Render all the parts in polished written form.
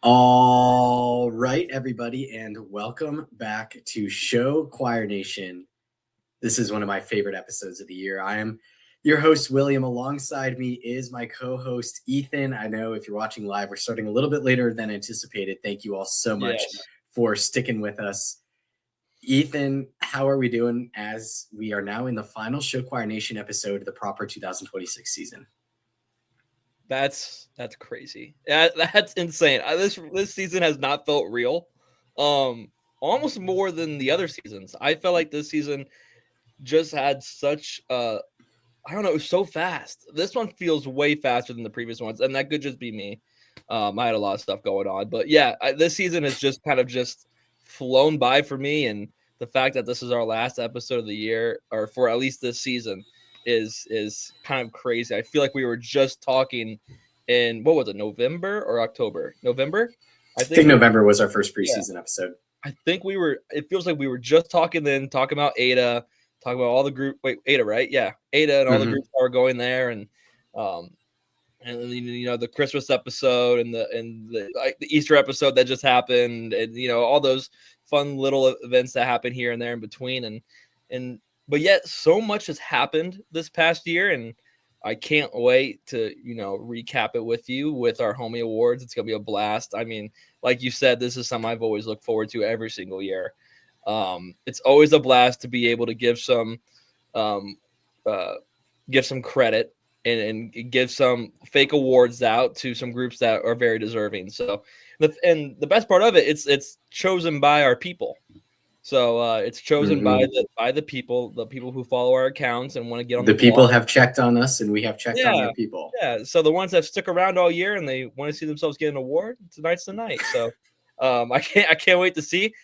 All right, everybody, and welcome back to Show Choir Nation. This is one of my favorite episodes of the year. I am your host, William. Alongside me is my co-host, Ethan. I know if you're watching live, we're starting a little bit later than anticipated. Thank you all so much for sticking with us. Ethan, how are we doing as we are now in the final Show Choir Nation episode of the proper 2026 season? That's crazy. That's insane. This season has not felt real. Almost more than the other seasons. I felt like this season just had such I don't know, it was so fast. This one feels way faster than the previous ones, and that could just be me. I had a lot of stuff going on, but yeah, this season has just kind of just flown by for me, and the fact that this is our last episode of the year, or for at least this season, is kind of crazy. I feel like we were just talking in what was it, November or October? November. I think November was our first preseason episode. I think we were. It feels like we were just talking about Ada, talking about all the group. Wait, Ada, right? Yeah, Ada and all the groups that were going there, and the Christmas episode and the Easter episode that just happened, and all those fun little events that happen here and there in between, but yet so much has happened this past year, and I can't wait to recap it with you with our homie awards. It's gonna be a blast. I mean, like you said, this is something I've always looked forward to every single year. It's always a blast to be able to give some credit and give some fake awards out to some groups that are very deserving. So, the best part of it, it's chosen by our people. So it's chosen by the people who follow our accounts and want to get on the people blog. Have checked on us, and we have checked on their people. Yeah. So the ones that stick around all year and they want to see themselves get an award, tonight's the night. So I can't wait to see.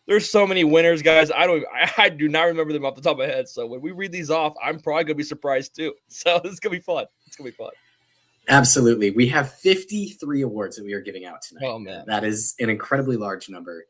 There's so many winners, guys. I do not remember them off the top of my head. So when we read these off, I'm probably gonna be surprised too. So this is gonna be fun. It's gonna be fun. Absolutely. We have 53 awards that we are giving out tonight. Oh man, that is an incredibly large number.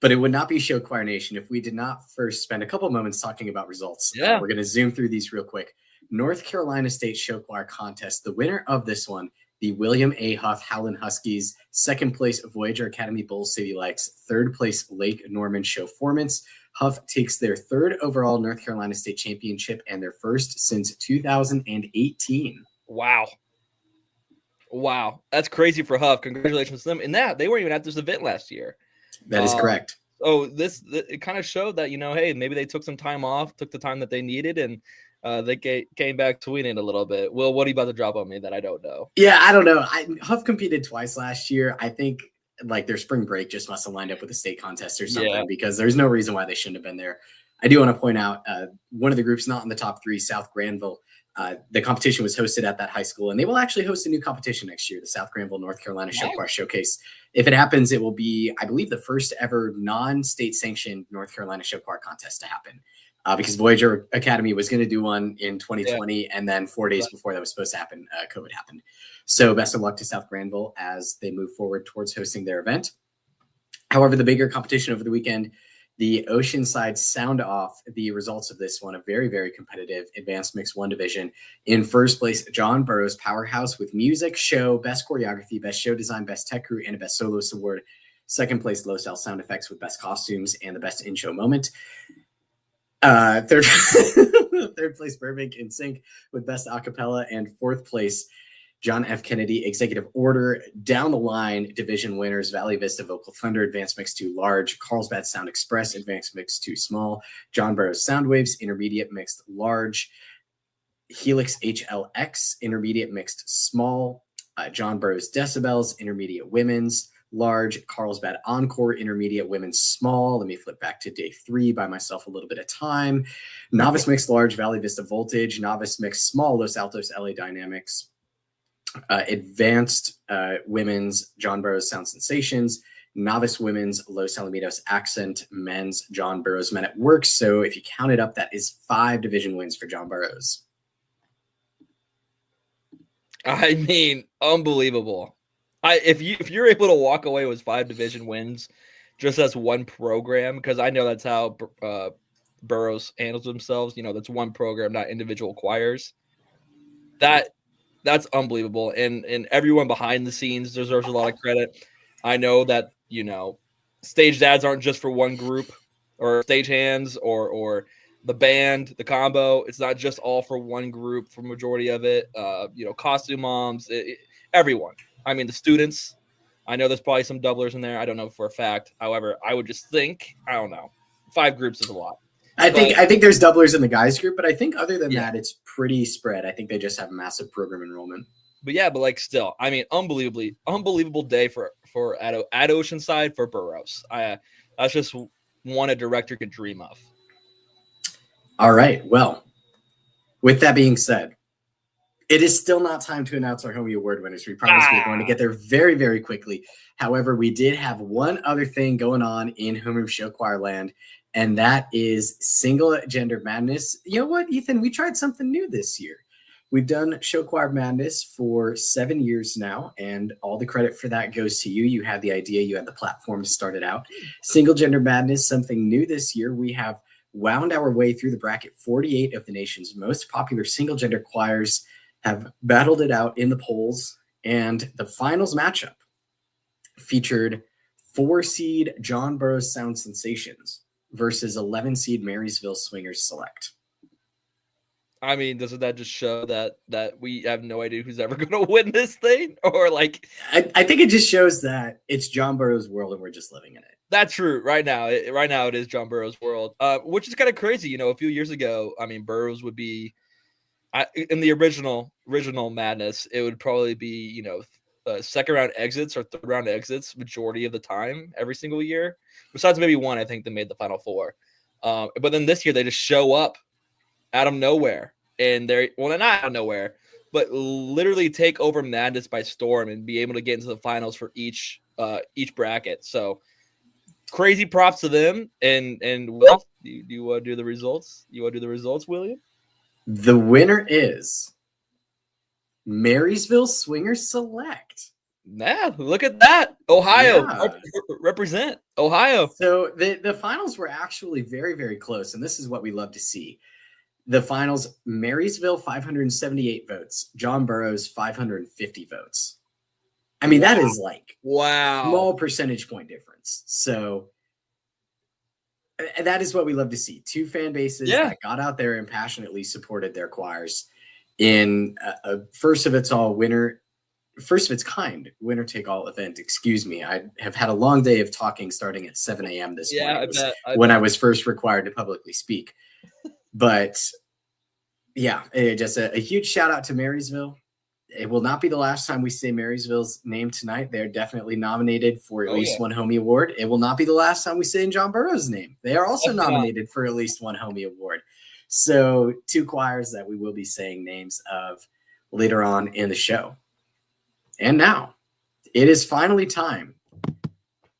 But it would not be Show Choir Nation if we did not first spend a couple moments talking about results. Yeah. We're going to zoom through these real quick. North Carolina State Show Choir Contest. The winner of this one, the William A. Huff Howland Huskies. Second place, Voyager Academy Bull City Lights. Third place, Lake Norman Showformance. Huff takes their third overall North Carolina State championship and their first since 2018. Wow. That's crazy for Huff. Congratulations to them. And they weren't even at this event last year. That is correct. So it kind of showed that, hey, maybe they took some time off, took the time that they needed, and they came back to winning a little bit. Will, what are you about to drop on me that I don't know? Yeah, I don't know. Huff competed twice last year. I think their spring break just must have lined up with a state contest or something because there's no reason why they shouldn't have been there. I do want to point out one of the groups not in the top three, South Granville. The competition was hosted at that high school, and they will actually host a new competition next year, the South Granville, North Carolina Show Choir Showcase. If it happens, it will be, I believe, the first ever non-state sanctioned North Carolina Show Choir contest to happen because Voyager Academy was going to do one in 2020, and then 4 days before that was supposed to happen, COVID happened. So best of luck to South Granville as they move forward towards hosting their event. However, the bigger competition over the weekend, the Oceanside Sound Off, the results of this one, a very, very competitive Advanced Mix 1 division. In first place, John Burroughs Powerhouse with music, show, best choreography, best show design, best tech crew, and a best soloist award. Second place, Low Cell Sound Effects with best costumes and the best in-show moment. Third place, Burbank In Sync with best acapella. And fourth place, John F. Kennedy Executive Order. Down the line, division winners, Valley Vista Vocal Thunder, Advanced Mix 2 Large, Carlsbad Sound Express, Advanced Mix 2 Small, John Burroughs Sound Waves, Intermediate Mixed Large, Helix HLX, Intermediate Mixed Small, John Burroughs Decibels, Intermediate Women's Large, Carlsbad Encore, Intermediate Women's Small. Let me flip back to day 3 by myself a little bit of time. Novice Mixed Large, Valley Vista Voltage, Novice Mixed Small, Los Altos LA Dynamics, Advanced Women's John Burroughs Sound Sensations, Novice Women's Los Alamitos Accent, Men's John Burroughs Men at Work. So if you count it up, that is 5 division wins for John Burroughs. I mean, unbelievable. If you're able to walk away with 5 division wins just as one program, because I know that's how Burroughs handles themselves. That's one program, not individual choirs. That That's unbelievable. And everyone behind the scenes deserves a lot of credit. I know that, stage dads aren't just for one group, or stage hands, or the band, the combo. It's not just all for one group for majority of it. Costume moms, everyone. I mean, the students. I know there's probably some doublers in there. I don't know for a fact. However, I would just think, I don't know, 5 groups is a lot. I think there's doublers in the guys group, but I think other than that, it's pretty spread. I think they just have a massive program enrollment. But still, I mean, unbelievable day for at Oceanside for Burroughs. That's just one a director could dream of. All right. Well, with that being said, it is still not time to announce our Homie Award winners. We promised we were going to get there very, very quickly. However, we did have one other thing going on in Homeroom Show Choir land, and that is Single Gender Madness. You know what, Ethan? We tried something new this year. We've done Show Choir Madness for 7 years now, and all the credit for that goes to you. You had the idea. You had the platform to start it out. Single Gender Madness, something new this year. We have wound our way through the bracket. 48 of the nation's most popular single gender choirs have battled it out in the polls, and the finals matchup featured 4-seed John Burroughs Sound Sensations versus 11-seed Marysville Swingers Select. I mean, doesn't that just show that we have no idea who's ever going to win this thing? Or like, I think it just shows that it's John Burroughs' world and we're just living in it. That's true. Right now it is John Burroughs' world, which is kind of crazy. A few years ago, I mean, Burroughs would be in the original Madness. It would probably be second round exits or third round exits majority of the time every single year. Besides maybe one, I think, that made the Final Four. But then this year they just show up out of nowhere, and they're not out of nowhere, but literally take over Madness by storm and be able to get into the finals for each bracket. So crazy props to them. And Will, do you want to do the results? You want to do the results, William? The winner is Marysville Swingers Select. Yeah, look at that. Ohio. Represent Ohio. So the finals were actually very, very close, and this is what we love to see. The finals, Marysville 578 votes, John Burroughs 550 votes. I mean, that is like small percentage point difference. So that is what we love to see. 2 fan bases that got out there and passionately supported their choirs in a first of its kind winner take all event. Excuse me. I have had a long day of talking starting at 7 a.m. this morning when I was first required to publicly speak. But yeah, just a huge shout out to Marysville. It will not be the last time we say Marysville's name tonight. They're definitely nominated for at least one Homie Award. It will not be the last time we say John Burroughs' name. They are also nominated for at least one Homie Award. So 2 choirs that we will be saying names of later on in the show. And now it is finally time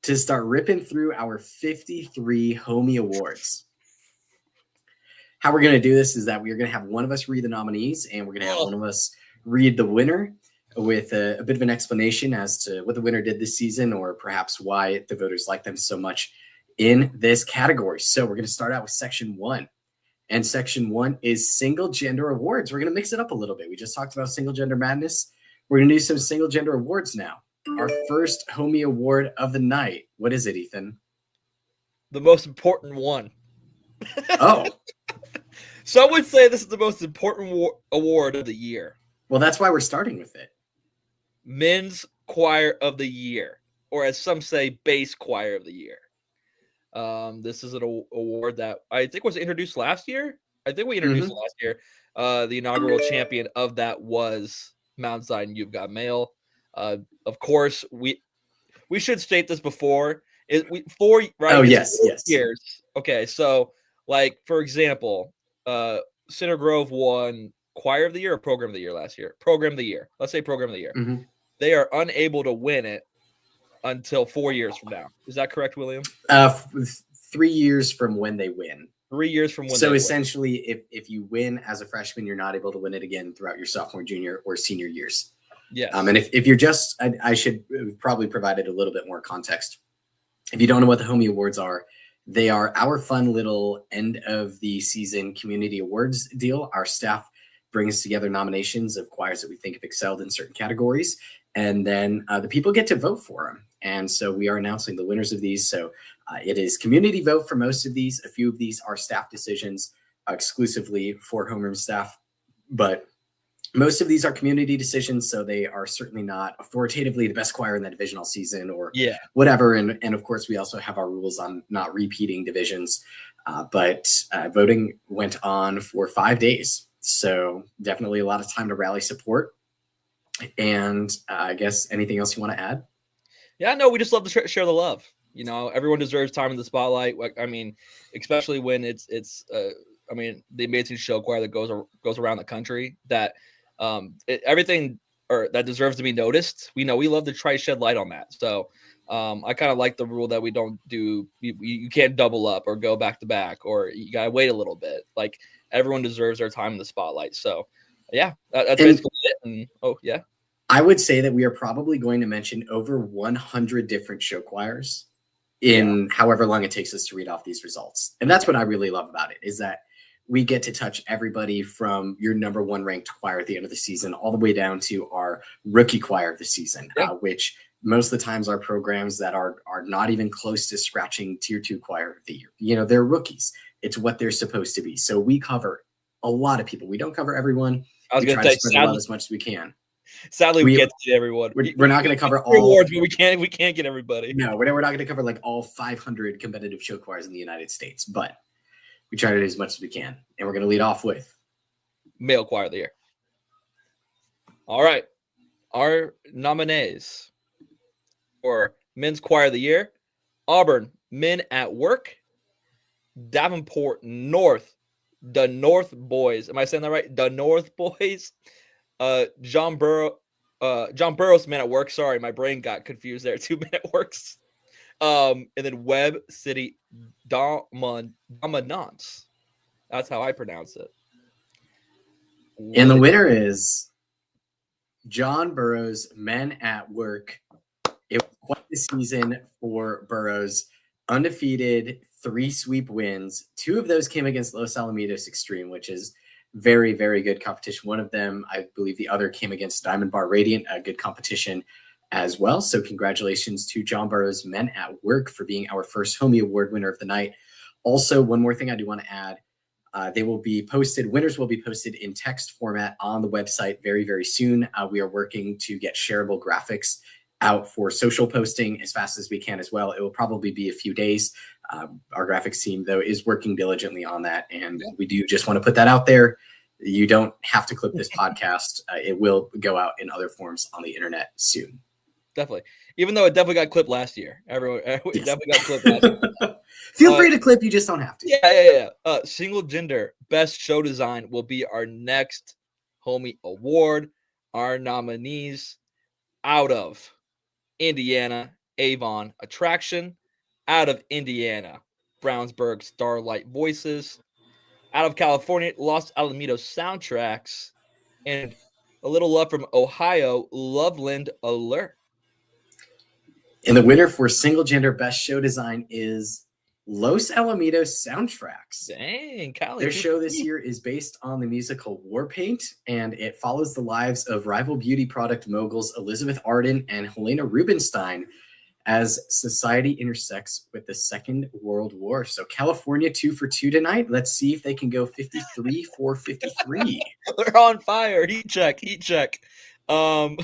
to start ripping through our 53 Homie Awards. How we're going to do this is that we are going to have one of us read the nominees, and we're going to have one of us read the winner with a bit of an explanation as to what the winner did this season, or perhaps why the voters like them so much in this category. So we're going to start out with section 1. And section 1 is single gender awards. We're going to mix it up a little bit. We just talked about single gender madness. We're going to do some single gender awards now. Our first Homie Award of the night. What is it, Ethan? The most important one. Oh. Some would say this is the most important award of the year. Well, that's why we're starting with it. Men's Choir of the Year, or as some say, Bass Choir of the Year. This is an award that I think was introduced last year. I think we introduced it last year. The inaugural champion of that was Mount Zion You've Got Mail. Of course, we should state this before. Yes. Years. Okay, so like for example, Center Grove won Choir of the Year or Program of the Year last year. Program of the Year. Let's say Program of the Year. Mm-hmm. They are unable to win it until 4 years from now. Is that correct, William? 3 years from when they win. 3 years from when. So essentially, if you win as a freshman, you're not able to win it again throughout your sophomore, junior, or senior years. Yes. And if you're just, I should probably provided a little bit more context. If you don't know what the Homie Awards are, they are our fun little end of the season community awards deal. Our staff brings together nominations of choirs that we think have excelled in certain categories. And then the people get to vote for them. And so we are announcing the winners of these. So it is community vote for most of these. A few of these are staff decisions exclusively for homeroom staff, but most of these are community decisions. So they are certainly not authoritatively the best choir in the divisional season or whatever. And of course, we also have our rules on not repeating divisions. But voting went on for 5 days. So definitely a lot of time to rally support. And I guess anything else you want to add? Yeah, no, we just love to share the love. You know, everyone deserves time in the spotlight. I mean, especially when it's I mean, the amazing show choir that goes around the country, that everything or that deserves to be noticed. We love to try to shed light on that. So I kind of like the rule that we don't do. You can't double up or go back to back, or you gotta wait a little bit. Like, everyone deserves their time in the spotlight. So yeah, that's basically it. And I would say that we are probably going to mention over 100 different show choirs in however long it takes us to read off these results. And that's what I really love about it, is that we get to touch everybody from your number one ranked choir at the end of the season all the way down to our rookie choir of the season, which most of the times are programs that are not even close to scratching tier 2 choir of the year. You know, they're rookies. It's what they're supposed to be. So we cover a lot of people. We don't cover everyone. We try to spread the love as much as we can. Sadly, we can't get everyone. We're not going to cover all awards, but we can't get everybody. No, we're not going to cover like all 500 competitive show choirs in the United States, but we try to do as much as we can. And we're going to lead off with Male Choir of the Year. All right. Our nominees for Men's Choir of the Year: Auburn Men at Work, Davenport North, the North Boys. Am I saying that right? The North Boys. John Burroughs Men at Work. Sorry, my brain got confused there. 2 Men at Works. And then Webb City Dominants. That's how I pronounce it. And the winner is John Burroughs Men at Work. It was quite the season for Burroughs. Undefeated, 3 sweep wins. 2 of those came against Los Alamitos Extreme, which is very, very good competition. One of them, I believe the other, came against Diamond Bar Radiant, a good competition as well. So congratulations to John Burroughs Men at Work for being our first Homie Award winner of the night. Also, one more thing I do want to add. They will be posted. Winners will be posted in text format on the website very, very soon. We are working to get shareable graphics out for social posting as fast as we can as well. It will probably be a few days. Our graphics team, though, is working diligently on that. And we do just want to put that out there. You don't have to clip this podcast. It will go out in other forms on the internet soon. Definitely. Even though it definitely got clipped last year. Everyone definitely got clipped last year. Feel free to clip. You just don't have to. Yeah. Single Gender Best Show Design will be our next Homie Award. Our nominees: out of Indiana, Avon Attraction; out of Indiana, Brownsburg Starlight Voices; out of California, Los Alamitos Soundtracks; and a little love from Ohio, Loveland Alert. And the winner for Single Gender Best Show Design is Los Alamitos Soundtracks. Dang, Cali. Their show this year is based on the musical Warpaint, and it follows the lives of rival beauty product moguls Elizabeth Arden and Helena Rubinstein as society intersects with the Second World War. So California 2 for 2 tonight. Let's see if they can go 53 for 53. They're on fire. Heat check. All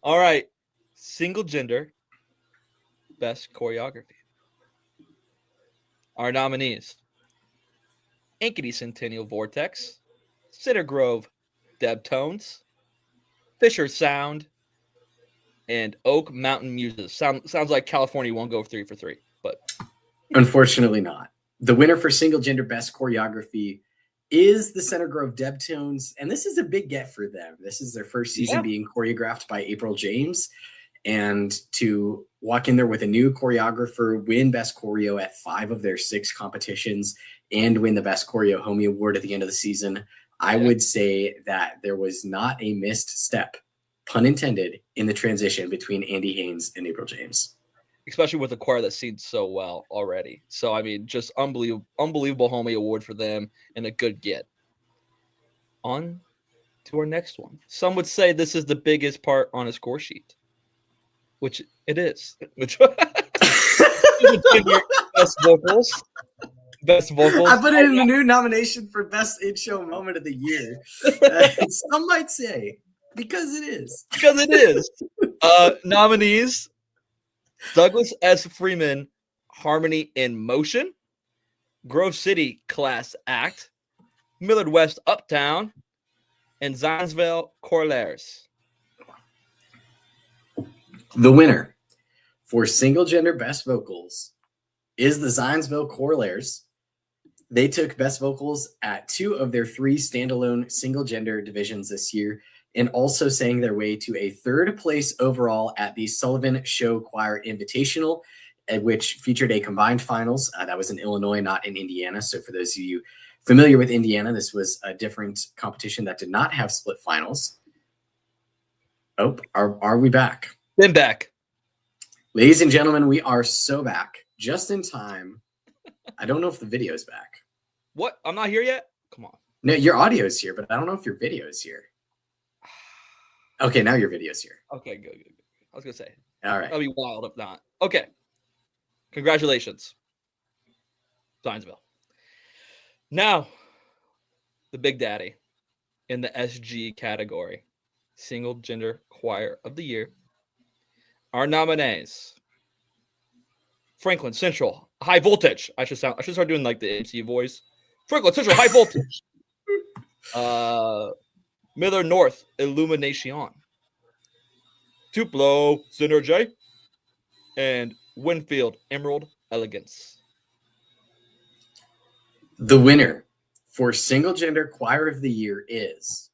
right. Single Gender Best Choreography. Our nominees: Ankeny Centennial Vortex, Cedar Grove Debtones, Fisher Sound, and Oak Mountain Muses. Sounds like California won't go 3 for 3, but unfortunately not. The winner for Single Gender Best Choreography is the Cedar Grove Debtones, and this is a big get for them. This is their first season being choreographed by April James, and to walk in there with a new choreographer, win Best Choreo at 5 of their 6 competitions, and win the Best Choreo Homie Award at the end of the season, I would say that there was not a missed step, pun intended, in the transition between Andy Haynes and April James. Especially with a choir that sings so well already. So, I mean, just unbelievable Homie Award for them and a good get. on to our next one. Some would say this is the biggest part on a score sheet, which it is. Which best vocals. Best vocals. I put it in the new nomination for best in-show moment of the year. Some might say because it is. Because it is. Nominees: Douglas S. Freeman, Harmony in Motion; Grove City Class Act; Millard West Uptown; and Zionsville Corollaires. The winner for single gender best vocals is the Zionsville Corollaires. They took best vocals at 2 of their 3 standalone single gender divisions this year, and also sang their way to a 3rd place overall at the Sullivan Show Choir Invitational, which featured a combined finals. That was in Illinois, not in Indiana. So for those of you familiar with Indiana, this was a different competition that did not have split finals. Oh, are we back? Been back. Ladies and gentlemen, we are so back. Just in time. I don't know if the video's back. What? I'm not here yet? Come on. No, your audio's here, but I don't know if your video's here. Okay, now your video's here. Okay, good. I was going to say. All right. That'll be wild if not. Okay. Congratulations, Zionsville. Now, the Big Daddy in the SG category, Single Gender Choir of the Year. Our nominees: Franklin Central High Voltage. I should start doing like the MC voice. Franklin Central High Voltage. Millard North Illumination. Tupelo Synergy. And Winfield Emerald Elegance. The winner for single gender choir of the year is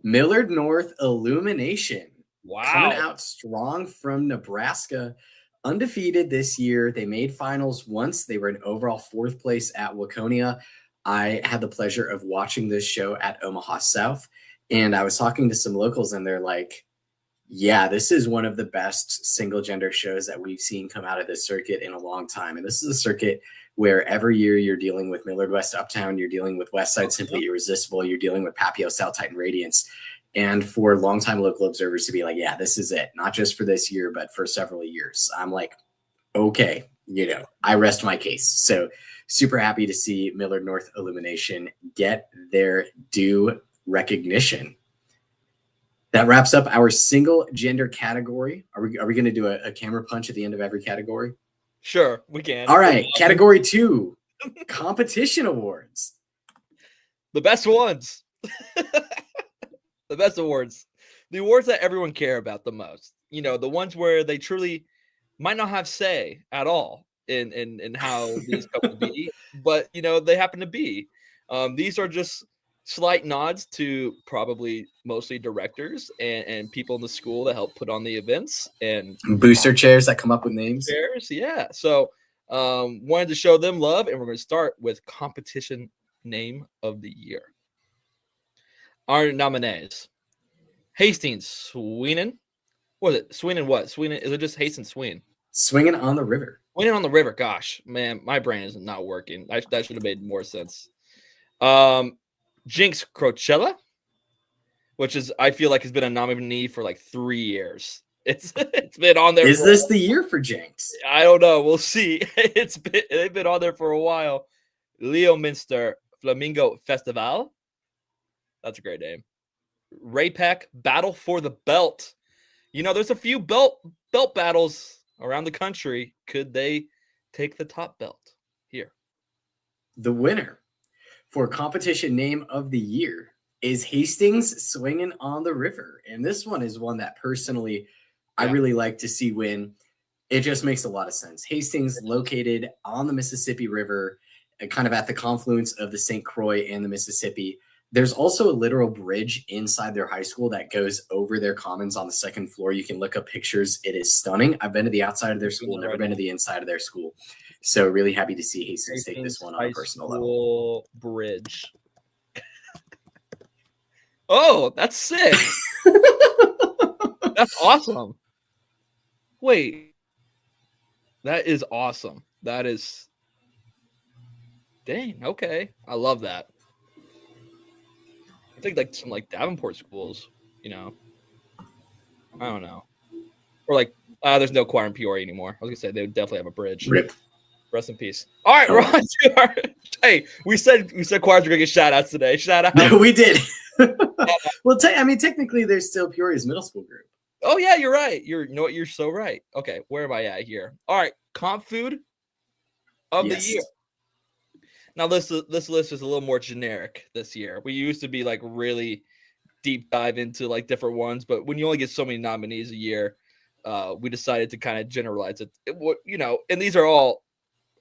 Millard North Illumination. Wow. Coming out strong from Nebraska. Undefeated this year. They made finals once. They were in overall 4th place at Waconia. I had the pleasure of watching this show at Omaha South, and I was talking to some locals, and they're like, yeah, this is one of the best single gender shows that we've seen come out of this circuit in a long time. And this is a circuit where every year you're dealing with Millard West Uptown, you're dealing with Westside Simply Irresistible, you're dealing with Papio South Titan Radiance. And for longtime local observers to be like, yeah, this is it, not just for this year, but for several years. I'm like, okay, I rest my case. So super happy to see Millard North Illumination get their due recognition. That wraps up our single gender category. Are we going to do a camera punch at the end of every category? Sure, we can. All right, category 2, competition awards. The best ones. The best awards. The awards that everyone care about the most. The ones where they truly might not have say at all in how these come to be, but they happen to be. These are just slight nods to probably mostly directors and people in the school that help put on the events and booster chairs that come up with names. Chairs, yeah. So wanted to show them love, and we're going to start with competition name of the year. Our nominees: Hastings Sweenan. What is it? Sweenan what? Sweenan? Is it just Hastings Sween? Swinging on the River. Swinging on the River. Gosh, man, my brain is not working. That should have made more sense. Jinx Crocella, which is I feel like has been a nominee for like 3 years. It's been on there. Is this the year for Jinx? I don't know. We'll see. They've been on there for a while. Leo Minster Flamingo Festival. That's a great name. Ray-Pac Battle for the Belt. There's a few belt battles around the country. Could they take the top belt here? The winner for competition name of the year is Hastings Swinging on the River. And this one is one that personally I really like to see win. It just makes a lot of sense. Hastings, located on the Mississippi River, kind of at the confluence of the St. Croix and the Mississippi. There's also a literal bridge inside their high school that goes over their commons on the 2nd floor. You can look up pictures. It is stunning. I've been to the outside of their school, never been to the inside of their school. So really happy to see Hastings take this one on a personal level. Bridge. Oh, that's sick. That's awesome. Wait. That is awesome. That is... Dang, okay. I love that. I think like some like Davenport schools, I don't know. Or like, there's no choir in Peoria anymore. I was gonna say they would definitely have a bridge. Rip. Rest in peace. All right, Ron. Hey, we said choirs were gonna get shout outs today. Shout out. We did. Well, technically, there's still Peoria's middle school group. Oh yeah, you're right. You're so right. Okay, where am I at here? All right, comp food of the year. Now this list is a little more generic this year. We used to be like really deep dive into like different ones, but when you only get so many nominees a year, we decided to kind of generalize it. And these are all,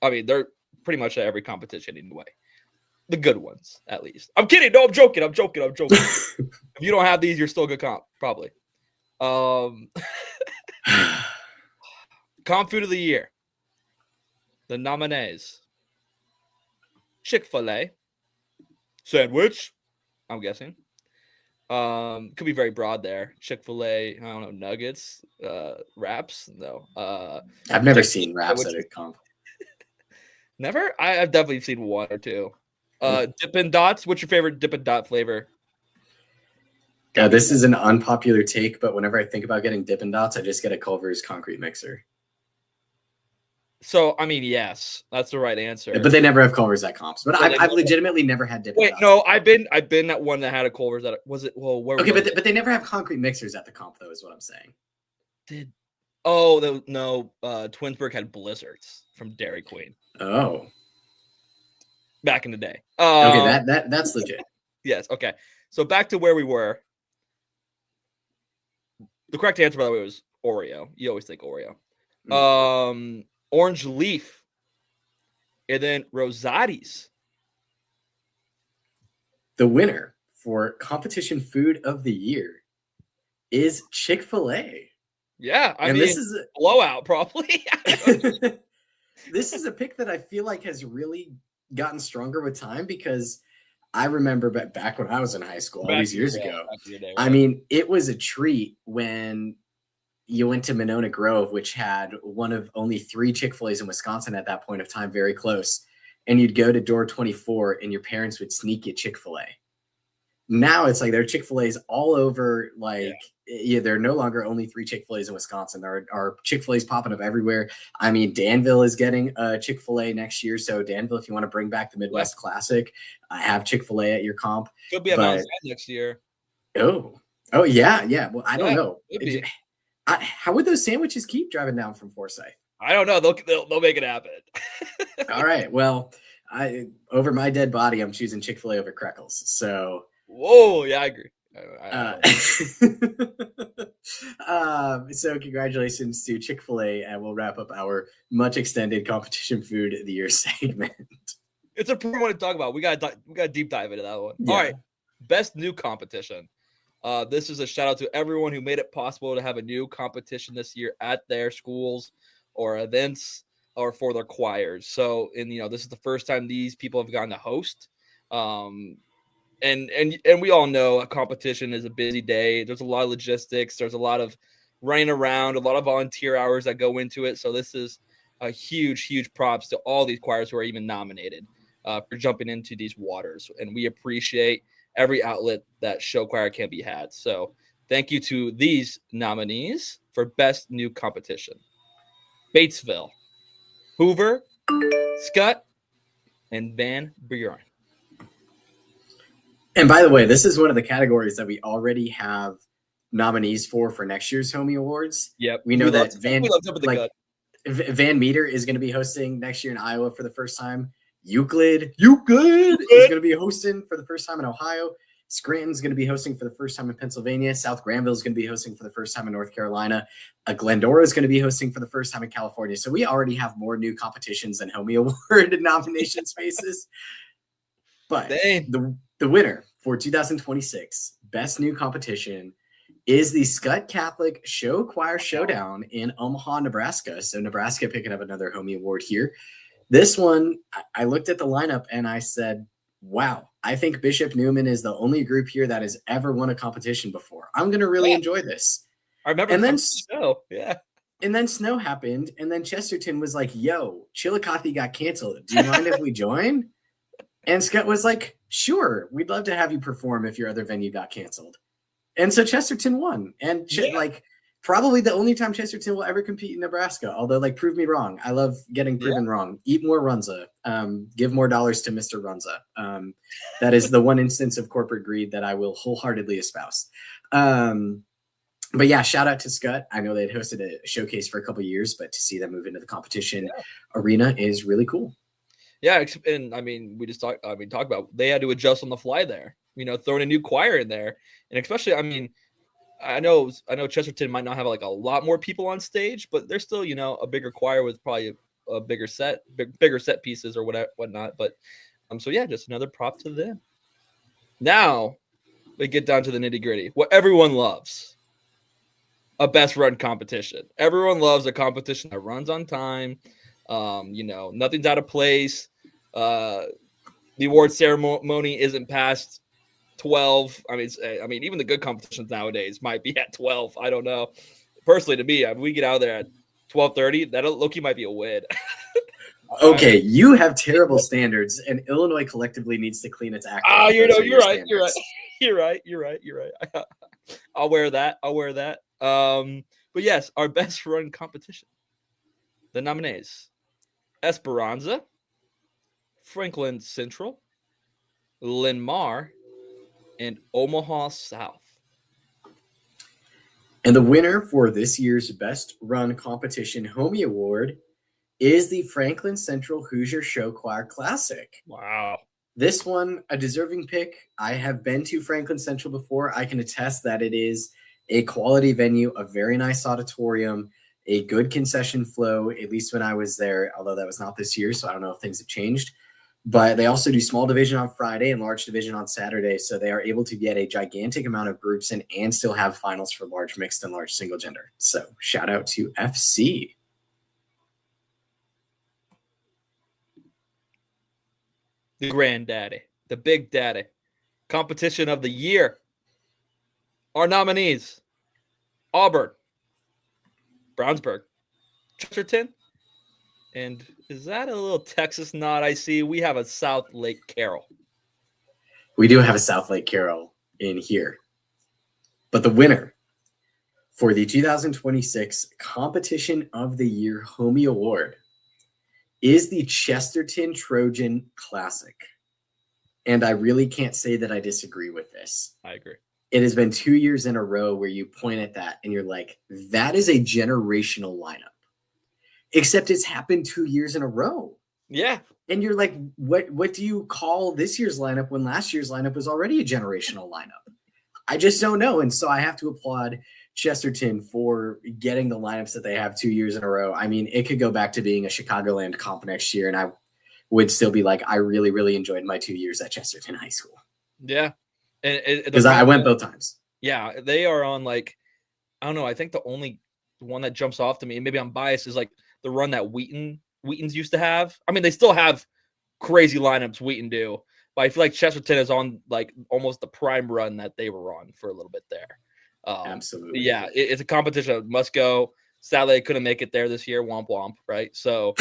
I mean, they're pretty much at every competition anyway. The good ones, at least. I'm kidding. No, I'm joking. If you don't have these, you're still a good comp, probably. Comp food of the year. The nominees. Chick-fil-A. Sandwich, I'm guessing. Could be very broad there. Chick-fil-A, I don't know, nuggets, wraps. No. I've never seen wraps at a comp. Never? I've definitely seen one or two. Dippin' Dots. What's your favorite Dippin' Dot flavor? This is an unpopular take, but whenever I think about getting Dippin' Dots, I just get a Culver's concrete mixer. So, I mean, yes, that's the right answer. But they never have Culver's at comps. But I've legitimately never had Dippin' Dots. No, I've been at one that had a Culver's. But they never have concrete mixers at the comp, though, is what I'm saying. Twinsburg had Blizzards from Dairy Queen. Oh. Back in the day. Okay, that's legit. Yes, okay. So back to where we were. The correct answer, by the way, was Oreo. You always think Oreo. Mm-hmm. Orange Leaf. And then Rosati's. The winner for competition food of the year is Chick-fil-A. Yeah, I mean, this is a blowout, probably. This is a pick that I feel like has really gotten stronger with time because I remember back when I was in high school, all these years ago. Right? I mean, it was a treat when you went to Monona Grove, which had one of only 3 Chick-fil-A's in Wisconsin at that point of time, very close. And you'd go to door 24 and your parents would sneak you Chick-fil-A. Now it's like there are Chick-fil-A's all over. There are no longer only 3 Chick-fil-A's in Wisconsin. There are Chick-fil-A's popping up everywhere. I mean, Danville is getting a Chick-fil-A next year. So Danville, if you want to bring back the Midwest Classic, have Chick-fil-A at your comp. Could be at Mount Zion next year. Oh yeah. Well, I don't know. How would those sandwiches keep driving down from Forsyth? I don't know. They'll make it happen. All right. Well, over my dead body, I'm choosing Chick-fil-A over Krekel's. So. Whoa, yeah, I agree. So congratulations to Chick-fil-A, and we'll wrap up our much extended competition food of the year segment. It's a pretty one to talk about. We got deep dive into that one. Yeah. All right, best new competition. This is a shout out to everyone who made it possible to have a new competition this year at their schools or events or for their choirs. So, this is the first time these people have gotten to host. And we all know a competition is a busy day. There's a lot of logistics. There's a lot of running around, a lot of volunteer hours that go into it. So this is a huge props to all these choirs who are even nominated for jumping into these waters. And we appreciate every outlet that show choir can be had. So thank you to these nominees for best new competition: Batesville, Hoover, Scott, and Van Buren. And by the way, this is one of the categories that we already have nominees for next year's Homie Awards. Yep. We know that Van Meter is going to be hosting next year in Iowa for the first time. Euclid is going to be hosting for the first time in Ohio. Scranton's going to be hosting for the first time in Pennsylvania. South Granville is going to be hosting for the first time in North Carolina. Glendora is going to be hosting for the first time in California. So we already have more new competitions than Homie Award nomination spaces. But the winner for 2026 Best New Competition is the Skutt Catholic Show Choir Showdown in Omaha, Nebraska. So Nebraska picking up another Homie Award here. This one, I looked at the lineup and I said, wow, I think Bishop Neumann is the only group here that has ever won a competition before. I'm going to really enjoy this. I remember. And then Snow. Yeah. And then Snow happened. And then Chesterton was like, yo, Chillicothe got canceled. Do you mind if we join? And Scott was like, Sure, we'd love to have you perform if your other venue got canceled. And so Chesterton won. And like probably the only time Chesterton will ever compete in Nebraska. Although, like, prove me wrong. I love getting proven wrong. Eat more Runza. Give more dollars to Mr. Runza. That is the one instance of corporate greed that I will wholeheartedly espouse. But yeah, shout out to Scott. I know they had hosted a showcase for a couple of years, but to see them move into the competition arena is really cool. Yeah, and I mean, we just talked about they had to adjust on the fly there. Throwing a new choir in there, and especially, I mean, I know Chesterton might not have like a lot more people on stage, but they're still, a bigger choir with probably a bigger set pieces or whatnot. But so yeah, just another prop to them. Now we get down to the nitty gritty. What everyone loves. A best run competition. Everyone loves a competition that runs on time. Nothing's out of place. The award ceremony isn't past 12. I mean, even the good competitions nowadays might be at 12. I don't know. Personally, to me, if we get out of there at 12:30, that Loki might be a win. Okay, you have terrible standards, and Illinois collectively needs to clean its act. Oh, you're right. You're right. I'll wear that. But yes, our best run competition. The nominees: Esperanza, Franklin Central, Linn-Mar, and Omaha South. And the winner for this year's Best Run Competition Homie Award is the Franklin Central Hoosier Show Choir Classic. Wow. This one, a deserving pick. I have been to Franklin Central before. I can attest that it is a quality venue, a very nice auditorium, a good concession flow, at least when I was there, although that was not this year, so I don't know if things have changed. But they also do small division on Friday and large division on Saturday, so they are able to get a gigantic amount of groups in and still have finals for large mixed and large single gender. So shout out to FC. The granddaddy, the big daddy, competition of the year. Our nominees: Auburn, Brownsburg, Chesterton, and is that a little Texas nod I see? We have a South Lake Carroll. We do have a South Lake Carroll in here. But the winner for the 2026 Competition of the Year Homie Award is the Chesterton Trojan Classic. And I really can't say that I disagree with this. I agree. It has been 2 years in a row where you point at that and you're like, that is a generational lineup. Except it's happened 2 years in a row. Yeah. And you're like, what do you call this year's lineup when last year's lineup was already a generational lineup? I just don't know. And so I have to applaud Chesterton for getting the lineups that they have 2 years in a row. I mean, it could go back to being a Chicagoland comp next year, and I would still be like, I really, really enjoyed my 2 years at Chesterton High School. Yeah. Because I went both times. Yeah, they are on, like, I don't know. I think the only one that jumps off to me, and maybe I'm biased, is like the run that Wheaton's used to have. I mean, they still have crazy lineups, Wheaton do, but I feel like Chesterton is on like almost the prime run that they were on for a little bit there. Absolutely. Yeah, it's a competition that must go. Sadly, I couldn't make it there this year. Womp womp, right? So,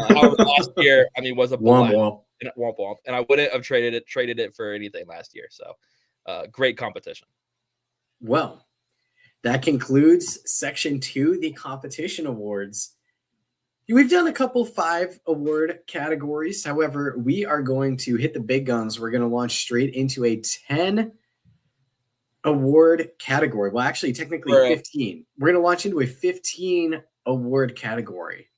however, last year, I mean, was a womp womp. Womp womp, and I wouldn't have traded it for anything last year. So, great competition. Well, that concludes section 2, the competition awards. We've done a couple 5 award categories. However, we are going to hit the big guns. We're going to launch straight into a 10 award category. Well, actually, technically 15. We're going to launch into a 15 award category.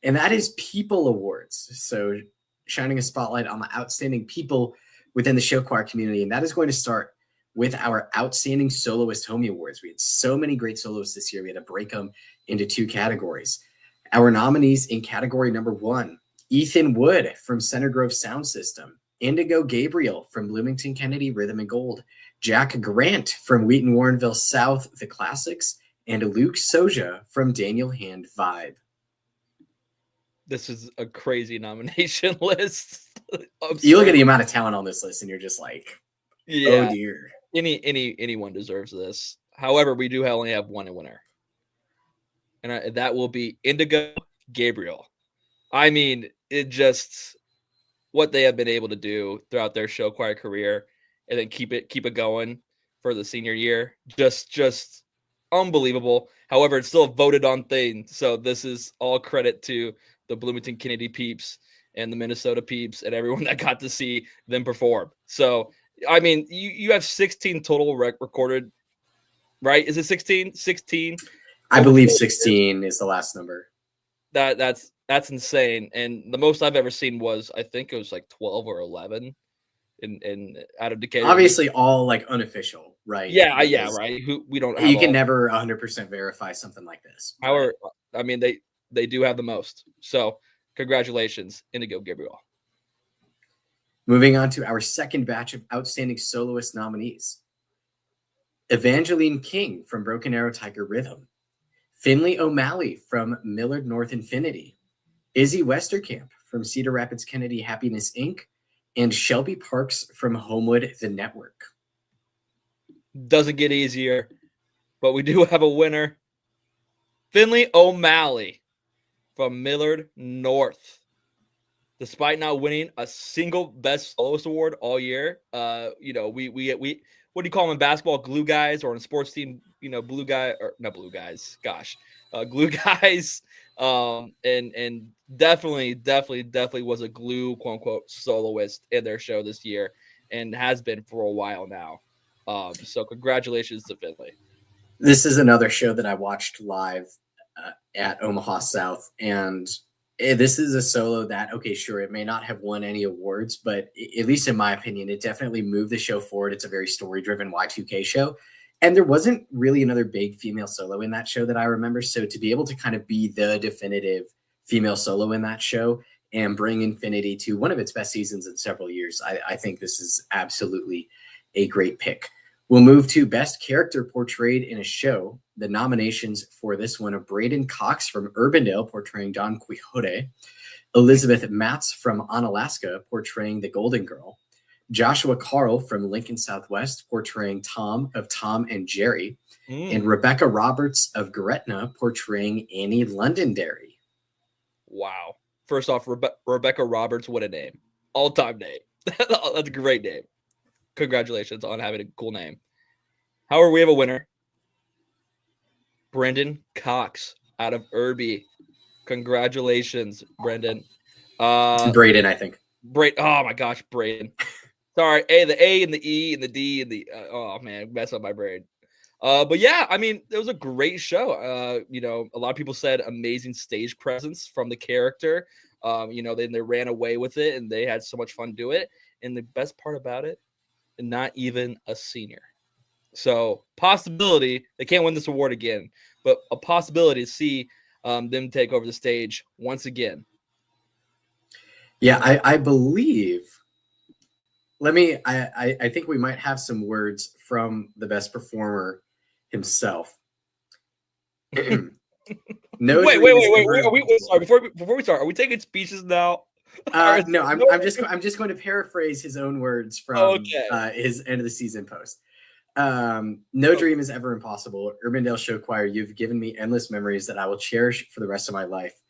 And that is People Awards. So shining a spotlight on the outstanding people within the show choir community. And that is going to start with our Outstanding Soloist Homie Awards. We had so many great soloists this year. We had to break them into 2 categories. Our nominees in category number 1, Ethan Wood from Center Grove Sound System, Indigo Gabriel from Bloomington Kennedy Rhythm and Gold, Jack Grant from Wheaton Warrenville South The Classics, and Luke Soja from Daniel Hand Vibe. This is a crazy nomination list. You look at the amount of talent on this list and you're just like, oh dear. Anyone deserves this. However, we do only have one winner. And that will be Indigo Gabriel. I mean, it just what they have been able to do throughout their show choir career, and then keep it going for the senior year. Just unbelievable. However, it's still a voted on thing. So this is all credit to the Bloomington Kennedy peeps and the Minnesota peeps and everyone that got to see them perform. So, I mean, you have 16 total recorded, right? Is it 16? 16? I believe 16 is the last number. That's insane. And the most I've ever seen was, I think it was like 12 or 11 in out of Decatur. Obviously all like unofficial, right? Yeah, right. We don't have you can never 100% verify something like this. However, I mean they do have the most. So congratulations, Indigo Gabriel. Moving on to our second batch of outstanding soloist nominees. Evangeline King from Broken Arrow Tiger Rhythm. Finley O'Malley from Millard North Infinity. Izzy Westerkamp from Cedar Rapids Kennedy Happiness Inc. And Shelby Parks from Homewood The Network. Doesn't get easier, but we do have a winner. Finley O'Malley from Millard North. Despite not winning a single Best Soloist Award all year, we what do you call them in basketball? Glue guys, or in a sports team, blue guy or not blue guys. Gosh, glue guys. And definitely was a glue quote unquote soloist in their show this year, and has been for a while now. So congratulations to Finley. This is another show that I watched live at Omaha South, and this is a solo that, okay, sure, it may not have won any awards, but at least in my opinion, it definitely moved the show forward. It's a very story-driven Y2K show, and there wasn't really another big female solo in that show that I remember, so to be able to kind of be the definitive female solo in that show and bring Infinity to one of its best seasons in several years, I think this is absolutely a great pick. We'll move to Best Character Portrayed in a Show. The nominations for this one are Braden Cox from Urbandale portraying Don Quixote, Elizabeth Matz from Onalaska portraying the Golden Girl, Joshua Carl from Lincoln Southwest portraying Tom of Tom and Jerry, and Rebecca Roberts of Gretna portraying Annie Londonderry. Wow. First off, Rebecca Roberts, what a name. All-time name. That's a great name. Congratulations on having a cool name. However, we have a winner. Brendan Cox out of Irby. Congratulations, Brendan. Braden, I think. Oh my gosh, Braden. Sorry, the A and the E and the D and the oh man, mess up my brain. But yeah, I mean, it was a great show. A lot of people said amazing stage presence from the character. They ran away with it and they had so much fun do it. And the best part about it, not even a senior. So possibility, they can't win this award again, but a possibility to see them take over the stage once again. Yeah, I believe. I think we might have some words from the best performer himself. Wait. Sorry, before we start, are we taking speeches now? No, I'm just going to paraphrase his own words from his end of the season post. No dream is ever impossible. Urbandale Show Choir, you've given me endless memories that I will cherish for the rest of my life.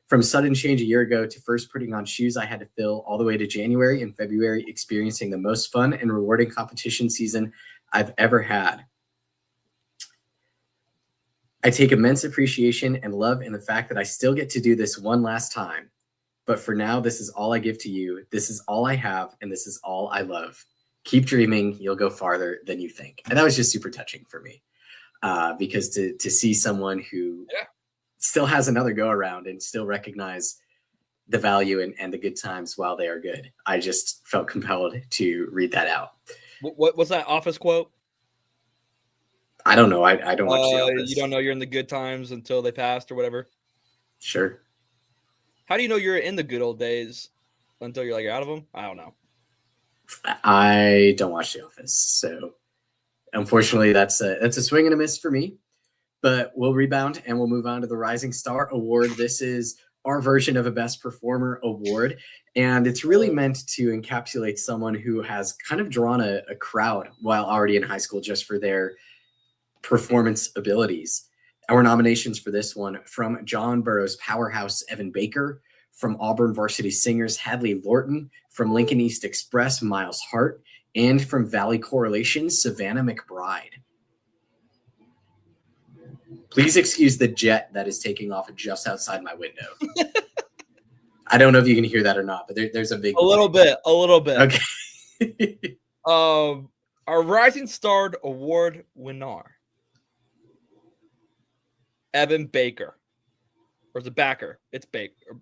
From sudden change a year ago to first putting on shoes I had to fill, all the way to January and February, experiencing the most fun and rewarding competition season I've ever had. I take immense appreciation and love in the fact that I still get to do this one last time. But for now, this is all I give to you. This is all I have, and this is all I love. Keep dreaming. You'll go farther than you think. And that was just super touching for me, because to see someone who still has another go around and still recognize the value and the good times while they are good, I just felt compelled to read that out. What was that Office quote? I don't know. I don't watch The Office. You don't know you're in the good times until they passed or whatever? Sure. How do you know you're in the good old days until you're out of them? I don't know. I don't watch The Office, so unfortunately that's a swing and a miss for me. But we'll rebound and we'll move on to the Rising Star Award. This is our version of a Best Performer award, and it's really meant to encapsulate someone who has kind of drawn a crowd while already in high school just for their performance abilities. Our nominations for this one: from John Burroughs' Powerhouse, Evan Baker; From Auburn Varsity Singers, Hadley Lorton. From Lincoln East Express, Miles Hart. And from Valley Correlation, Savannah McBride. Please excuse the jet that is taking off just outside my window. I don't know if you can hear that or not, but there's a big... A little bit. Okay. Our Rising Star Award winner, Evan Baker. Or is it Backer? It's Baker.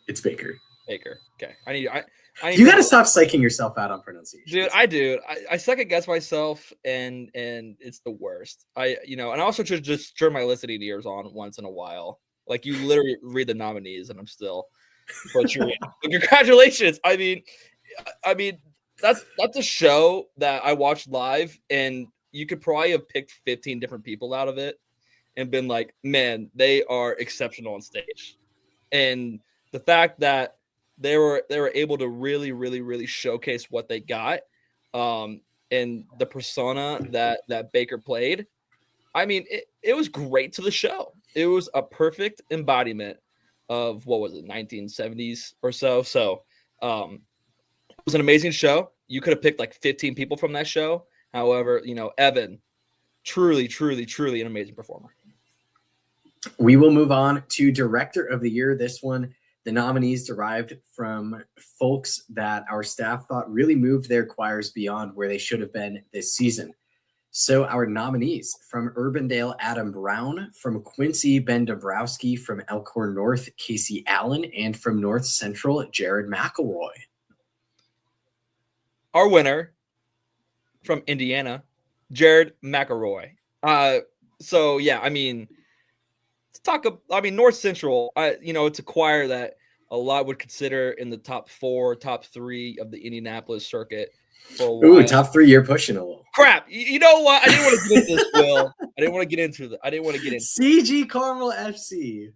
It's Baker. Baker. Okay. I need you got to stop psyching yourself out on pronunciation. Dude, I do. I second guess myself, and it's the worst. And I also just turn my listening ears on once in a while. Like, you literally read the nominees, and I'm still butchering. Congratulations. I mean, that's a show that I watched live, and you could probably have picked 15 different people out of it and been like, man, they are exceptional on stage. And the fact that they were able to really, really, really showcase what they got, and the persona that Baker played. I mean, it was great to the show. It was a perfect embodiment of, what was it, 1970s or so. So it was an amazing show. You could have picked like 15 people from that show. However, Evan, truly, truly, truly an amazing performer. We will move on to Director of the Year. This one, the nominees derived from folks that our staff thought really moved their choirs beyond where they should have been this season. So our nominees: from Urbandale, Adam Brown; from Quincy, Ben Dabrowski; from Elkhorn North, Casey Allen; and from North Central, Jared McElroy. Our winner from Indiana, Jared McElroy. So yeah, I mean, North Central, it's a choir that a lot would consider in the top 4, top 3 of the Indianapolis circuit for a while. Ooh, top 3, you're pushing a little. Crap. You know what? I didn't want to get into this, Will. I didn't want to get into CG Carmel FC.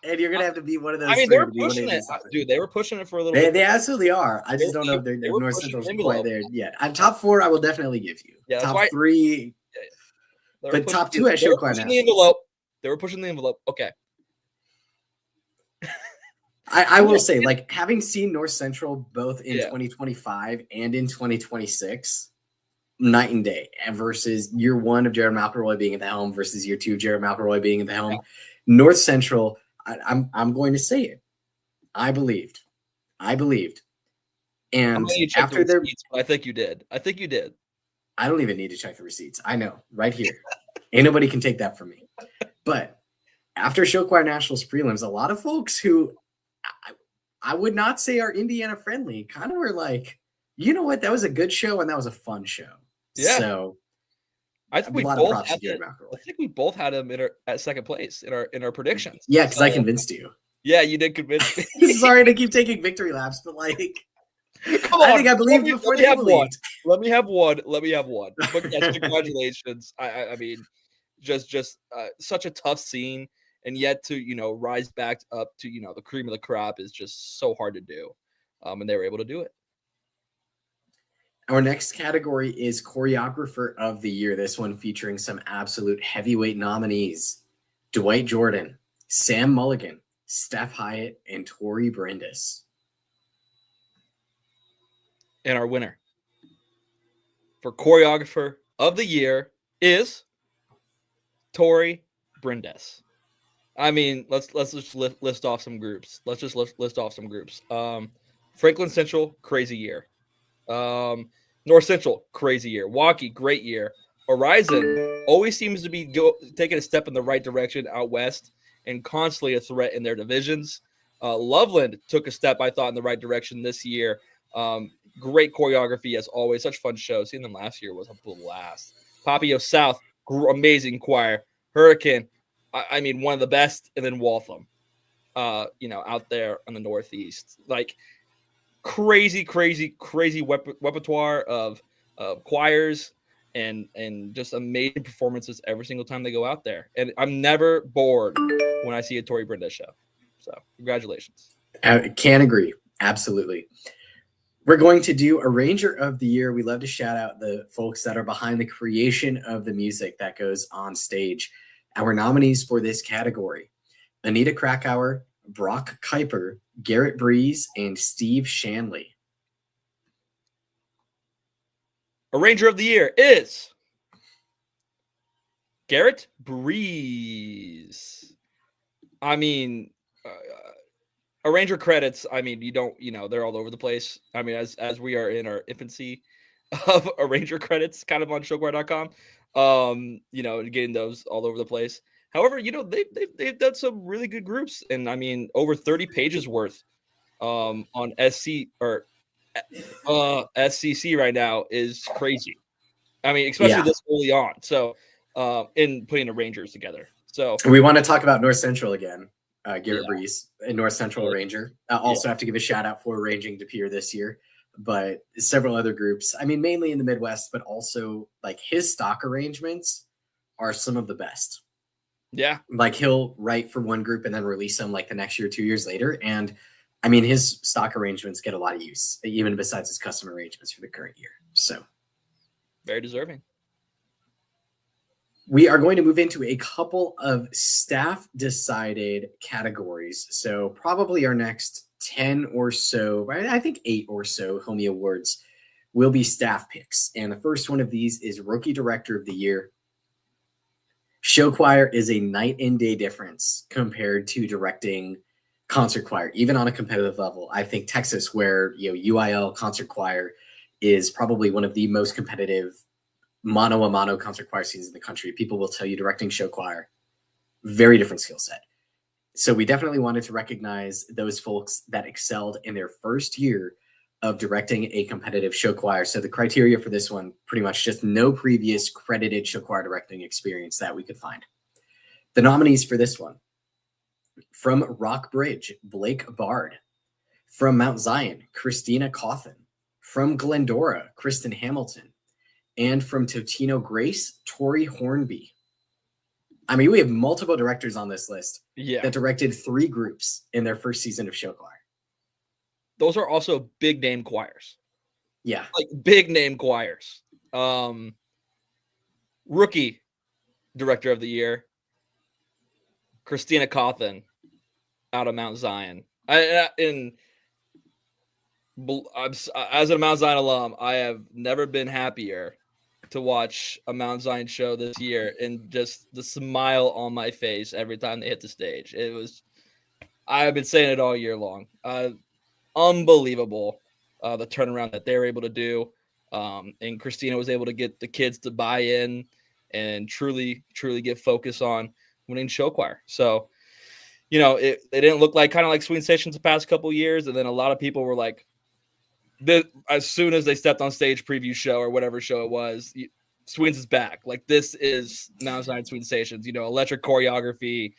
And you're going to have to be one of those. I mean, they were pushing it. Dude, they were pushing it for a little bit. They absolutely are. I just don't know if North Central's quite there yet. Top 4, I will definitely give you. Yeah, top 3. Yeah. But top 2, I should quite have. They were pushing the envelope. Okay. I will say, like, having seen North Central both in 2025 and in 2026, night and day, versus year 1 of Jared McElroy being at the helm versus year 2 of Jared McElroy being at the helm. Yeah. North Central, I'm going to say it. I believed. And after their receipts, I think you did. I don't even need to check the receipts. I know right here. Ain't nobody can take that from me. But after Show Choir Nationals prelims, a lot of folks who I would not say are Indiana friendly kind of were like, you know what? That was a good show and that was a fun show. Yeah. So I think we both had him at second place in our predictions. Yeah, because I convinced you. Yeah, you did convince me. Sorry to keep taking victory laps, but like, come on, I think I believed before they believed. Let me have one. But yes, congratulations. I mean, just such a tough scene, and yet to rise back up to the cream of the crop is just so hard to do, and they were able to do it. Our next category is Choreographer of the Year. This one featuring some absolute heavyweight nominees: Dwight Jordan, Sam Mulligan, Steph Hyatt, and Tori Brindis. And our winner for Choreographer of the Year is Tori Brindis. I mean, let's just list off some groups. Franklin Central, crazy year. North Central, crazy year. Waukee, great year. Horizon always seems to be taking a step in the right direction out west and constantly a threat in their divisions. Loveland took a step, I thought, in the right direction this year. Great choreography as always. Such fun shows. Seeing them last year was a blast. Papio South, amazing choir. Hurricane, I mean, one of the best. And then Waltham, out there on the Northeast. Like, crazy repertoire of choirs and just amazing performances every single time they go out there. And I'm never bored when I see a Tori Brindis show. So congratulations. I can agree. Absolutely. We're going to do Arranger of the Year. We love to shout out the folks that are behind the creation of the music that goes on stage. Our nominees for this category: Anita Krakauer, Brock Kuiper, Garrett Breeze, and Steve Shanley. Arranger of the year is Garrett Breeze. I mean, Arranger credits, I mean, they're all over the place. I mean, as we are in our infancy of Arranger credits kind of on showquire.com, getting those all over the place. However, they've done some really good groups, and I mean, over 30 pages worth on SCC right now is crazy. I mean, especially this early on. So, in putting the Rangers together. So we want to talk about North Central again. Garrett Breeze, a North Central Ranger. Also have to give a shout out for arranging De Pere this year, but several other groups. I mean, mainly in the Midwest, but also like his stock arrangements are some of the best. Yeah. Like he'll write for one group and then release them like the next year, 2 years later. And I mean, his stock arrangements get a lot of use, even besides his custom arrangements for the current year. So very deserving. We are going to move into a couple of staff decided categories. So probably our next 10 or so, right? I think 8 or so Homie Awards will be staff picks. And the first one of these is Rookie Director of the Year. Show choir is a night and day difference compared to directing concert choir, even on a competitive level. I think Texas, where UIL concert choir is probably one of the most competitive mono a mono concert choir scenes in the country. People will tell you directing show choir, very different skill set. So we definitely wanted to recognize those folks that excelled in their first year of directing a competitive show choir. So the criteria for this one, pretty much just no previous credited show choir directing experience that we could find. The nominees for this one: from Rockbridge, Blake Bard; from Mount Zion, Christina Cawthon; from Glendora, Kristen Hamilton; and from Totino Grace, Tori Hornby. I mean, we have multiple directors on this list that directed 3 groups in their first season of show choir. Those are also big name choirs. Yeah. Like big name choirs. Rookie Director of the Year, Christina Cawthon out of Mount Zion. As a Mount Zion alum, I have never been happier to watch a Mount Zion show this year, and just the smile on my face every time they hit the stage. I've been saying it all year long. Unbelievable the turnaround that they're able to do. And Christina was able to get the kids to buy in and truly get focus on winning show choir. So, it didn't look like kind of like Swing Stations the past couple of years. And then a lot of people were like, as soon as they stepped on stage preview show or whatever show it was, Swings is back. Like, this is Mount Zion Swing Stations, electric choreography,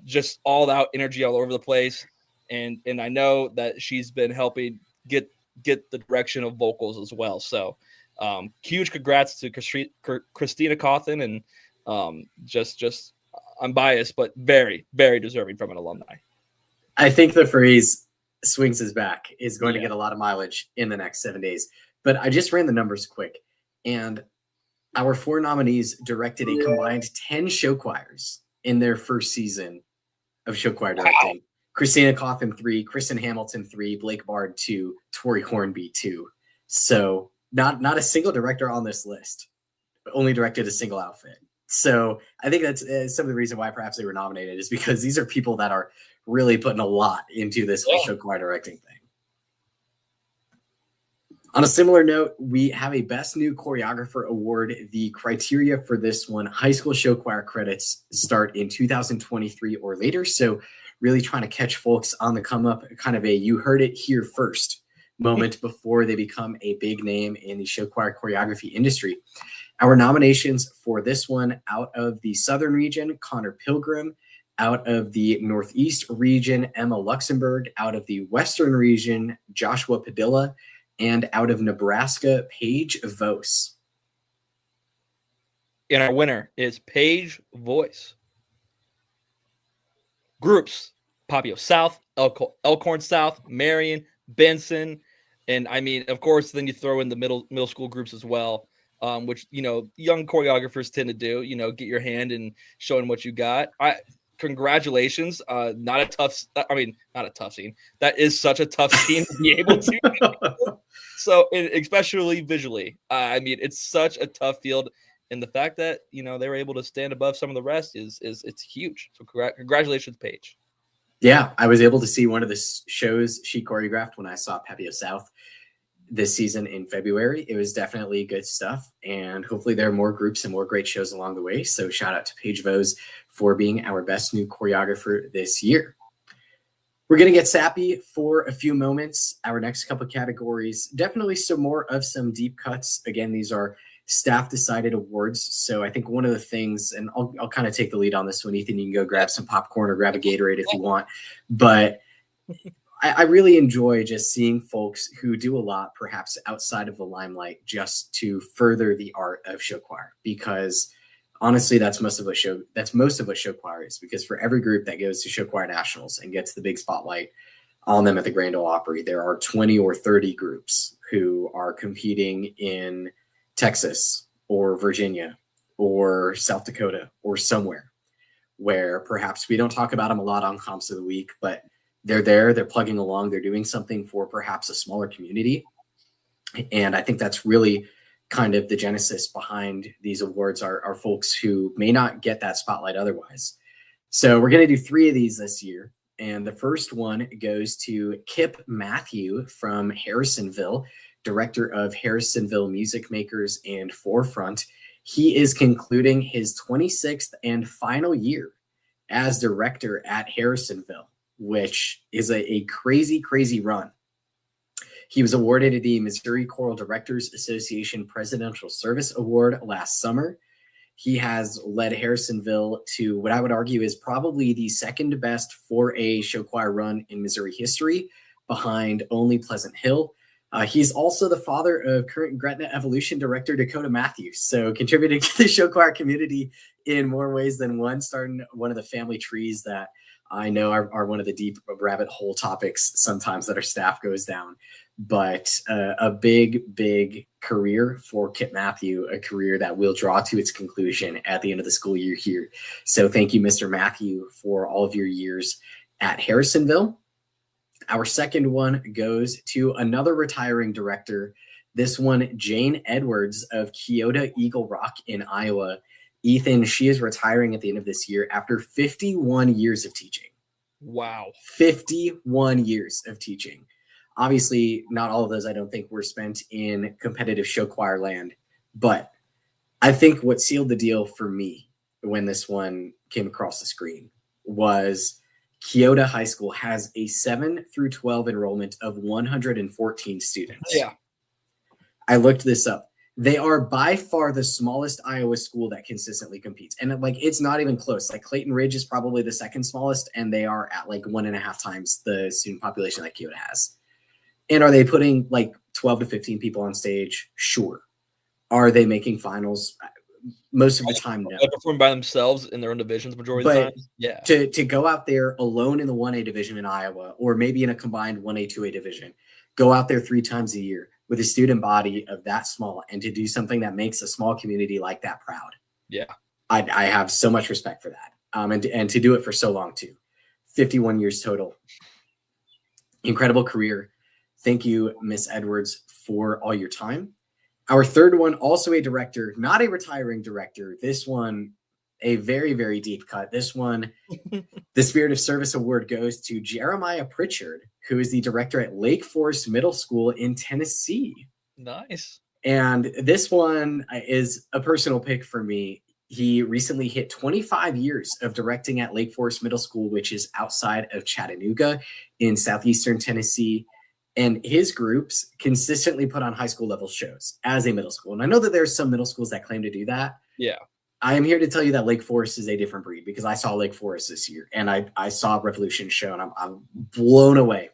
just all out energy all over the place. And I know that she's been helping get the direction of vocals as well. So huge congrats to Christina Cawthon, and just I'm biased, but very, very deserving from an alumni. I think the phrase "Swings is back" is going to get a lot of mileage in the next 7 days. But I just ran the numbers quick, and our 4 nominees directed a combined 10 show choirs in their first season of show choir directing. Wow. Christina Cawthon 3, Kristen Hamilton 3, Blake Bard 2, Tori Hornby 2. So not a single director on this list, but only directed a single outfit. So I think that's some of the reason why perhaps they were nominated, is because these are people that are really putting a lot into this whole show choir directing thing. On a similar note, we have a Best New Choreographer award. The criteria for this one: high school show choir credits start in 2023 or later. So really trying to catch folks on the come up, kind of a you heard it here first moment before they become a big name in the show choir choreography industry. Our nominations for this one: out of the Southern region, Connor Pilgrim; out of the Northeast region, Emma Luxembourg; out of the Western region, Joshua Padilla; and out of Nebraska, Paige Vos. And our winner is Paige Voice. Groups: Papio South, Elkhorn South, Marion, Benson, and I mean, of course, then you throw in the middle school groups as well, which young choreographers tend to do. Get your hand in showing what you got. congratulations. Not a tough scene. That is such a tough scene to be able to. So, especially visually, I mean, it's such a tough field, and the fact that they were able to stand above some of the rest is it's huge. So, congratulations, Paige. Yeah, I was able to see one of the shows she choreographed when I saw Pepio South this season in February. It was definitely good stuff, and hopefully there are more groups and more great shows along the way. So shout out to Paige Vose for being our best new choreographer this year. We're going to get sappy for a few moments. Our next couple categories, definitely some more of some deep cuts. Again, these are staff decided awards. So I think one of the things, and I'll kind of take the lead on this one, Ethan, you can go grab some popcorn or grab a Gatorade if you want, but I really enjoy just seeing folks who do a lot, perhaps outside of the limelight, just to further the art of show choir, because honestly, that's most of what show choir is, because for every group that goes to show choir nationals and gets the big spotlight on them at the Grand Ole Opry, there are 20 or 30 groups who are competing in Texas or Virginia or South Dakota or somewhere where perhaps we don't talk about them a lot on Comps of the Week, but they're there, they're plugging along, they're doing something for perhaps a smaller community. And I think that's really kind of the genesis behind these awards are folks who may not get that spotlight otherwise. So we're going to do 3 of these this year. And the first one goes to Kip Matthew from Harrisonville, director of Harrisonville Music Makers and Forefront. He is concluding his 26th and final year as director at Harrisonville, which is a crazy, crazy run. He was awarded the Missouri Choral Directors Association Presidential Service Award last summer. He has led Harrisonville to what I would argue is probably the second best 4A show choir run in Missouri history, behind only Pleasant Hill. He's also the father of current Gretna Evolution director Dakota Matthews, so contributing to the show choir community in more ways than one, starting one of the family trees that I know are one of the deep rabbit hole topics sometimes that our staff goes down. But a big, big career for Kip Matthew, a career that will draw to its conclusion at the end of the school year here. So thank you, Mr. Matthew, for all of your years at Harrisonville. Our second one goes to another retiring director, this one, Jane Edwards of Keota Eagle Rock in Iowa. Ethan, she is retiring at the end of this year after 51 years of teaching. Wow. 51 years of teaching. Obviously, not all of those, I don't think, were spent in competitive show choir land. But I think what sealed the deal for me when this one came across the screen was Keota High School has a 7 through 12 enrollment of 114 students. Yeah. I looked this up. They are by far the smallest Iowa school that consistently competes. And it's not even close. Like Clayton Ridge is probably the second smallest, and they are at 1.5 times the student population that Keota has. And are they putting 12 to 15 people on stage? Sure. Are they making finals? Most of the time, no. They perform by themselves in their own divisions majority of the time. Yeah. To go out there alone in the 1A division in Iowa, or maybe in a combined 1A, 2A division, go out there 3 times a year with a student body of that small, and to do something that makes a small community like that proud. Yeah. I have so much respect for that. And to do it for so long too. 51 years total. Incredible career. Thank you, Miss Edwards, for all your time. Our third one, also a director, not a retiring director. This one, a very, very deep cut. This one, the Spirit of Service Award goes to Jeremiah Pritchard, who is the director at Lake Forest Middle School in Tennessee. Nice. And this one is a personal pick for me. He recently hit 25 years of directing at Lake Forest Middle School, which is outside of Chattanooga in southeastern Tennessee. And his groups consistently put on high school level shows as a middle school. And I know that there's some middle schools that claim to do that. Yeah. I am here to tell you that Lake Forest is a different breed, because I saw Lake Forest this year and I saw Revolution show, and I'm blown away.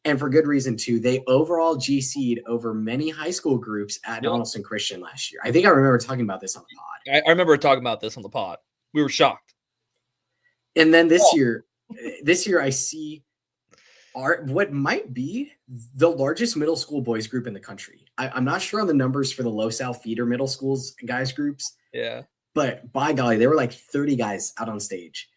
And for good reason too. They overall GC'd over many high school groups at Donaldson Christian last year. I think I remember talking about this on the pod. I remember talking about this on the pod. We were shocked. And then this year I see what might be the largest middle school boys group in the country. I'm not sure on the numbers for the LoSal feeder middle schools guys groups. Yeah. but by golly, there were like 30 guys out on stage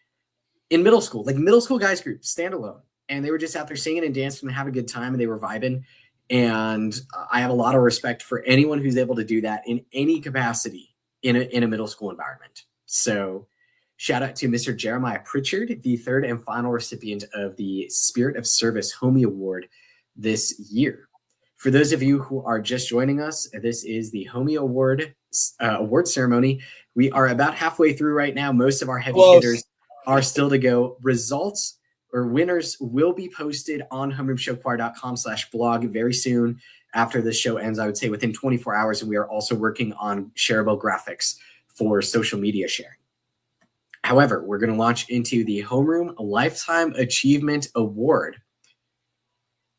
in middle school, like middle school guys group, standalone. And they were just out there singing and dancing and having a good time, and they were vibing. And I have a lot of respect for anyone who's able to do that in any capacity in a middle school environment. So shout out to Mr. Jeremiah Pritchard, the third and final recipient of the Spirit of Service Homie Award this year. For those of you who are just joining us, this is the Homie Award award ceremony. We are about halfway through right now. Most of our heavy hitters are still to go. Results or winners will be posted on homeroomshowchoir.com/blog very soon after the show ends, I would say within 24 hours. And we are also working on shareable graphics for social media sharing. However, we're going to launch into the Homeroom Lifetime Achievement Award.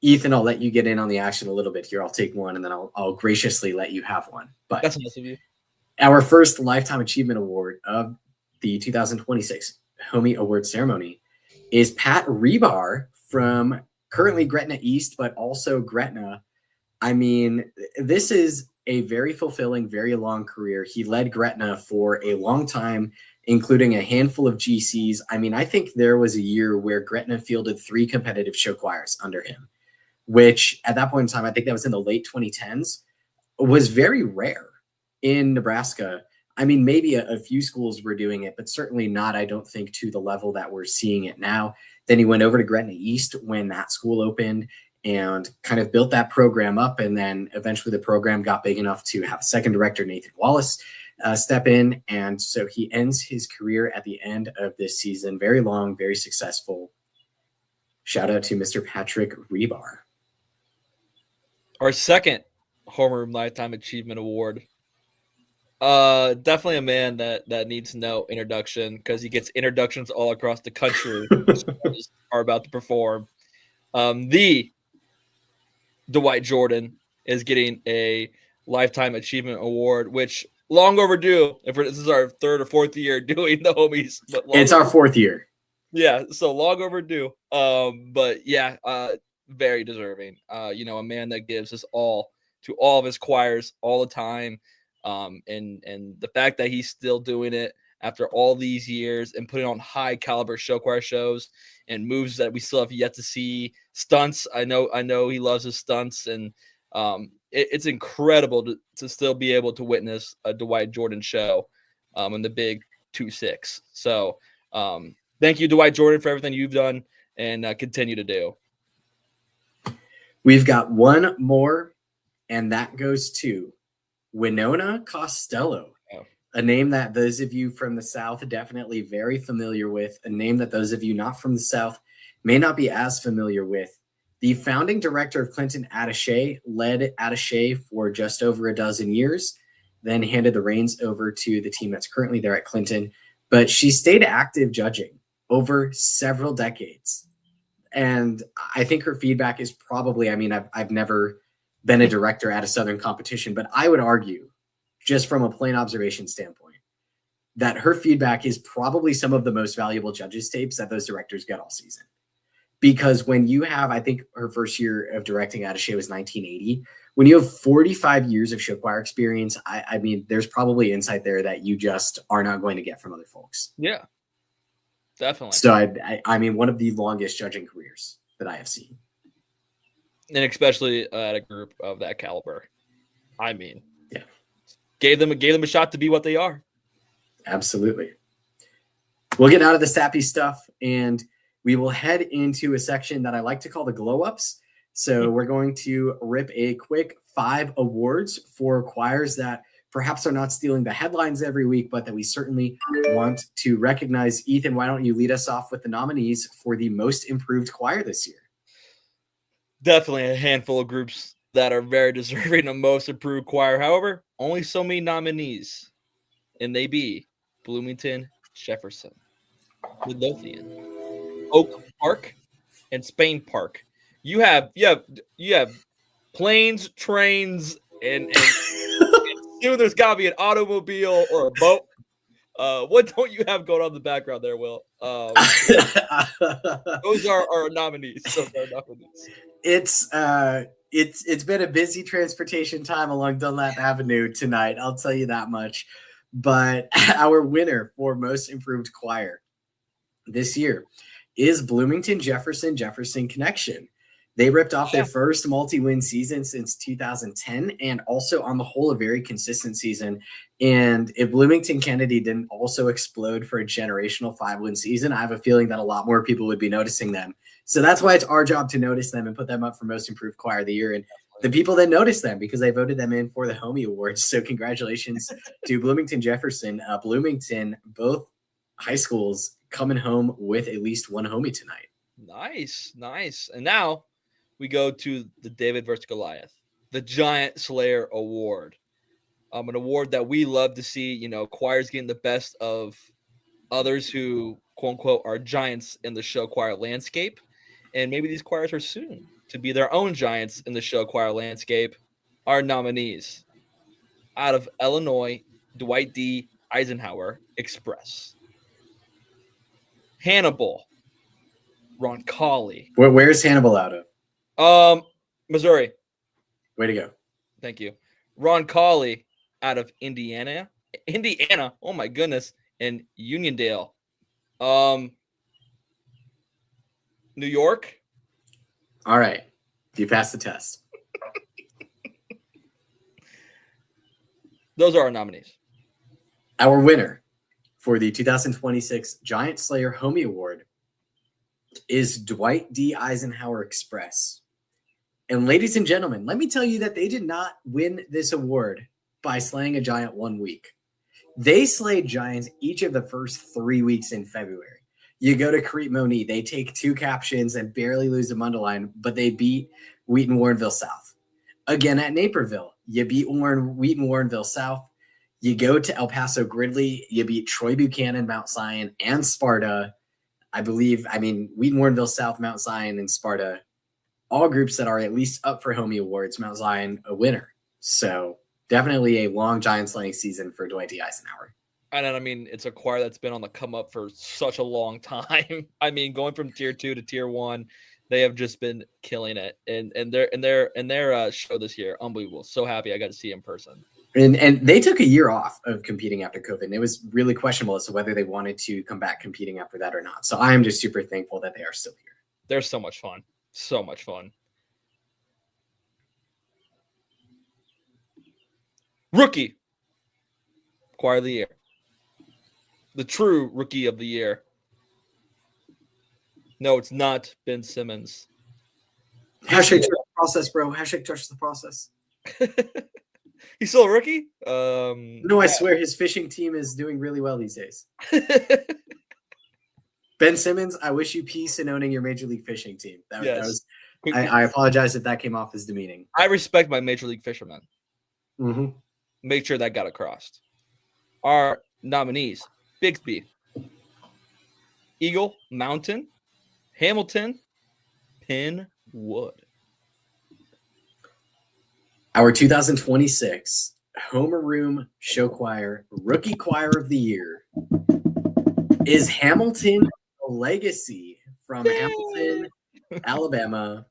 Ethan, I'll let you get in on the action a little bit here. I'll take one, and then I'll graciously let you have one. But that's nice of you. Our first Lifetime Achievement Award of the 2026 Homie Award ceremony is Pat Rebar from currently Gretna East, but also Gretna. I mean, this is a very fulfilling, very long career. He led Gretna for a long time, including a handful of GCs. I mean, I think there was a year where Gretna fielded 3 competitive show choirs under him, which at that point in time, I think that was in the late 2010s, was very rare in Nebraska. I mean, maybe a few schools were doing it, but certainly not, I don't think, to the level that we're seeing it now. Then he went over to Gretna East when that school opened and kind of built that program up. And then eventually the program got big enough to have a second director, Nathan Wallace, step in. And so he ends his career at the end of this season. Very long, very successful. Shout out to Mr. Patrick Rebar. Our second Homeroom Lifetime Achievement Award. Definitely a man that needs no introduction, because he gets introductions all across the country are about to perform. The Dwight Jordan is getting a Lifetime Achievement Award, which long overdue. This is our 3rd or 4th year doing the homies, but it's our 4th year. Yeah, so long overdue. But yeah, very deserving. A man that gives his all to all of his choirs all the time. And the fact that he's still doing it after all these years and putting on high caliber show choir shows and moves that we still have yet to see, stunts. I know he loves his stunts, and it's incredible to still be able to witness a Dwight Jordan show in the big 2-6. So thank you, Dwight Jordan, for everything you've done and continue to do. We've got one more, and that goes to Winona Costello, a name that those of you from the South are definitely very familiar with, a name that those of you not from the South may not be as familiar with. The founding director of Clinton Attaché led Attaché for just over a dozen years, then handed the reins over to the team that's currently there at Clinton. But she stayed active judging over several decades. And I think her feedback is probably, I mean, I've never been a director at a Southern competition, but I would argue, just from a plain observation standpoint, that her feedback is probably some of the most valuable judges tapes that those directors get all season. Because when you have, I think her first year of directing Attaché was 1980. When you have 45 years of show choir experience, I mean, there's probably insight there that you just are not going to get from other folks. Yeah, definitely. So I mean, one of the longest judging careers that I have seen. And especially at a group of that caliber. I mean, yeah, gave them a shot to be what they are. Absolutely. We'll get out of the sappy stuff, and we will head into a section that I like to call the glow ups. So we're going to rip a quick 5 awards for choirs that perhaps are not stealing the headlines every week, but that we certainly want to recognize. Ethan, why don't you lead us off with the nominees for the most improved choir this year? Definitely a handful of groups that are very deserving of most improved choir. However, only so many nominees, and they be Bloomington, Jefferson, Midlothian, Oak Park, and Spain Park. You have planes, trains, and soon there's gotta be an automobile or a boat. What don't you have going on in the background there, Will? Those are our nominees. It's been a busy transportation time along Dunlap Avenue tonight. I'll tell you that much. But our winner for most improved choir this year is Bloomington Jefferson Connection. They ripped off their first multi-win season since 2010, and also on the whole a very consistent season. And if Bloomington Kennedy didn't also explode for a generational 5-win season, I have a feeling that a lot more people would be noticing them. So that's why it's our job to notice them and put them up for most improved choir of the year. And the people that noticed them, because they voted them in for the Homie Awards. So congratulations to Bloomington Jefferson. Bloomington, both high schools coming home with at least one homie tonight. Nice. And now we go to the David versus Goliath, the Giant Slayer Award. An award that we love to see, choirs getting the best of others who, quote unquote, are giants in the show choir landscape. And maybe these choirs are soon to be their own giants in the show choir landscape. Our nominees out of Illinois, Dwight D. Eisenhower Express. Hannibal, Roncalli. Where's Hannibal out of? Missouri. Way to go. Thank you. Roncalli out of Indiana. Oh my goodness. And Uniondale. New York. All right. You passed the test. Those are our nominees. Our winner for the 2026 Giant Slayer Homie Award is Dwight D. Eisenhower Express. And ladies and gentlemen, let me tell you that they did not win this award by slaying a giant one week. They slayed giants each of the first 3 weeks in February. You go to Crete Monee, they take 2 captions and barely lose to Mundelein, but they beat Wheaton Warrenville South. Again at Naperville, you beat Wheaton Warrenville South. You go to El Paso Gridley, you beat Troy Buchanan, Mount Zion, and Sparta. Wheaton Warrenville South, Mount Zion, and Sparta, all groups that are at least up for Homie Awards. Mount Zion, a winner. So definitely a long giant slaying season for Dwight D. Eisenhower. And it's a choir that's been on the come up for such a long time. Going from tier 2 to tier 1, they have just been killing it. And their show this year, unbelievable. So happy I got to see in person. And they took a year off of competing after COVID. And it was really questionable as to whether they wanted to come back competing after that or not. So I am just super thankful that they are still here. They're so much fun. So much fun. Rookie choir of the year. The true rookie of the year. No, it's not Ben Simmons. Hashtag trust the process, bro. Hashtag trust the process. He's still a rookie? No, I swear his fishing team is doing really well these days. Ben Simmons, I wish you peace in owning your Major League Fishing team. I apologize if that came off as demeaning. I respect my Major League fishermen. Mm-hmm. Make sure that got across. Our nominees: Bixby, Eagle Mountain, Hamilton, Penwood. Our 2026 Homer Room Show Choir Rookie Choir of the Year is Hamilton Legacy from Hamilton, Alabama.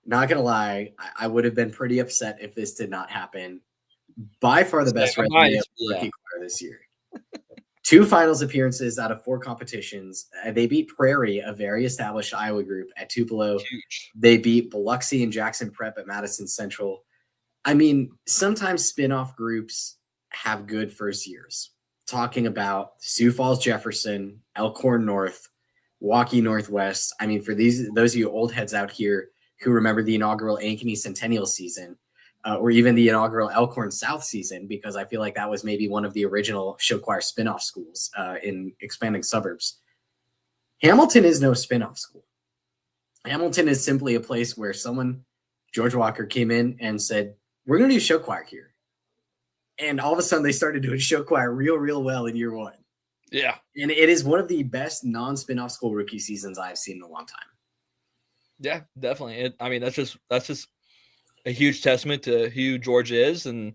Not going to lie, I would have been pretty upset if this did not happen. By far the best resume of rookie choir this year. 2 finals appearances out of 4 competitions. They beat Prairie, a very established Iowa group, at Tupelo. Huge. They beat Biloxi and Jackson Prep at Madison Central. Sometimes spin-off groups have good first years. Talking about Sioux Falls Jefferson, Elkhorn North, Waukee Northwest. For those of you old heads out here who remember the inaugural Ankeny Centennial season, or even the inaugural Elkhorn South season, because I feel like that was maybe one of the original show choir spinoff schools in expanding suburbs. Hamilton is no spinoff school. Hamilton is simply a place where George Walker, came in and said, we're going to do show choir here. And all of a sudden they started doing show choir real well in year 1. Yeah. And it is one of the best non-spinoff school rookie seasons I've seen in a long time. Yeah, definitely. That's just a huge testament to who George is, and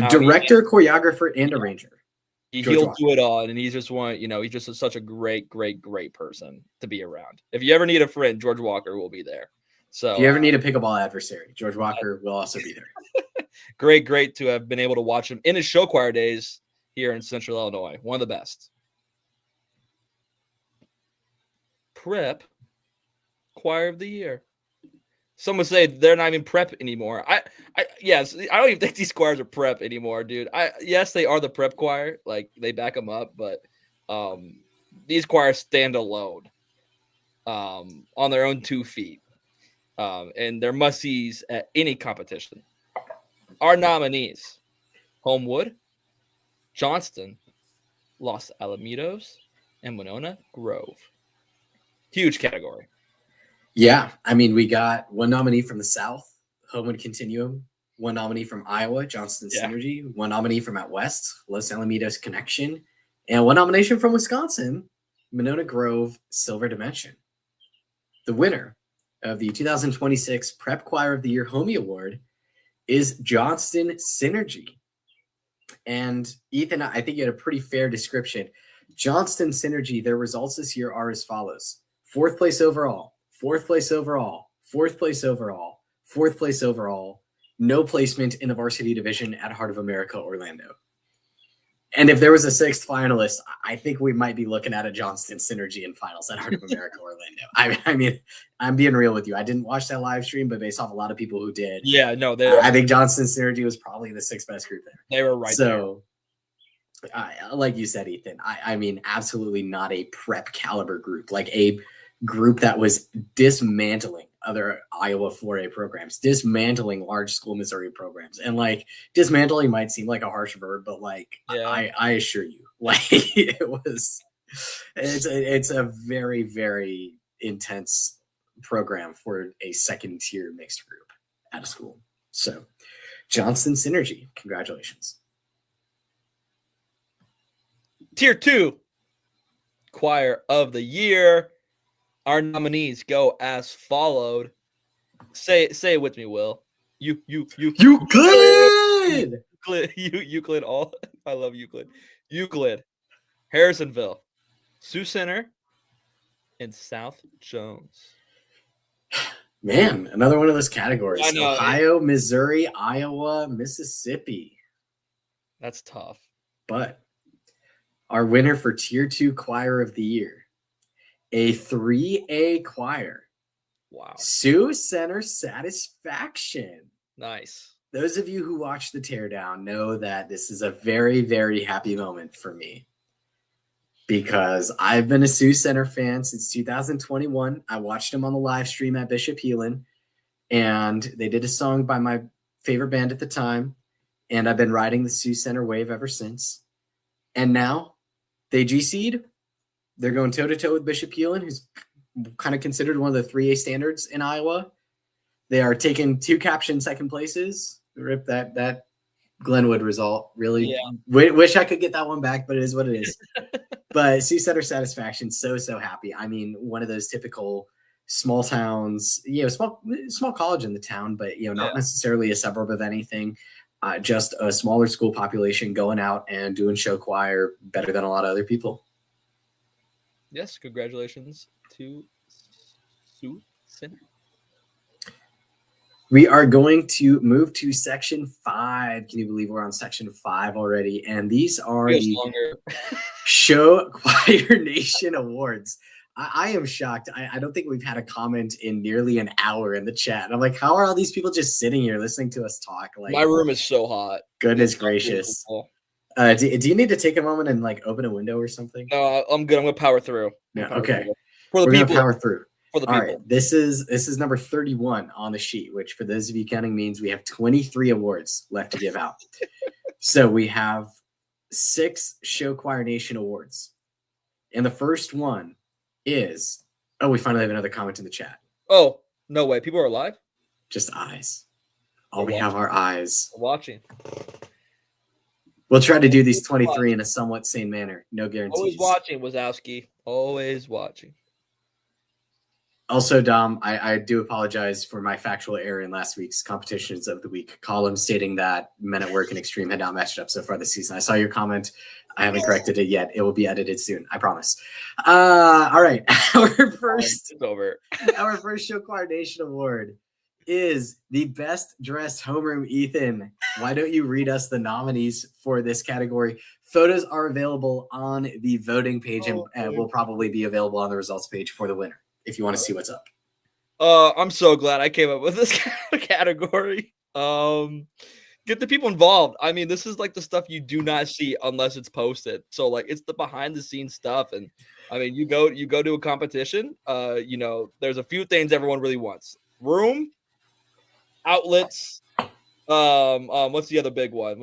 director, choreographer, and arranger. He'll do it all, and he's just he's just such a great person to be around. If you ever need a friend, George Walker will be there. So if you ever need a pickleball adversary, George Walker will also be there. Great to have been able to watch him in his show choir days here in Central Illinois. One of the best. Prep Choir of the Year. Some would say they're not even prep anymore. Yes, I don't even think these choirs are prep anymore, dude. Yes, they are the prep choir, like they back them up, but these choirs stand alone, on their own 2 feet, and they're must-sees at any competition. Our nominees: Homewood, Johnston, Los Alamitos, and Winona Grove. Huge category. Yeah, I mean, we got one nominee from the South, Homewood Continuum, one nominee from Iowa, Johnston Synergy, one nominee from out West, Los Alamitos Connection, and one nomination from Wisconsin, Winona Grove Silver Dimension. The winner of the 2026 Prep Choir of the Year Homie Award is Johnston Synergy. And Ethan, I think you had a pretty fair description. Johnston Synergy, their results this year are as follows: 4th place overall, 4th place overall, 4th place overall, 4th place overall, no placement in the varsity division at Heart of America Orlando. And if there was a 6th finalist, I think we might be looking at a Johnston Synergy in finals at Heart of America Orlando. I mean, I'm being real with you. I didn't watch that live stream, but based off a lot of people who did, yeah, no, I think Johnston Synergy was probably the 6th best group there. They were right so, there. Like you said, Ethan, I mean, absolutely not a prep caliber group, like a group that was dismantling other Iowa 4A programs, dismantling large school Missouri programs. And like dismantling might seem like a harsh verb, but like I assure you, like it's a very, very intense program for a 2nd tier mixed group at a school. So Johnston Synergy, congratulations. Tier 2 Choir of the Year. Our nominees go as followed. Say it with me, Will. Euclid. Euclid. All I love Euclid. Euclid, Harrisonville, Sioux Center, and South Jones. Man, another one of those categories. I know, Ohio, Missouri, Iowa, Mississippi. That's tough. But our winner for Tier 2 Choir of the Year, a 3A choir. Wow. Sioux Center Satisfaction. Nice. Those of you who watch the teardown know that this is a very, very happy moment for me, because I've been a Sioux Center fan since 2021. I watched them on the live stream at Bishop Heelan, and they did a song by my favorite band at the time, and I've been riding the Sioux Center wave ever since. And now they GC'd. They're going toe-to-toe with Bishop Heelan, who's kind of considered one of the 3A standards in Iowa. They are taking 2 caption 2nd places. Rip that Glenwood result. Really wish I could get that one back, but it is what it is. But Sioux Center Satisfaction, so happy. I mean, one of those typical small towns, small college in the town, but not necessarily a suburb of anything. Just a smaller school population going out and doing show choir better than a lot of other people. Yes, congratulations to Sioux Center. We are going to move to Section 5. Can you believe we're on Section 5 already? And these are the Show Choir Nation Awards. I am shocked. I don't think we've had a comment in nearly an hour in the chat. And I'm like, how are all these people just sitting here listening to us talk? Like, my room is so hot. Goodness gracious. Do you need to take a moment and like open a window or something? No, I'm good. I'm gonna power through. Okay. For the We're people. Gonna power through. For the All people. right. This is number 31 on the sheet, which for those of you counting means we have 23 awards left to give out. So we have 6 Show Choir Nation awards. And the first one is, we finally have another comment in the chat. Oh, no way. People are live? Just eyes. All we have are eyes. We're watching. We'll try to do these 23 in a somewhat sane manner. No guarantees. Always watching, Wazowski. Always watching. Also, Dom, I do apologize for my factual error in last week's Competitions of the Week column stating that Men at Work and Extreme had not matched up so far this season. I saw your comment. I haven't corrected it yet. It will be edited soon. I promise. All right. Our first Show Choir Nation Award is the Best Dressed Homeroom. Ethan, why don't you read us the nominees for this category? Photos are available on the voting page and will probably be available on the results page for the winner if you want to see what's up. I'm so glad I came up with this category. Get the people involved. I mean, this is like the stuff you do not see unless it's posted. So like it's the behind the scenes stuff. And I mean, you go to a competition, there's a few things everyone really wants. Room, outlets, what's the other big one?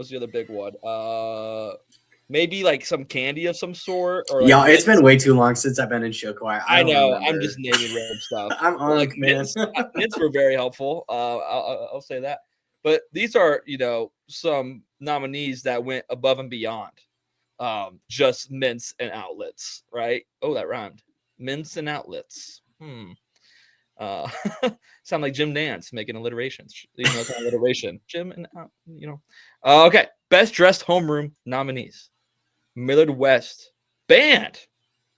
Maybe like some candy of some sort. Or like it's been way too long since I've been in show choir. I know. I'm just naming random stuff. I'm on, like, man. Mints were very helpful. I'll say that. But these are, some nominees that went above and beyond just mints and outlets, right? Oh, that rhymed. Mints and outlets. Sound like Jim Nance making alliterations. It's an alliteration. Jim and okay. Best dressed homeroom nominees: Millard West Band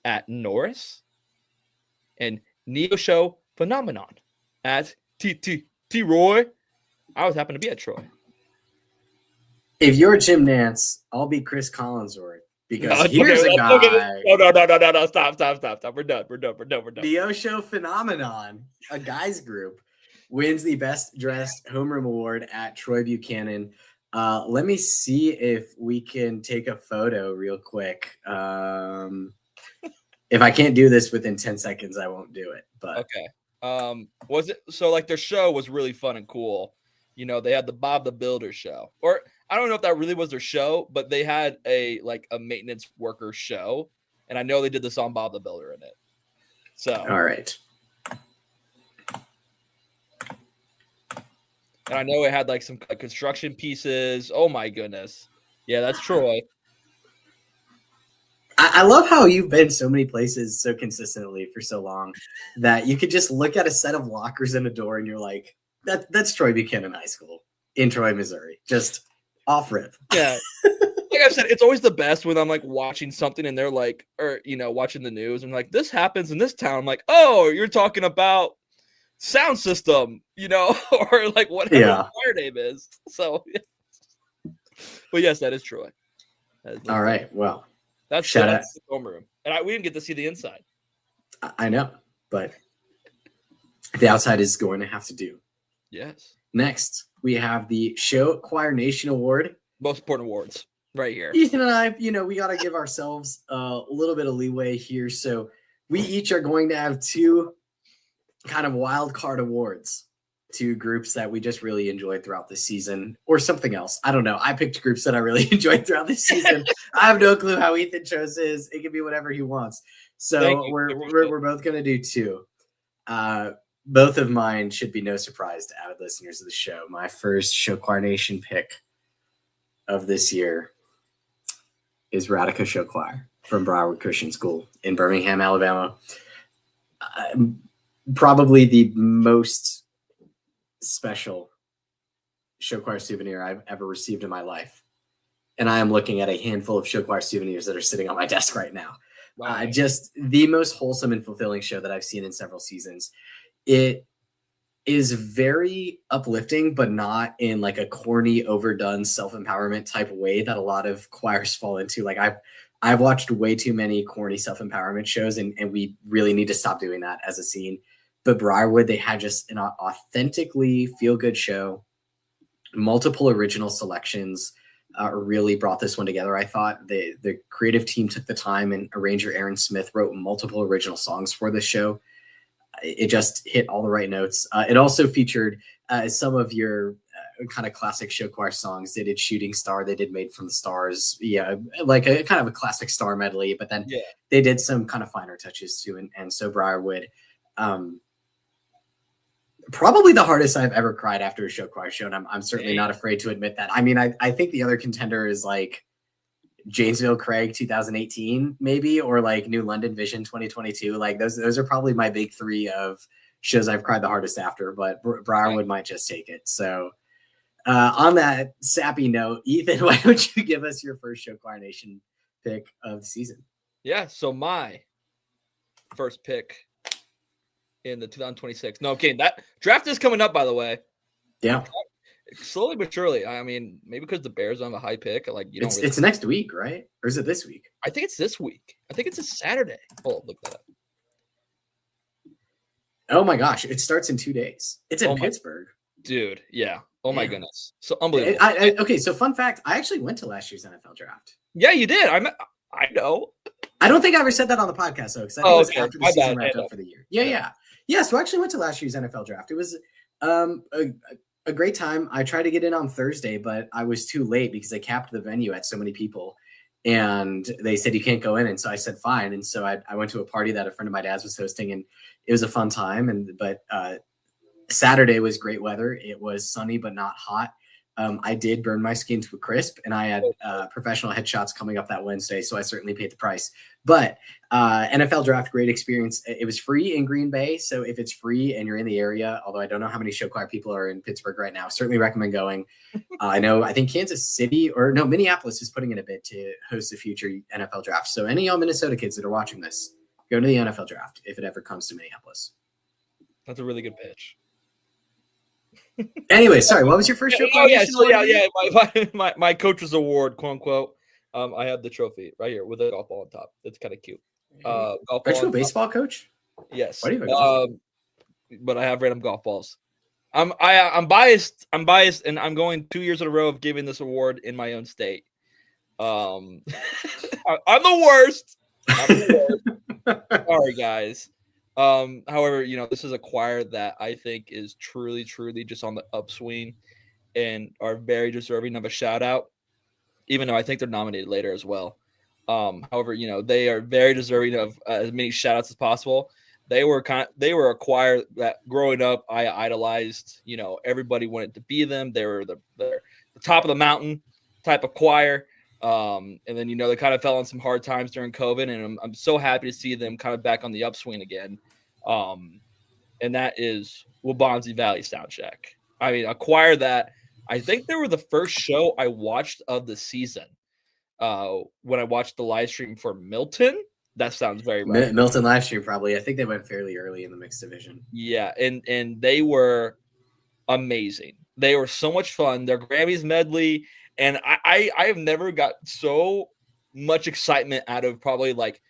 at Norris, and Neo Show Phenomenon at T Roy. I was happen to be at Troy. If you're Jim Nance, I'll be Chris Collinsworth. Because here's a guy. No. Stop. We're done. Neo Show Phenomenon, a guys group, wins the Best Dressed Homeroom Award at Troy Buchanan. Let me see if we can take a photo real quick. If I can't do this within 10 seconds, I won't do it. But okay. Was it so like their show was really fun and cool? They had the Bob the Builder show, or I don't know if that really was their show, but they had a maintenance worker show, and I know they did the song Bob the Builder in it. So all right. And I know it had like some construction pieces. Oh my goodness. Yeah, that's Troy. I love how you've been so many places so consistently for so long that you could just look at a set of lockers and a door and you're like, that's Troy Buchanan High School in Troy, Missouri. Just off rip. Yeah. Like I said, it's always the best when I'm like watching something and they're like, or, watching the news and like, this happens in this town. I'm like, oh, you're talking about sound system, or like whatever the fire name is. So, but yes, that is Troy. All right. Well, that's the homeroom. And we didn't get to see the inside. I know, but the outside is going to have to do. Yes. Next, we have the Show Choir Nation Award. Most important awards right here. Ethan and I, we got to give ourselves a little bit of leeway here. So we each are going to have two kind of wild card awards to groups that we just really enjoyed throughout the season or something else. I don't know. I picked groups that I really enjoyed throughout the season. I have no clue how Ethan chose his. It can be whatever he wants. So we're both going to do two. Both of mine should be no surprise to avid listeners of the show. My first Show Choir Nation pick of this year is Radica Show Choir from Briarwood Christian School in Birmingham, Alabama. Probably the most special show choir souvenir I've ever received in my life. And I am looking at a handful of show choir souvenirs that are sitting on my desk right now. Wow. Just the most wholesome and fulfilling show that I've seen in several seasons. It is very uplifting, but not in like a corny, overdone self-empowerment type of way that a lot of choirs fall into. Like I've watched way too many corny self-empowerment shows, and we really need to stop doing that as a scene. But Briarwood, they had just an authentically feel-good show. Multiple original selections really brought this one together. I thought the creative team took the time, and arranger Aaron Smith wrote multiple original songs for this show. It just hit all the right notes. It also featured some of your kind of classic show choir songs. They did Shooting Star. They did Made from the Stars. Yeah, like a kind of a classic star medley. But then they did some kind of finer touches too. And so Briarwood, probably the hardest I've ever cried after a show choir show. And I'm certainly not afraid to admit that. I mean, I think the other contender is like Janesville Craig 2018 maybe, or like New London Vision 2022. Like those are probably my big three of shows I've cried the hardest after, but Briarwood might just take it. So on that sappy note, Ethan, why don't you give us your first Show Choir Nation pick of the season? Yeah, so my first pick in the 2026. No, okay, that draft is coming up, by the way. Yeah. slowly but surely. I mean, maybe because the Bears don't have a high pick, like you don't. It's next week, right? Or is it this week? I think it's this week. I think it's a Saturday. Oh, look that up. Oh my gosh, it starts in 2 days. It's in Pittsburgh. Dude, yeah. Oh my goodness. So unbelievable. Okay, so fun fact, I actually went to last year's NFL draft. Yeah, you did. I know. I don't think I ever said that on the podcast though, because I think it was after the season wrapped up for the year. Yeah. So I actually went to last year's NFL draft. It was a great time. I tried to get in on Thursday, but I was too late because they capped the venue at so many people. And they said you can't go in. And so I said, fine. And so I went to a party that a friend of my dad's was hosting, and it was a fun time. But Saturday was great weather. It was sunny, but not hot. I did burn my skin to a crisp, and I had professional headshots coming up that Wednesday, so I certainly paid the price. But NFL draft, great experience. It was free in Green Bay, so if it's free and you're in the area, although I don't know how many Show Choir people are in Pittsburgh right now, certainly recommend going. I think Kansas City Minneapolis is putting in a bid to host a future NFL draft. So any of y'all Minnesota kids that are watching this, go to the NFL draft if it ever comes to Minneapolis. That's a really good pitch. Anyway, sorry, what was your first show? My coach's award, quote unquote. I have the trophy right here with a golf ball on top. It's kind of cute. Golf ball. Are you a baseball coach? Yes. Why do you have but I have random golf balls. I'm biased. I'm biased, and I'm going 2 years in a row of giving this award in my own state. I'm the worst. Sorry, guys. However, this is a choir that I think is truly, truly just on the upswing and are very deserving of a shout out, even though I think they're nominated later as well. However, they are very deserving of as many shout outs as possible. They were a choir that growing up I idolized. Everybody wanted to be them. They were the top of the mountain type of choir. And then, they kind of fell on some hard times during COVID, and I'm so happy to see them kind of back on the upswing again. And that is Waubonsie Valley Soundcheck. I mean, a choir that I think they were the first show I watched of the season. When I watched the live stream for Milton, that sounds very right. Milton live stream, probably. I think they went fairly early in the mixed division. Yeah. And they were amazing. They were so much fun. Their Grammys medley. And I have never got so much excitement out of probably like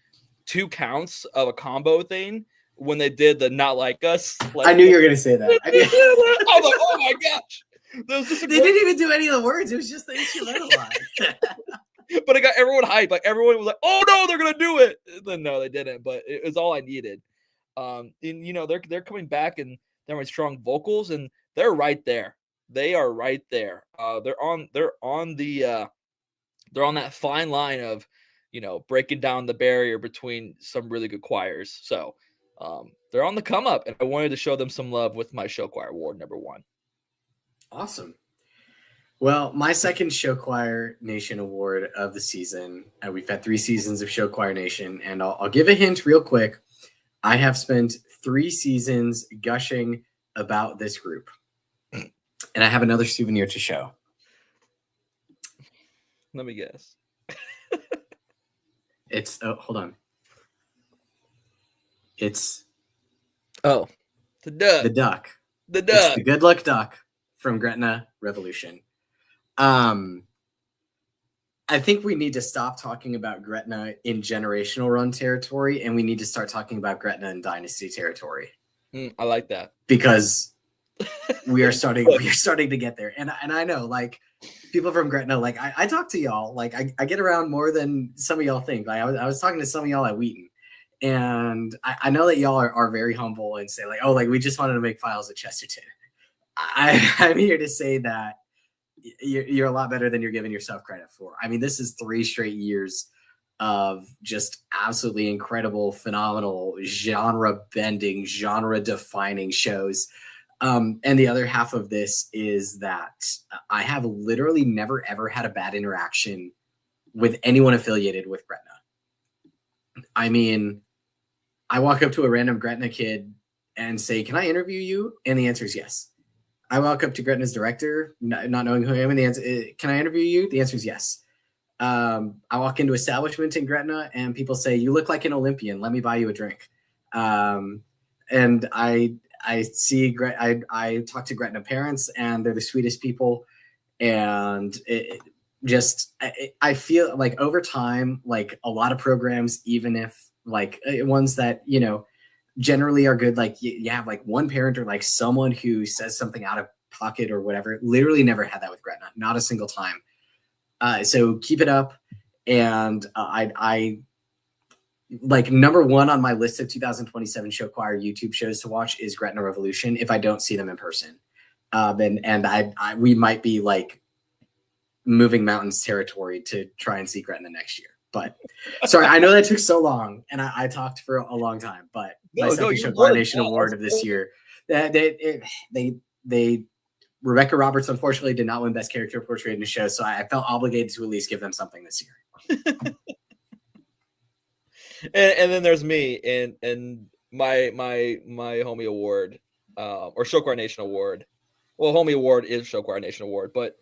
2 counts of a combo thing when they did the Not Like Us. I knew you were going to say that. I was like, oh my gosh. They didn't even do any of the words. It was just the instrumental line. But it got everyone hyped. Like everyone was like, oh no, they're going to do it. Then no, they didn't. But it was all I needed. And they're coming back, and they're with strong vocals, and they're right there. They are right there. They're on that fine line of, breaking down the barrier between some really good choirs. So they're on the come up, and I wanted to show them some love with my Show Choir Award #1. Awesome. Well, my second Show Choir Nation award of the season. We've had 3 seasons of Show Choir Nation, and I'll give a hint real quick. I have spent 3 seasons gushing about this group. And I have another souvenir to show. Let me guess. Hold on. It's the duck. The duck. The duck. It's the Good Luck Duck from Gretna Revolution. I think we need to stop talking about Gretna in generational run territory, and we need to start talking about Gretna in dynasty territory. I like that. Because we are starting to get there. And I know, like, people from Gretna, like, I talk to y'all, like, I get around more than some of y'all think. Like, I was talking to some of y'all at Wheaton, and I know that y'all are very humble and say, like, oh, like, we just wanted to make files at Chesterton. I'm here to say that you're a lot better than you're giving yourself credit for. I mean, this is 3 straight years of just absolutely incredible, phenomenal, genre-bending, genre-defining shows. And the other half of this is that I have literally never, ever had a bad interaction with anyone affiliated with Gretna. I mean, I walk up to a random Gretna kid and say, can I interview you? And the answer is yes. I walk up to Gretna's director, not knowing who I am, and the answer is, can I interview you? The answer is yes. I walk into establishment in Gretna and people say, you look like an Olympian. Let me buy you a drink. And I I see I talk to Gretna parents, and they're the sweetest people. And I feel like over time, like a lot of programs, even if like ones that, generally are good, like you have like one parent or like someone who says something out of pocket or whatever. Literally never had that with Gretna, not a single time. So keep it up. And I like number one on my list of 2027 show choir YouTube shows to watch is Gretna Revolution if I don't see them in person. And we might be like moving mountains territory to try and see Gretna next year. But sorry, I know that took so long, and I talked for a long time. But my second show choir nation award of this year, they Rebecca Roberts unfortunately did not win Best Character Portrayed in a Show, so I felt obligated to at least give them something this year. and then there's me and my homie award, or Show Choir Nation award. Well, homie award is Show Choir Nation award, but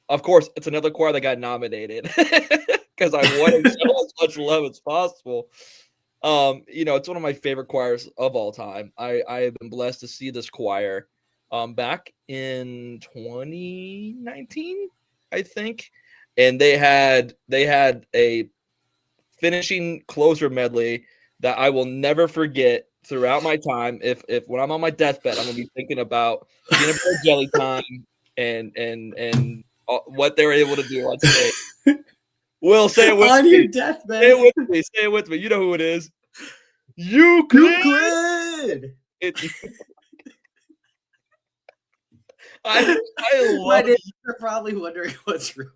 of course it's another choir that got nominated because I wanted to show as much love as possible. It's one of my favorite choirs of all time. I have been blessed to see this choir back in 2019, I think, and they had a finishing closer medley that I will never forget throughout my time. If when I'm on my deathbed, I'm gonna be thinking about peanut butter jelly time and what they were able to do on stage. Will, say it with on me. Your deathbed. Say it with me. Say it with me. You know who it is. Euclid. I love it. You're probably wondering what's wrong.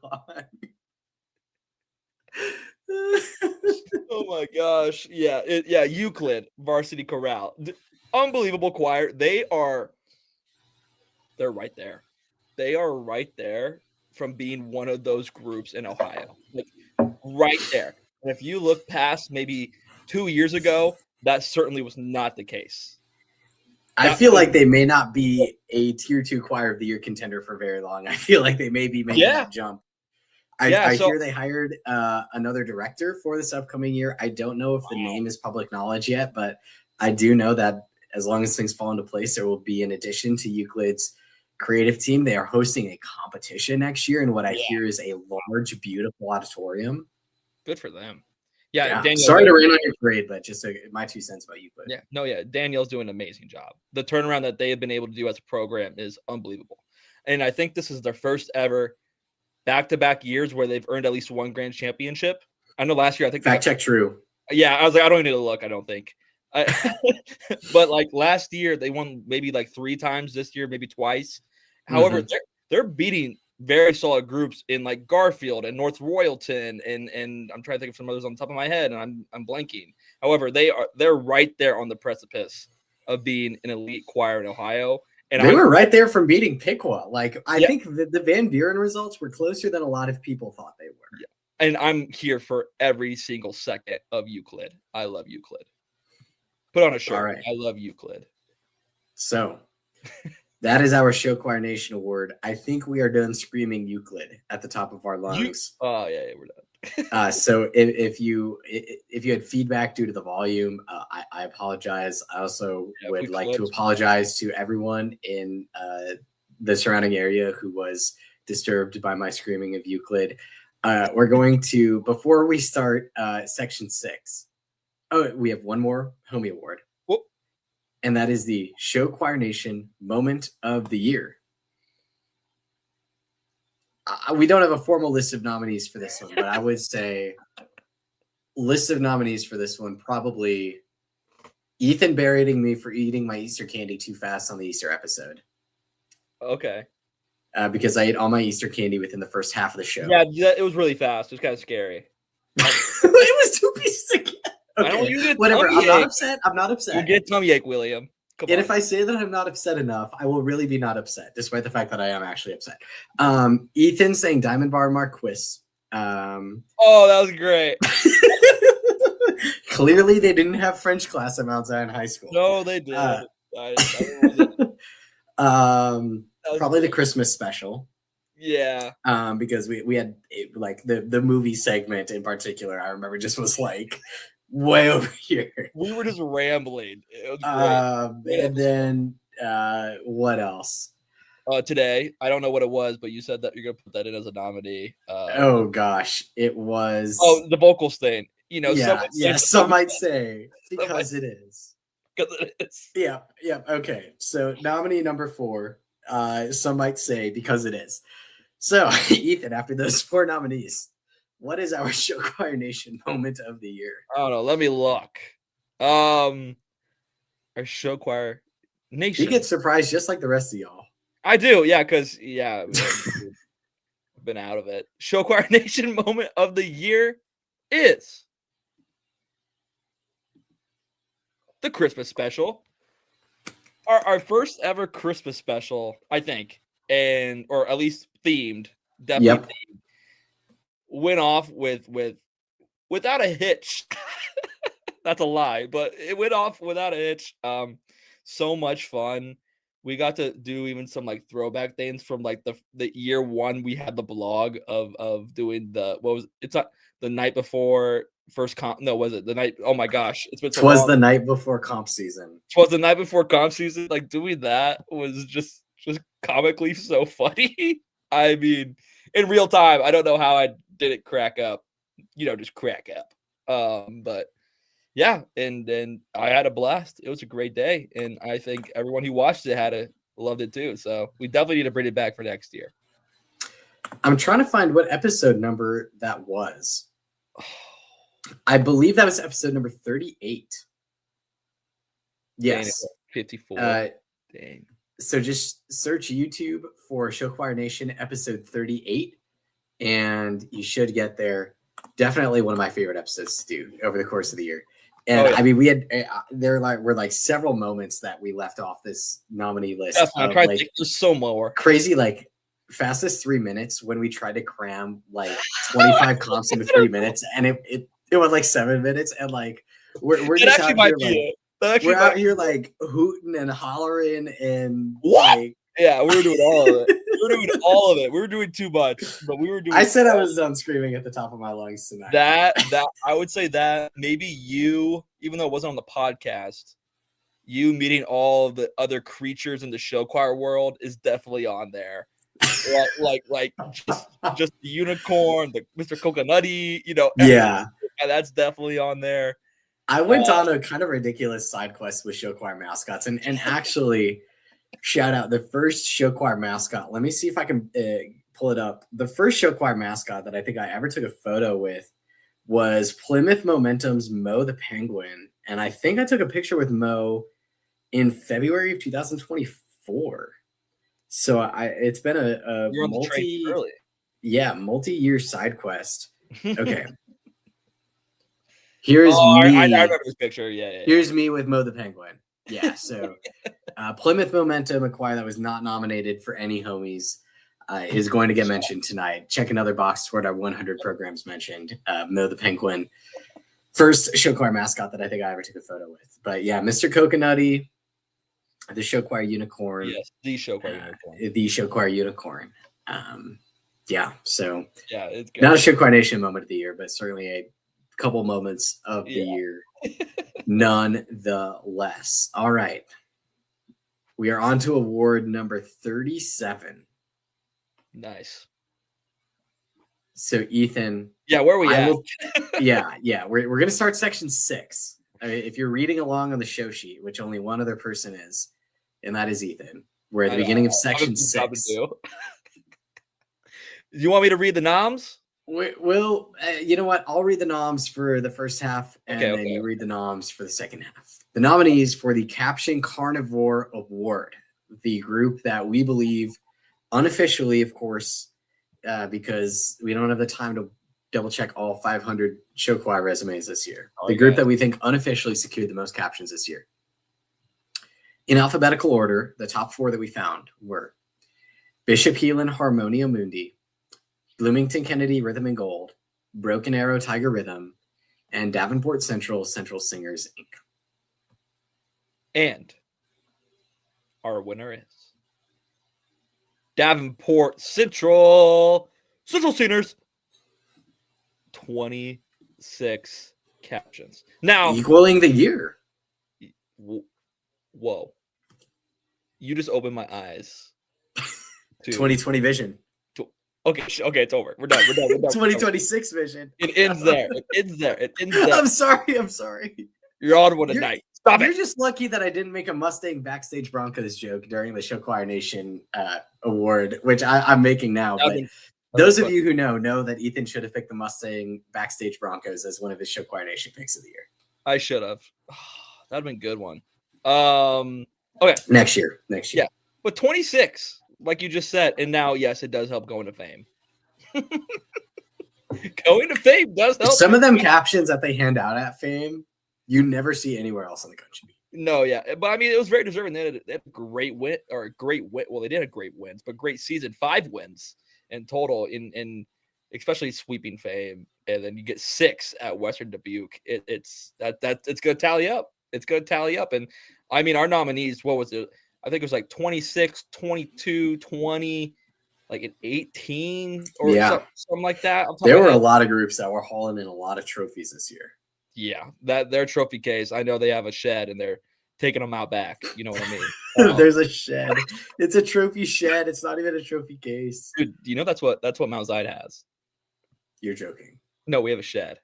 Oh my gosh. Yeah. Euclid Varsity Chorale. Unbelievable choir. They're right there. They are right there from being one of those groups in Ohio. Like right there. And if you look past maybe 2 years ago, that certainly was not the case. I feel like they may not be a tier 2 choir of the year contender for very long. I feel like they may be making that jump. I hear they hired another director for this upcoming year. I don't know if the name is public knowledge yet, but I do know that as long as things fall into place, there will be an addition to Euclid's creative team. They are hosting a competition next year, and what I hear is a large, beautiful auditorium. Good for them. Yeah. Daniel, sorry to rain on your parade, but just my 2 cents about Euclid. Daniel's doing an amazing job. The turnaround that they have been able to do as a program is unbelievable. And I think this is their first ever back-to-back years where they've earned at least one grand championship. I know last year, I think fact check true. Yeah, I was like, I don't even need to look, I don't think. But like last year, they won maybe like 3 times. This year, maybe twice. However, they're beating very solid groups in like Garfield and North Royalton, and I'm trying to think of some others on the top of my head, and I'm blanking. However, they're right there on the precipice of being an elite choir in Ohio. And they were right there from beating Piqua. Like I think the Van Buren results were closer than a lot of people thought they were. Yeah. And I'm here for every single second of Euclid. I love Euclid. Put on a shirt. All right. I love Euclid. So that is our Show Choir Nation award. I think we are done screaming Euclid at the top of our lungs. We're done. So if you had feedback due to the volume, I apologize. I also would like to apologize to everyone in the surrounding area who was disturbed by my screaming of Euclid. We're going to, before we start section 6, we have one more homie award. And that is the Show Choir Nation Moment of the Year. We don't have a formal list of nominees for this one, but I would say list of nominees for this one, probably Ethan berating me for eating my Easter candy too fast on the Easter episode. Okay. Because I ate all my Easter candy within the first half of the show. Yeah, it was really fast. It was kind of scary. It was 2 pieces of candy. Okay, whatever. I'm not upset. You get tummy ache, William. And if I say that I'm not upset enough, I will really be not upset, despite the fact that I am actually upset. Ethan saying Diamond Bar Marquis. That was great. Clearly, they didn't have French class at Mount Zion High School. No, they did. Probably the Christmas special. Yeah. Because we had like the movie segment in particular, I remember just was like way over here. We were just rambling. It was great. And then what else? Today, I don't know what it was, but you said that you're gonna put that in as a nominee. Oh gosh, it was. Oh, the vocals thing. You know, some might say because it is. Because it is. Yeah. Okay, so nominee number 4. Some might say because it is. So, Ethan, after those 4 nominees, what is our Show Choir Nation moment of the year? I don't know. Let me look. Our Show Choir Nation. You get surprised just like the rest of y'all. I do, yeah, because I've been out of it. Show Choir Nation moment of the year is the Christmas special. Our first ever Christmas special, I think, or at least themed, definitely themed, went off without a hitch. That's a lie, but it went off without a hitch. So much fun. We got to do even some like throwback things from like the year 1. We had the blog of doing it's not the night before first comp. No, was it the night? Oh my gosh, it's been so long. The night before comp season. It was the night before comp season. Like doing that was just comically so funny. I mean, in real time, I don't know how I didn't crack up. Just crack up. But yeah, and I had a blast. It was a great day, and I think everyone who watched it loved it too. So we definitely need to bring it back for next year. I'm trying to find what episode number that was. I believe that was episode number 38. Yes. Dang, 54. Dang. So just search YouTube for Show Choir Nation episode 38, and you should get there. Definitely one of my favorite episodes to do over the course of the year. And I mean, we had were like several moments that we left off this nominee list. I'm trying to think. There's so more crazy, like fastest 3 minutes when we tried to cram like 25 comps into 3 minutes, and it went like 7 minutes, and like we're just out here out here like hooting and hollering and what? Like, yeah, we were doing all of it. We were doing too much, but we were doing. I said I was done screaming at the top of my lungs tonight. That I would say that maybe you, even though it wasn't on the podcast, you meeting all the other creatures in the show choir world is definitely on there. like just the unicorn, the Mr. Coconutty, Yeah, that's definitely on there. I went on a kind of ridiculous side quest with show choir mascots, and actually. Shout out the first show choir mascot. Let me see if I can pull it up. The first show choir mascot that I think I ever took a photo with was Plymouth Momentum's Mo the Penguin. And I think I took a picture with Mo in February of 2024. So it's been a multi-year side quest. Okay. Here's me. I remember this picture. Yeah. Here's me with Mo the Penguin. Yeah, so Plymouth Momentum, a choir that was not nominated for any homies, is going to get mentioned tonight. Check another box toward our 100 programs mentioned. Mo the Penguin, first show choir mascot that I think I ever took a photo with. But yeah, Mr. Coconutty, the show choir unicorn. Yes, the show choir unicorn. The show choir unicorn. Yeah, so yeah, it's good. Not a Show Choir Nation moment of the year, but certainly a couple moments of the year. Nonetheless. All right. We are on to award number 37. Nice. So, Ethan. Yeah, where are we at? Yeah. We're going to start section 6. If you're reading along on the show sheet, which only one other person is, and that is Ethan. We're at the beginning of section 6. Do you want me to read the noms? Well, you know what? I'll read the noms for the first half, and then you read the noms for the second half. The nominees for the Caption Carnivore Award, the group that we believe unofficially, of course, because we don't have the time to double check all 500 show choir resumes this year. The group that we think unofficially secured the most captions this year. In alphabetical order, the top 4 that we found were Bishop Heelan Harmonia Mundi, Bloomington Kennedy Rhythm and Gold, Broken Arrow Tiger Rhythm, and Davenport Central Singers, Inc. And our winner is Davenport Central Singers, 26 captions. Now, equaling the year. Whoa. You just opened my eyes. 2020 vision. Okay, it's over. We're done. 2026 vision. It ends there. I'm sorry. You're on one tonight. Stop it. You're just lucky that I didn't make a Mustang backstage Broncos joke during the Show Choir Nation award, which I'm making now. But those of you who know that Ethan should have picked the Mustang backstage Broncos as one of his Show Choir Nation picks of the year. I should have. That'd have been a good one. Okay. Next year. Yeah. But 26, like you just said, and now, yes, it does help going to fame. Going to fame does help. Some of them captions that they hand out at fame, you never see anywhere else in the country. No, yeah. But I mean, it was very deserving. They had a great win. Well, they did have great wins, but great season. 5 wins in total in especially sweeping fame. And then you get 6 at Western Dubuque. It's going to tally up. It's going to tally up. And I mean, our nominees, what was it? I think it was like 26, 22, 20, like an 18 or something like that. There were a lot of groups that were hauling in a lot of trophies this year. Yeah, that their trophy case. I know they have a shed and they're taking them out back. You know what I mean? There's a shed. It's a trophy shed. It's not even a trophy case. Dude, you know that's what Mount Zion has. You're joking. No, we have a shed.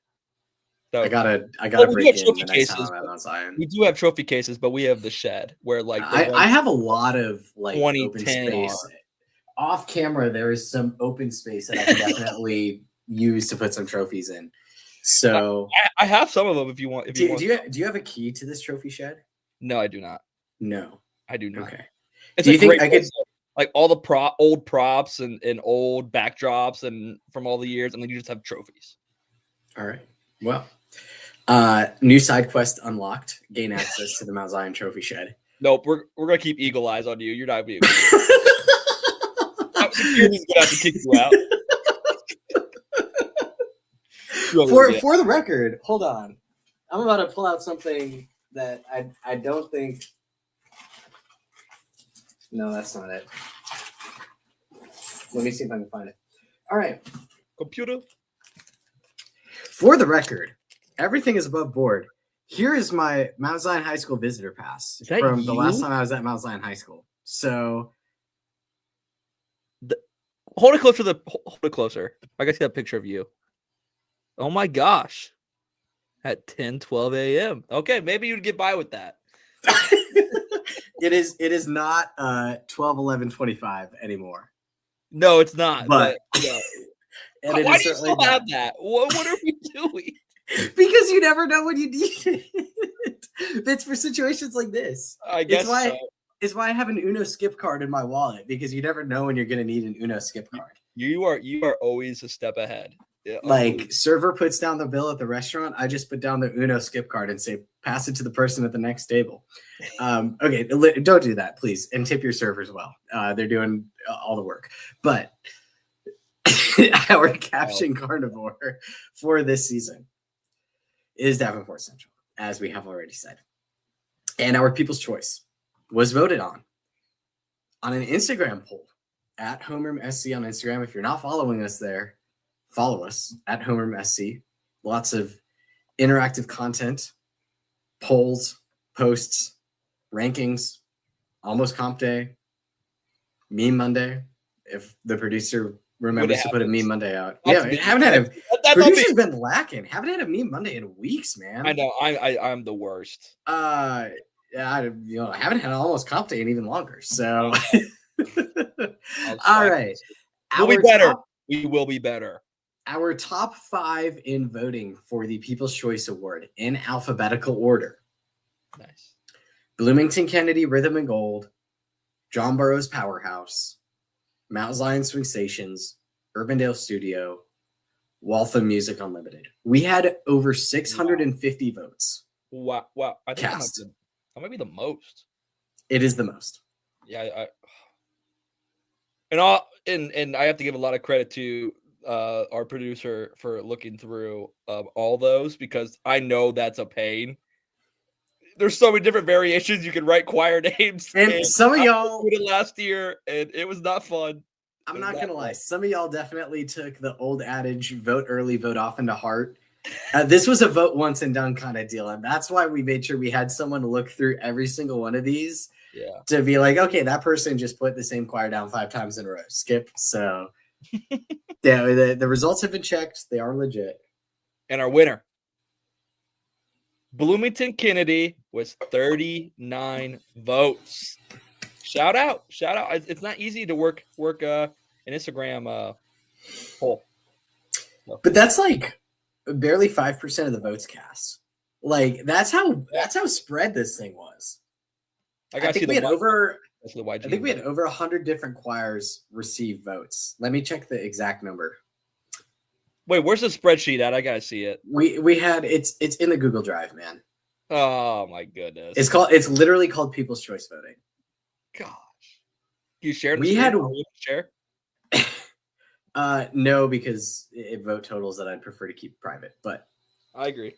So, I gotta break in the next time I'm at Mount Zion. We do have trophy cases, but we have the shed where like I have a lot of like open space. Off camera, there is some open space that I can definitely use to put some trophies in. So I have some of them if you want. Do you have a key to this trophy shed? No, I do not. No, I do not. Okay. It's do you think I could like all the old props and old backdrops and from all the years, and then you just have trophies. All right. Well, new side quest unlocked. Gain access to the Mount Zion trophy shed. Nope, we're gonna keep eagle eyes on you. You're not being. Security's gonna have to kick you out. For the record, hold on. I'm about to pull out something that I don't think. No, that's not it. Let me see if I can find it. All right. Computer. For the record, everything is above board. Here is my Mount Zion High School visitor pass from the last time I was at Mount Zion High School. So hold it closer. I got to see that picture of you. Oh my gosh. At 10:12 a.m. Okay, maybe you'd get by with that. It is not 12/11/25 anymore. No, it's not. But and why do you still have that? What are we doing? Because you never know when you need it. It's for situations like this. I guess it's why I have an Uno skip card in my wallet, because you never know when you're going to need an Uno skip card. You are always a step ahead. Yeah, like server puts down the bill at the restaurant, I just put down the Uno skip card and say pass it to the person at the next table. Okay, don't do that, please, and tip your servers well. They're doing all the work. But our caption carnivore for this season is Davenport Central, as we have already said, and our People's Choice was voted on an Instagram poll at Homeroom SC on Instagram. If you're not following us there, follow us at Homeroom SC. Lots of interactive content, polls, posts, rankings, almost comp day, meme Monday. If the producer remembers to put a meme Monday out. Producer's been lacking. Haven't had a meme Monday in weeks, man. I know. I'm the worst. I haven't had an almost comp day in even longer. So, all right. We'll be better. We will be better. Our top 5 in voting for the People's Choice Award in alphabetical order. Nice. Bloomington Kennedy Rhythm and Gold, John Burroughs Powerhouse, Mount Zion Swing Stations, Urbandale Studio, Waltham Music Unlimited. We had over 650 votes. Wow. I think that might be the most. It is the most. Yeah. And I have to give a lot of credit to our producer for looking through all those, because I know that's a pain. There's so many different variations you can write choir names. And some of y'all did it last year, and it was not fun. I'm not gonna lie. Some of y'all definitely took the old adage, vote early, vote often to heart. This was a vote once and done kind of deal, and that's why we made sure we had someone look through every single one of these to be like, okay, that person just put the same choir down 5 times in a row. Skip. So yeah, the results have been checked. They are legit. And our winner, Bloomington Kennedy, was 39 votes. Shout out. It's not easy to work an Instagram poll. But that's like barely 5% of the votes cast. Like that's how spread this thing was. I think we had over 100 different choirs receive votes. Let me check the exact number. Wait, where's the spreadsheet at? I gotta see it. We had it's in the Google Drive, man. Oh my goodness. It's literally called People's Choice Voting. Gosh. You shared share? No, because it vote totals that I'd prefer to keep private, but I agree.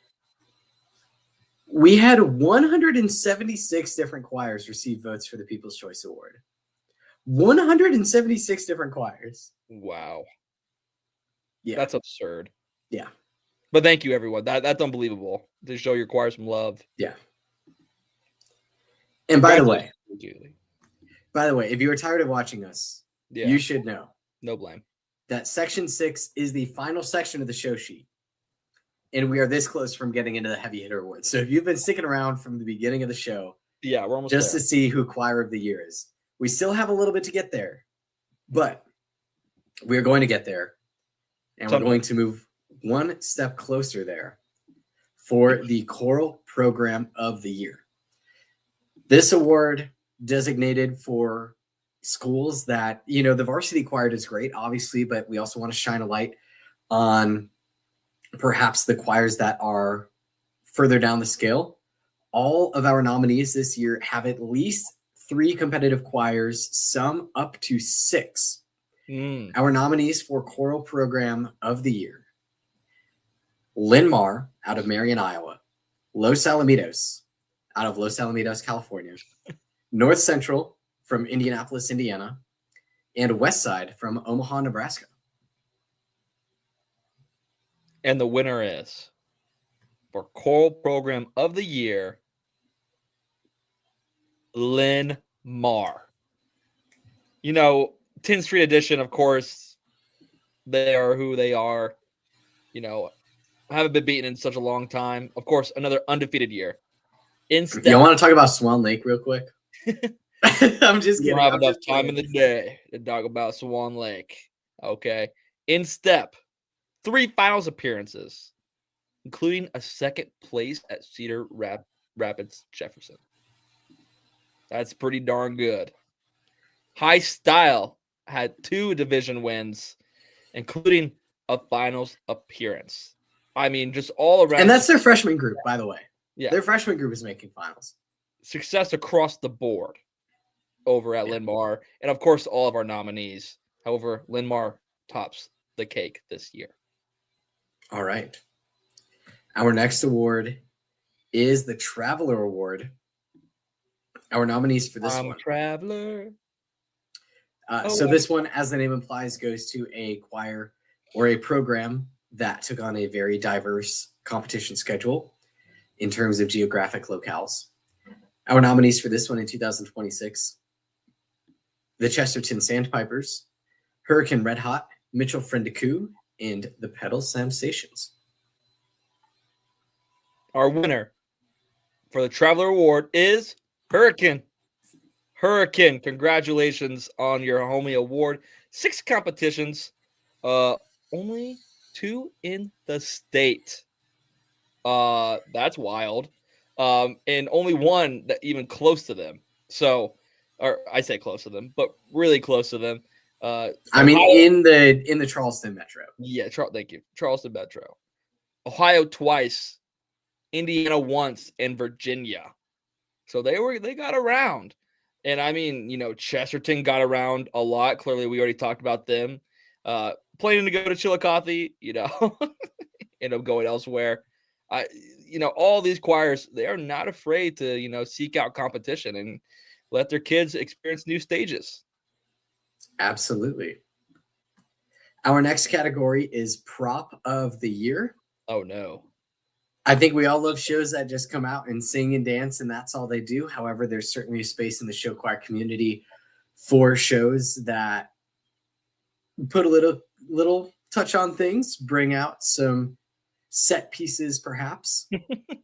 We had 176 different choirs receive votes for the People's Choice Award. 176 different choirs. Wow. Yeah. That's absurd. Yeah. But thank you, everyone. That's unbelievable to show your choir some love. Yeah. And by the way, if you were tired of watching us, you should know. No blame. That section 6 is the final section of the show sheet. And we are this close from getting into the heavy hitter awards. So if you've been sticking around from the beginning of the show, we're almost just there. To see who choir of the year is. We still have a little bit to get there, but we're going to get there. And we're going to move one step closer there for the choral program of the year. This award designated for schools that, the varsity choir does great, obviously, but we also want to shine a light on perhaps the choirs that are further down the scale. All of our nominees this year have at least 3 competitive choirs, some up to 6. Our nominees for choral program of the year: Lynn Marr out of Marion, Iowa; Los Alamitos out of Los Alamitos, California; North Central from Indianapolis, Indiana; and Westside from Omaha, Nebraska. And the winner is, for choral program of the year, Lynn Marr. 10th Street Edition, of course, they are who they are. Haven't been beaten in such a long time. Of course, another undefeated year. You want to talk about Swan Lake real quick? I'm just kidding. We don't have enough time in the day to talk about Swan Lake. Okay. In step, 3 finals appearances, including a second place at Cedar Rapids Jefferson. That's pretty darn good. High Style had 2 division wins, including a finals appearance. I mean, just all around. And that's their freshman group, by the way. Yeah. Their freshman group is making finals. Success across the board over at Lynn Marr. And, of course, all of our nominees. However, Lynn Marr tops the cake this year. All right. Our next award is the Traveler Award. Our nominees for this one. I'm a traveler. So this one, as the name implies, goes to a choir or a program that took on a very diverse competition schedule in terms of geographic locales. Our nominees for this one in 2026: the Chesterton Sandpipers, Hurricane Red Hot, Mitchell Friendicu, and the Pedal Sensations. Our winner for the Traveler Award is Hurricane. Hurricane, congratulations on your homie award. 6 competitions, only 2 in the state. That's wild. And only 1 that even close to them. So, or I say close to them, but really close to them. In the Charleston Metro. Yeah, thank you. Charleston Metro. Ohio twice, Indiana once, and Virginia. So they got around. And I mean, Chesterton got around a lot. Clearly, we already talked about them. Planning to go to Chillicothe, end up going elsewhere. All these choirs, they are not afraid to, seek out competition and let their kids experience new stages. Absolutely. Our next category is Prop of the Year. Oh no. I think we all love shows that just come out and sing and dance, and that's all they do. However, there's certainly a space in the show choir community for shows that put a little touch on things, bring out some set pieces, perhaps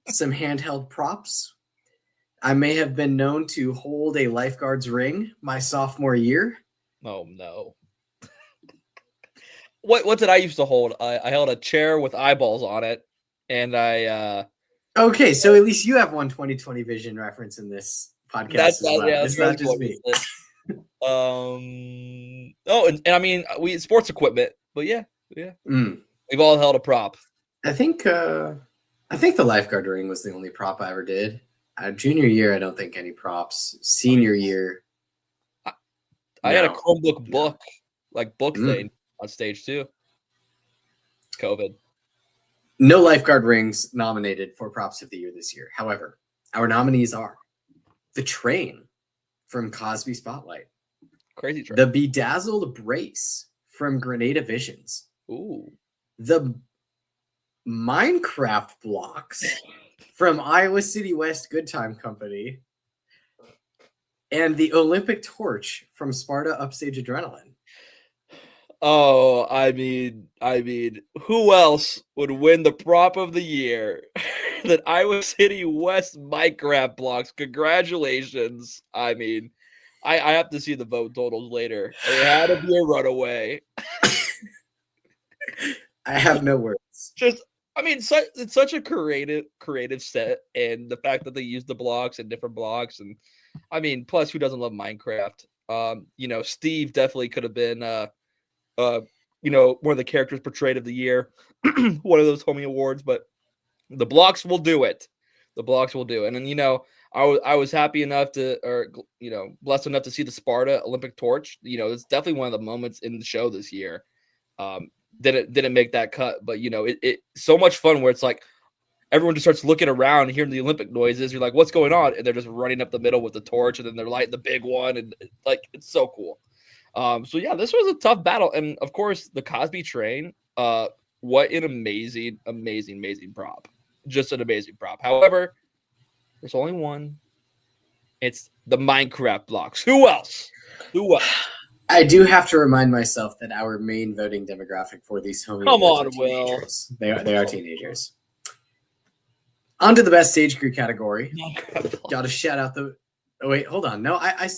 some handheld props. I may have been known to hold a lifeguard's ring my sophomore year. Oh no. What did I used to hold? I held a chair with eyeballs on it, and I Okay, so at least you have one 2020 vision reference in this podcast as well. Yeah, it's not just me. And I mean, we sports equipment, but yeah. We've all held a prop. I think the lifeguard ring was the only prop I ever did. Junior year, I don't think any props. Senior year, I had a Chromebook book thing on stage too. COVID. No lifeguard rings nominated for props of the year this year. However, our nominees are the train from Cosby Spotlight, Crazy Train, the bedazzled brace from Grenada Visions, the Minecraft blocks from Iowa City West Good Time Company, and the Olympic torch from Sparta Upstage Adrenaline. Oh, I mean, who else would win the prop of the year than Iowa City West Minecraft blocks? Congratulations. I mean, I have to see the vote totals later. It had to be a runaway. I have no words. It's such a creative set, and the fact that they use the blocks and different blocks, and I mean, plus who doesn't love Minecraft? Steve definitely could have been one of the characters portrayed of the year, one of those homie awards, but the blocks will do it. The blocks will do it. And then, I was happy enough blessed enough to see the Sparta Olympic torch. It's definitely one of the moments in the show this year. Didn't make that cut, but it so much fun where it's like everyone just starts looking around and hearing the Olympic noises. You're like, what's going on? And they're just running up the middle with the torch, and then they're lighting the big one, and it's so cool. So yeah, this was a tough battle, and of course the Cosby train. What an amazing prop! Just an amazing prop. However, there's only one. It's the Minecraft blocks. Who else? I do have to remind myself that our main voting demographic for these homies are teenagers. They are teenagers. On to the best stage crew category. Got to shout out the. Oh wait, hold on. No, I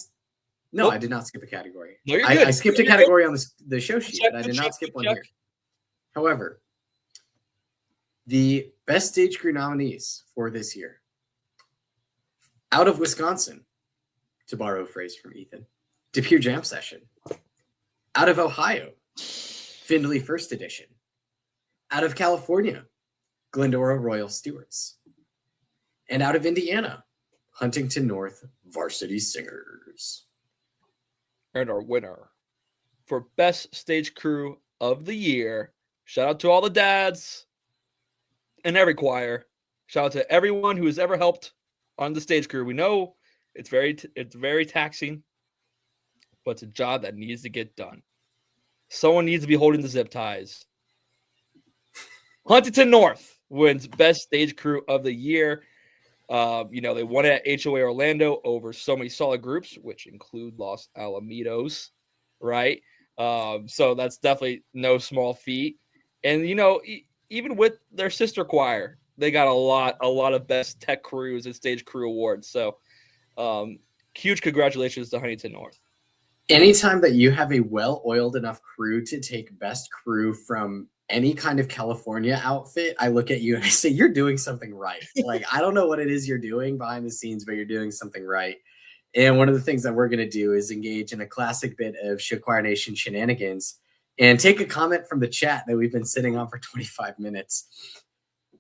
did not skip a category. No, you're good. I skipped a category on the show sheet, but I did not skip one here. However, the best stage crew nominees for this year, out of Wisconsin, to borrow a phrase from Ethan, DePere Jam Session. Out of Ohio, Findlay First Edition. Out of California, Glendora Royal Stewards. And out of Indiana, Huntington North Varsity Singers. And our winner for best stage crew of the year. Shout out to all the dads and every choir. Shout out to everyone who has ever helped on the stage crew. We know it's very taxing, but it's a job that needs to get done. Someone needs to be holding the zip ties. Huntington North wins best stage crew of the year. They won it at HOA Orlando over so many solid groups, which include Los Alamitos, right? So that's definitely no small feat. And, even with their sister choir, they got a lot of best tech crews and stage crew awards. So huge congratulations to Huntington North. Anytime that you have a well-oiled enough crew to take best crew from any kind of California outfit, I look at you and I say, you're doing something right. Like, I don't know what it is you're doing behind the scenes, but you're doing something right. And one of the things that we're going to do is engage in a classic bit of Show Choir Nation shenanigans and take a comment from the chat that we've been sitting on for 25 minutes.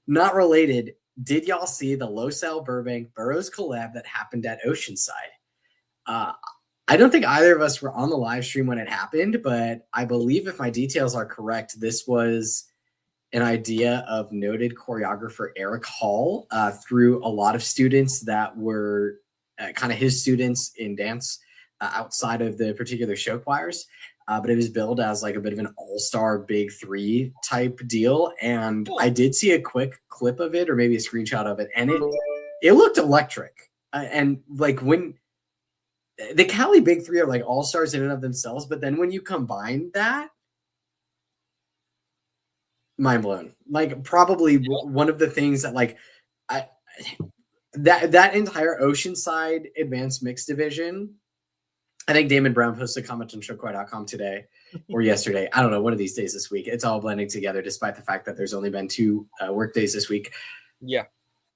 Not related. Did y'all see the Los Al Burbank Burroughs collab that happened at Oceanside? I don't think either of us were on the live stream when it happened, but I believe if my details are correct, this was an idea of noted choreographer Eric Hall through a lot of students that were kind of his students in dance outside of the particular show choirs. but it was billed as like a bit of an all-star big three type deal. And I did see a quick clip of it, or maybe a screenshot of it, and it looked electric. And like when the Cali big three are like all-stars in and of themselves, but then when you combine that, mind blown. Like probably one of the things that like that entire Oceanside advanced mixed division. I think Damon Brown posted a comment on ShowCoin.com today or yesterday. I don't know, one of these days this week. It's all blending together despite the fact that there's only been 2 work days this week. Yeah.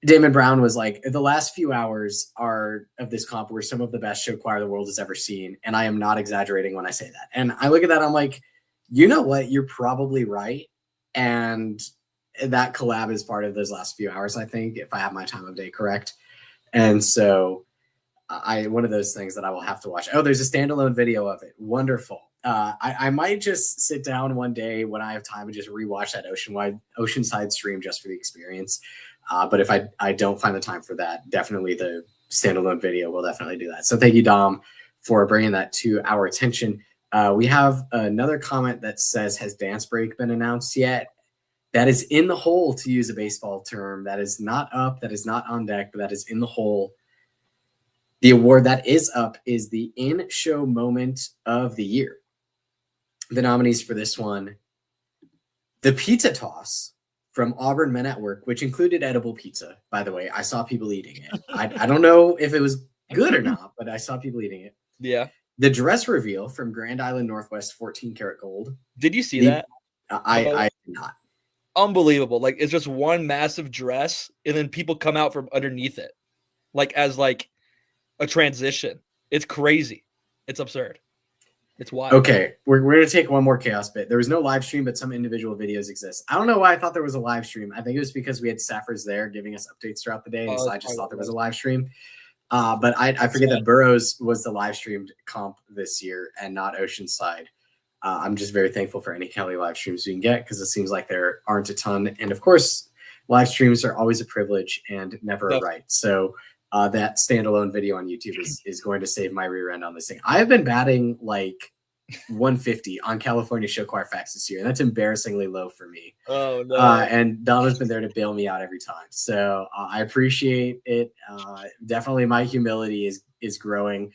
Damon Brown was like, the last few hours of this comp were some of the best show choir the world has ever seen. And I am not exaggerating when I say that. And I look at that, I'm like, you know what? You're probably right. And that collab is part of those last few hours, I think, if I have my time of day correct. And so one of those things that I will have to watch. Oh, there's a standalone video of it. Wonderful. I might just sit down one day when I have time and just rewatch that Oceanside stream just for the experience. But if I don't find the time for that, definitely the standalone video will definitely do that. So thank you, Dom, for bringing that to our attention. We have another comment that says, has Dance Break been announced yet? That is in the hole, to use a baseball term. That is not up. That is not on deck, but that is in the hole. The award that is up is the In-Show Moment of the Year. The nominees for this one, the Pizza Toss from Auburn Men at Work, which included edible pizza, by the way. I saw people eating it. I don't know if it was good or not, but I saw people eating it. Yeah. The Dress Reveal from Grand Island Northwest 14 Karat Gold. Did you see that? I did not. Unbelievable. Like, it's just one massive dress, and then people come out from underneath it, like as like a transition. It's crazy. It's absurd. It's wild. Okay, we're going to take one more chaos bit. There was no live stream, but some individual videos exist. I don't know why I thought there was a live stream. I think it was because we had staffers there giving us updates throughout the day, and so I just thought there was a live stream. But I forget that Burroughs was the live streamed comp this year and not Oceanside. I'm just very thankful for any Cali live streams we can get, because it seems like there aren't a ton. And of course, live streams are always a privilege and never a right. So that standalone video on YouTube is going to save my rear end on this thing. I have been batting like 150 on California Show Choir Facts this year, and that's embarrassingly low for me. Oh no! And Donna's been there to bail me out every time, so I appreciate it. Definitely, my humility is growing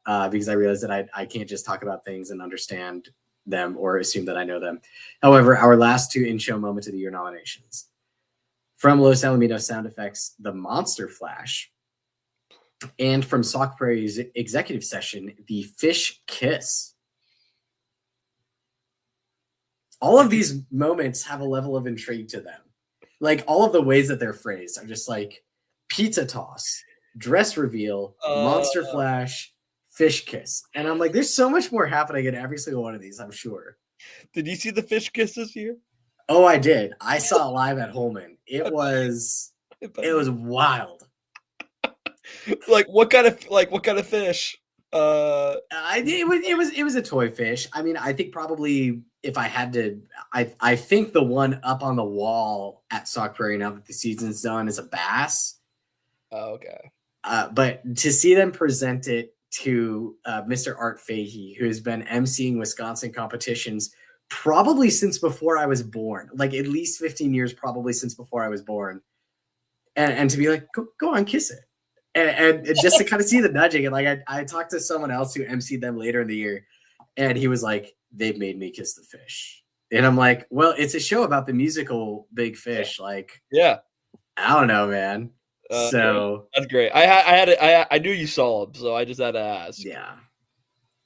because I realize that I can't just talk about things and understand them or assume that I know them. However, our last 2 in-show moment of the year nominations from Los Alamitos Sound Effects, the Monster Flash. And from Sauk Prairie's executive session, the Fish Kiss. All of these moments have a level of intrigue to them. Like, all of the ways that they're phrased are just like Pizza Toss, Dress Reveal, Monster Flash, Fish Kiss. And I'm like, there's so much more happening in every single one of these, I'm sure. Did you see the Fish Kiss this year? Oh, I did. I saw it live at Holman. It was wild. Like what kind of fish? It was a toy fish. I mean, I think probably if I had to, I think the one up on the wall at Sauk Prairie now that the season's done is a bass. Oh, okay. But to see them present it to Mr. Art Fahey, who has been emceeing Wisconsin competitions probably since before I was born, like at least 15 years, probably since before I was born, and to be like, go on, kiss it. And just to kind of see the nudging. And like, I talked to someone else who emceed them later in the year, and he was like, they've made me kiss the fish. And I'm like, well, it's a show about the musical Big Fish. Like, yeah, I don't know, man. So that's great. I knew you saw him, so I just had to ask. Yeah.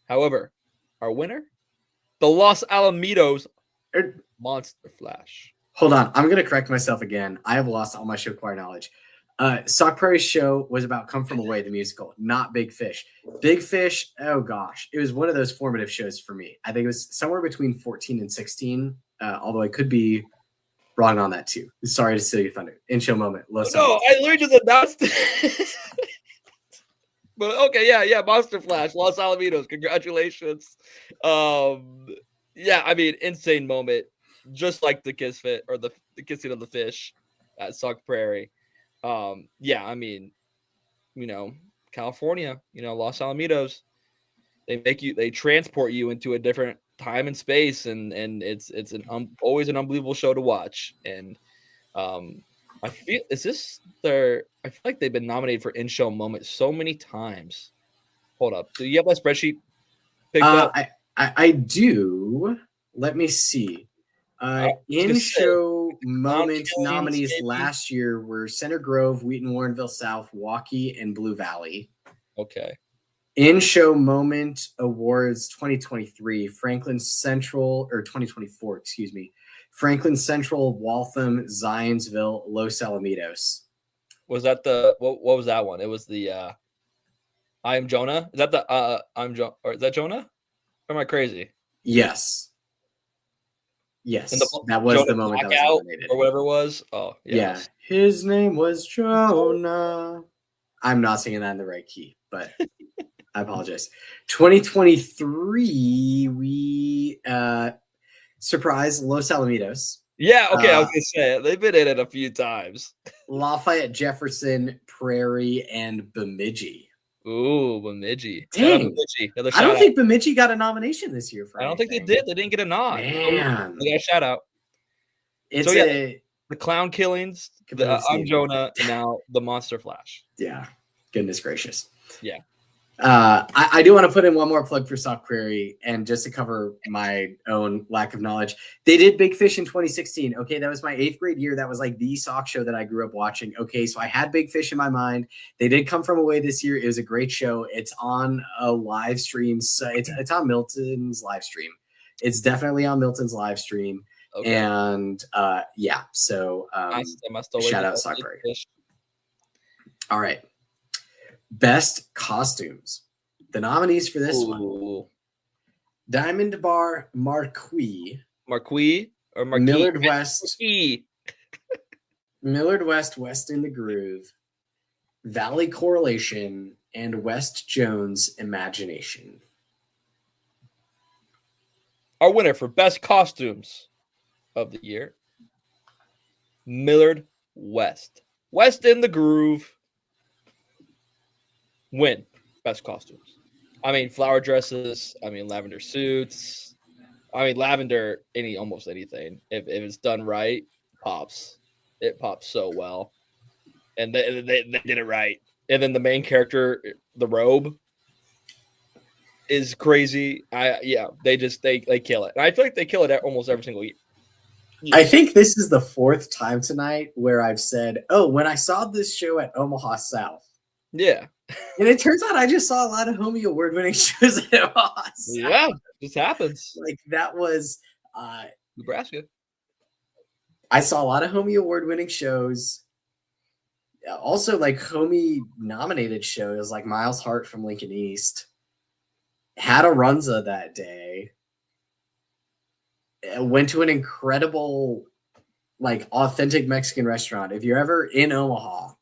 However, our winner, the Los Alamitos Monster Flash. Hold on. I'm going to correct myself again. I have lost all my show choir knowledge. Sauk Prairie's show was about Come From Away, the musical, not Big Fish. Big Fish, oh gosh, it was one of those formative shows for me. I think it was somewhere between 14 and 16, although I could be wrong on that too. Sorry to steal your thunder. In-show moment. No, I literally just announced it. But okay, yeah, Monster Flash, Los Alamitos, congratulations. Yeah, I mean, insane moment, just like the kiss fit or the kissing of the fish at Sauk Prairie. Yeah, I mean, California, Los Alamitos, they transport you into a different time and space, and it's always an unbelievable show to watch. And I feel I feel like they've been nominated for in-show moment so many times. Hold up, do you have that spreadsheet picked up? I do. Let me see. In-show moment nominees maybe? Last year were Center Grove, Wheaton Warrenville South, Waukee, and Blue Valley. Okay. In-show moment awards 2023, Franklin Central, or 2024, excuse me. Franklin Central, Waltham, Zionsville, Los Alamitos. Was that what was that one? It was the I Am Jonah. Is that the I'm Jonah, or is that Jonah? Or am I crazy? Yes. Yes, that was the moment that was nominated. Or whatever it was. Oh, yeah. His name was Jonah. I'm not singing that in the right key, but I apologize. 2023, we surprised Los Alamitos. Yeah, okay, I was gonna say they've been in it a few times. Lafayette, Jefferson, Prairie, and Bemidji. Ooh, Bemidji. Dang. I don't think Bemidji got a nomination this year. I don't think they did. They didn't get a nod. Man. They got a shout out. It's the Clown Killings, I'm Jonah, and now the Monster Flash. Yeah. Goodness gracious. Yeah. I do want to put in one more plug for Sauk Prairie, and just to cover my own lack of knowledge, they did Big Fish in 2016. Okay, that was my 8th grade year. That was like the Sauk show that I grew up watching. Okay, so I had Big Fish in my mind. They did come from away this year. It was a great show. It's on a live stream. So it's on Milton's live stream. It's definitely on Milton's live stream. Okay. And yeah, so shout out Sauk Prairie. All right. Best costumes. The nominees for this one: Diamond Bar Marquis or Marquis? Millard West, Millard West, West in the Groove, Valley Correlation, and West Jones Imagination. Our winner for best costumes of the year: Millard West, West in the Groove. Win best costumes. I mean, flower dresses. I mean, lavender suits. I mean, lavender, almost anything. If it's done right, pops. It pops so well, and they did it right. And then the main character, the robe, is crazy. They kill it. And I feel like they kill it almost every single year. I think this is the 4th time tonight where I've said, "Oh, when I saw this show at Omaha South." Yeah. And it turns out I just saw a lot of Homie Award-winning shows at Omaha South. Yeah, this happens. Like that was Nebraska. I saw a lot of Homie Award-winning shows. Also, like Homie nominated shows like Miles Hart from Lincoln East. Had a Runza that day. Went to an incredible, like, authentic Mexican restaurant. If you're ever in Omaha,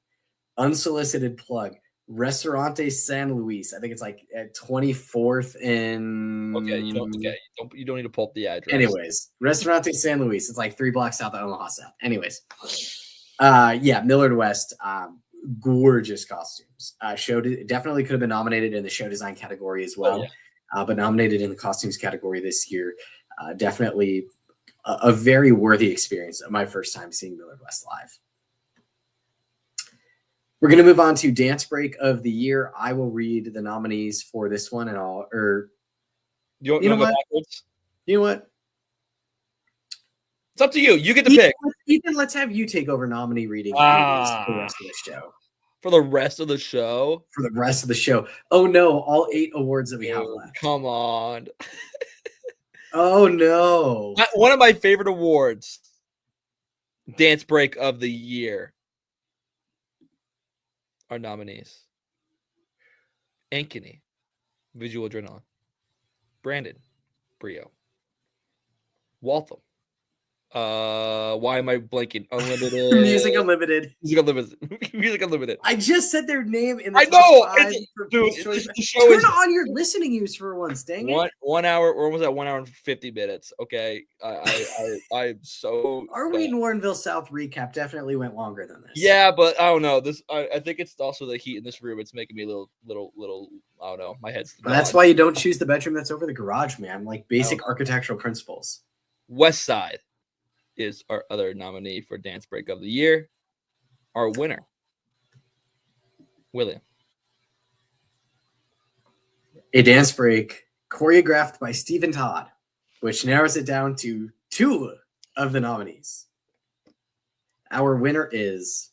unsolicited plug, Restaurante San Luis. I think it's like at 24th in. Okay, you don't need to pull up the address. Anyways, Restaurante San Luis. It's like 3 blocks south of Omaha South. Anyways, yeah, Millard West. Gorgeous costumes. Show definitely could have been nominated in the show design category as well, but nominated in the costumes category this year. Definitely a very worthy experience. My first time seeing Millard West live. We're going to move on to Dance Break of the Year. I will read the nominees for this one, and you know what? You know what? It's up to you. You get to pick. Ethan, let's have you take over nominee reading for the rest of the show. For the rest of the show? For the rest of the show. Oh, no. All 8 awards that we have left. Come on. Oh, no. One of my favorite awards, Dance Break of the Year. Our nominees: Ankeny, Visual Adrenaline; Brandon, Brio; Waltham, Why am I blanking? Unlimited. Music Unlimited. Music Unlimited. Music Unlimited. I just said their name in the I top know. five for Dude, choice. the show Turn is on your listening use for once. Dang it. 1 hour. We're almost at 1 hour and 50 minutes. Okay. I'm so. Our Wheaton Warrenville South recap definitely went longer than this. Yeah, but I don't know. This I think it's also the heat in this room. It's making me a little. I don't know. My head's. But that's why you don't choose the bedroom that's over the garage, man. Like basic architectural principles. West Side is our other nominee for Dance Break of the Year. Our winner, William. A dance break choreographed by Stephen Todd, which narrows it down to 2 of the nominees. Our winner is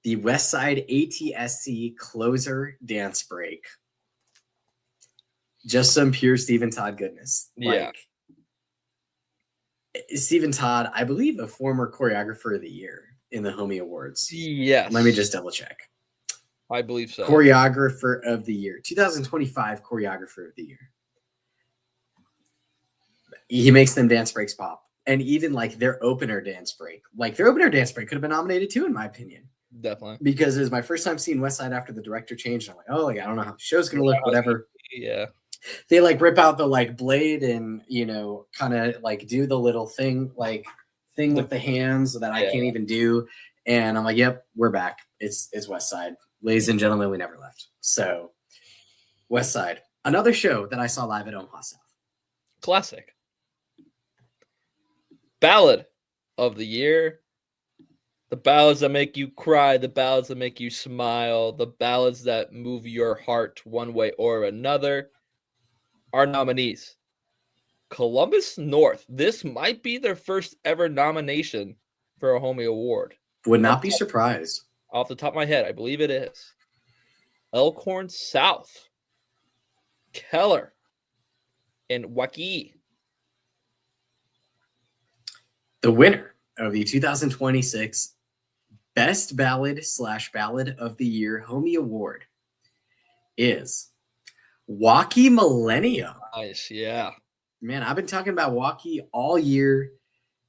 the West Side ATSC Closer Dance Break. Just some pure Stephen Todd goodness. Yeah. Stephen Todd, I believe, a former choreographer of the year in the Homie Awards. Yes. Let me just double check. I believe so. Choreographer of the year, 2025 choreographer of the year. He makes them dance breaks pop. And even like their opener dance break. Like their opener dance break could have been nominated too, in my opinion. Definitely. Because it was my first time seeing West Side after the director changed. I'm like, oh, like, I don't know how the show's going to look, whatever. Yeah. They like rip out the like blade and, you know, kind of like do the little thing with the hands that I can't even do. And I'm like, yep, we're back. It's West Side. Ladies and gentlemen, we never left. So West Side, another show that I saw live at Omaha South. Classic. Ballad of the year. The ballads that make you cry, the ballads that make you smile, the ballads that move your heart one way or another. Our nominees. Columbus North. This might be their first ever nomination for a Homie Award. Would not be surprised. Off the top of my head, I believe it is. Elkhorn South. Keller. And Waukee. The winner of the 2026 Best Ballad/Ballad of the Year Homie Award is Waukee Millennium. Nice, yeah. Man, I've been talking about Waukee all year.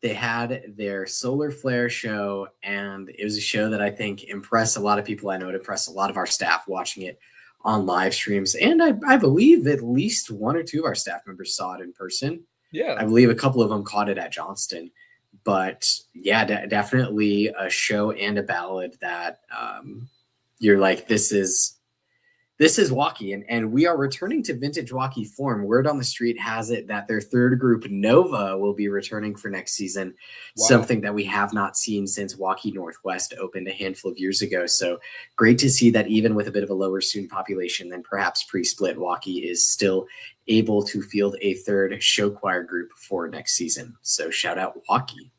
They had their Solar Flare show, and it was a show that I think impressed a lot of people I know. It impressed a lot of our staff watching it on live streams. And I believe at least 1 or 2 of our staff members saw it in person. Yeah. I believe a couple of them caught it at Johnston. But yeah, definitely a show and a ballad that you're like, this is Waukee, and we are returning to vintage Waukee form. Word on the street has it that their third group, Nova, will be returning for next season. Wow. Something that we have not seen since Waukee Northwest opened a handful of years ago. So great to see that even with a bit of a lower student population than perhaps pre-split, Waukee is still able to field a third show choir group for next season. So shout out Waukee.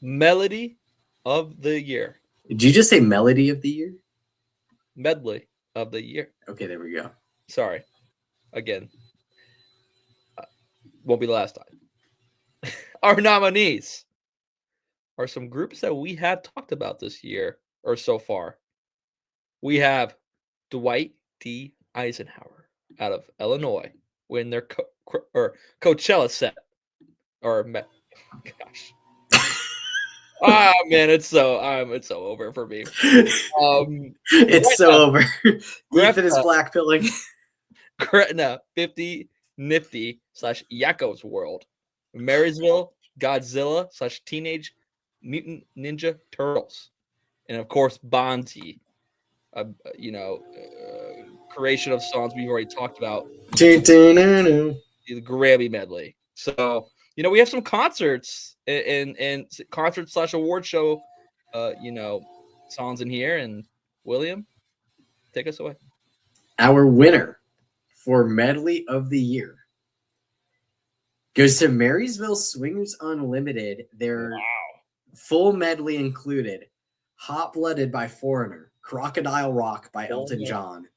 Melody of the year. Did you just say melody of the year? Medley of the year. Okay, there we go. Sorry. Again. Won't be the last time. Our nominees are some groups that we have talked about this year or so far. We have Dwight D. Eisenhower out of Illinois when their Coachella set. Gosh. Ah, man, it's so over for me. It's so over. Ethan is blackpilling. Gretna 50 Nifty / Yakko's World. Marysville Godzilla / Teenage Mutant Ninja Turtles. And of course, Bonzi. Creation of songs we've already talked about. The Grammy medley. So, we have some concerts and concert / award show, songs in here. And William, take us away. Our winner for Medley of the Year goes to Marysville Swingers Unlimited. Their full medley included Hot Blooded by Foreigner, Crocodile Rock by Elton John,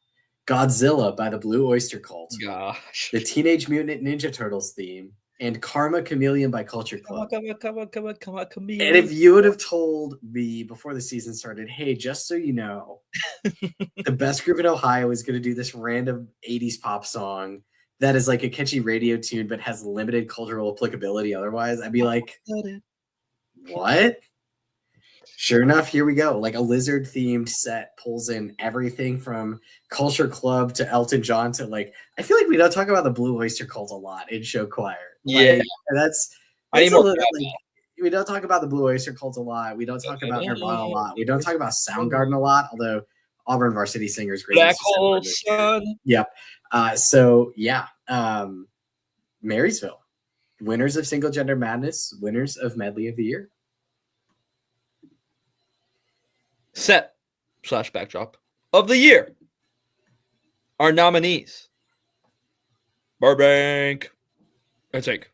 Godzilla by the Blue Oyster Cult, Gosh, the Teenage Mutant Ninja Turtles theme, and Karma Chameleon by Culture Club. Come on, Chameleon. And if you would have told me before the season started, hey, just so you know, the best group in Ohio is going to do this random 80s pop song that is like a catchy radio tune but has limited cultural applicability otherwise, I'd be like, what? Sure enough, here we go. Like a lizard themed set pulls in everything from Culture Club to Elton John to like, I feel like we don't talk about the Blue Oyster Cult a lot in show choir. Yeah. Like, that's I need a more little, like, we don't talk about the Blue Oyster Cult a lot. We don't talk about Nirvana a lot. We don't talk about Soundgarden a lot, although Auburn Varsity Singers great. Black Hole Sun. Yep. So yeah, Marysville, winners of Single Gender Madness, winners of Medley of the Year. Set / backdrop of the year. Our nominees: Burbank, I think,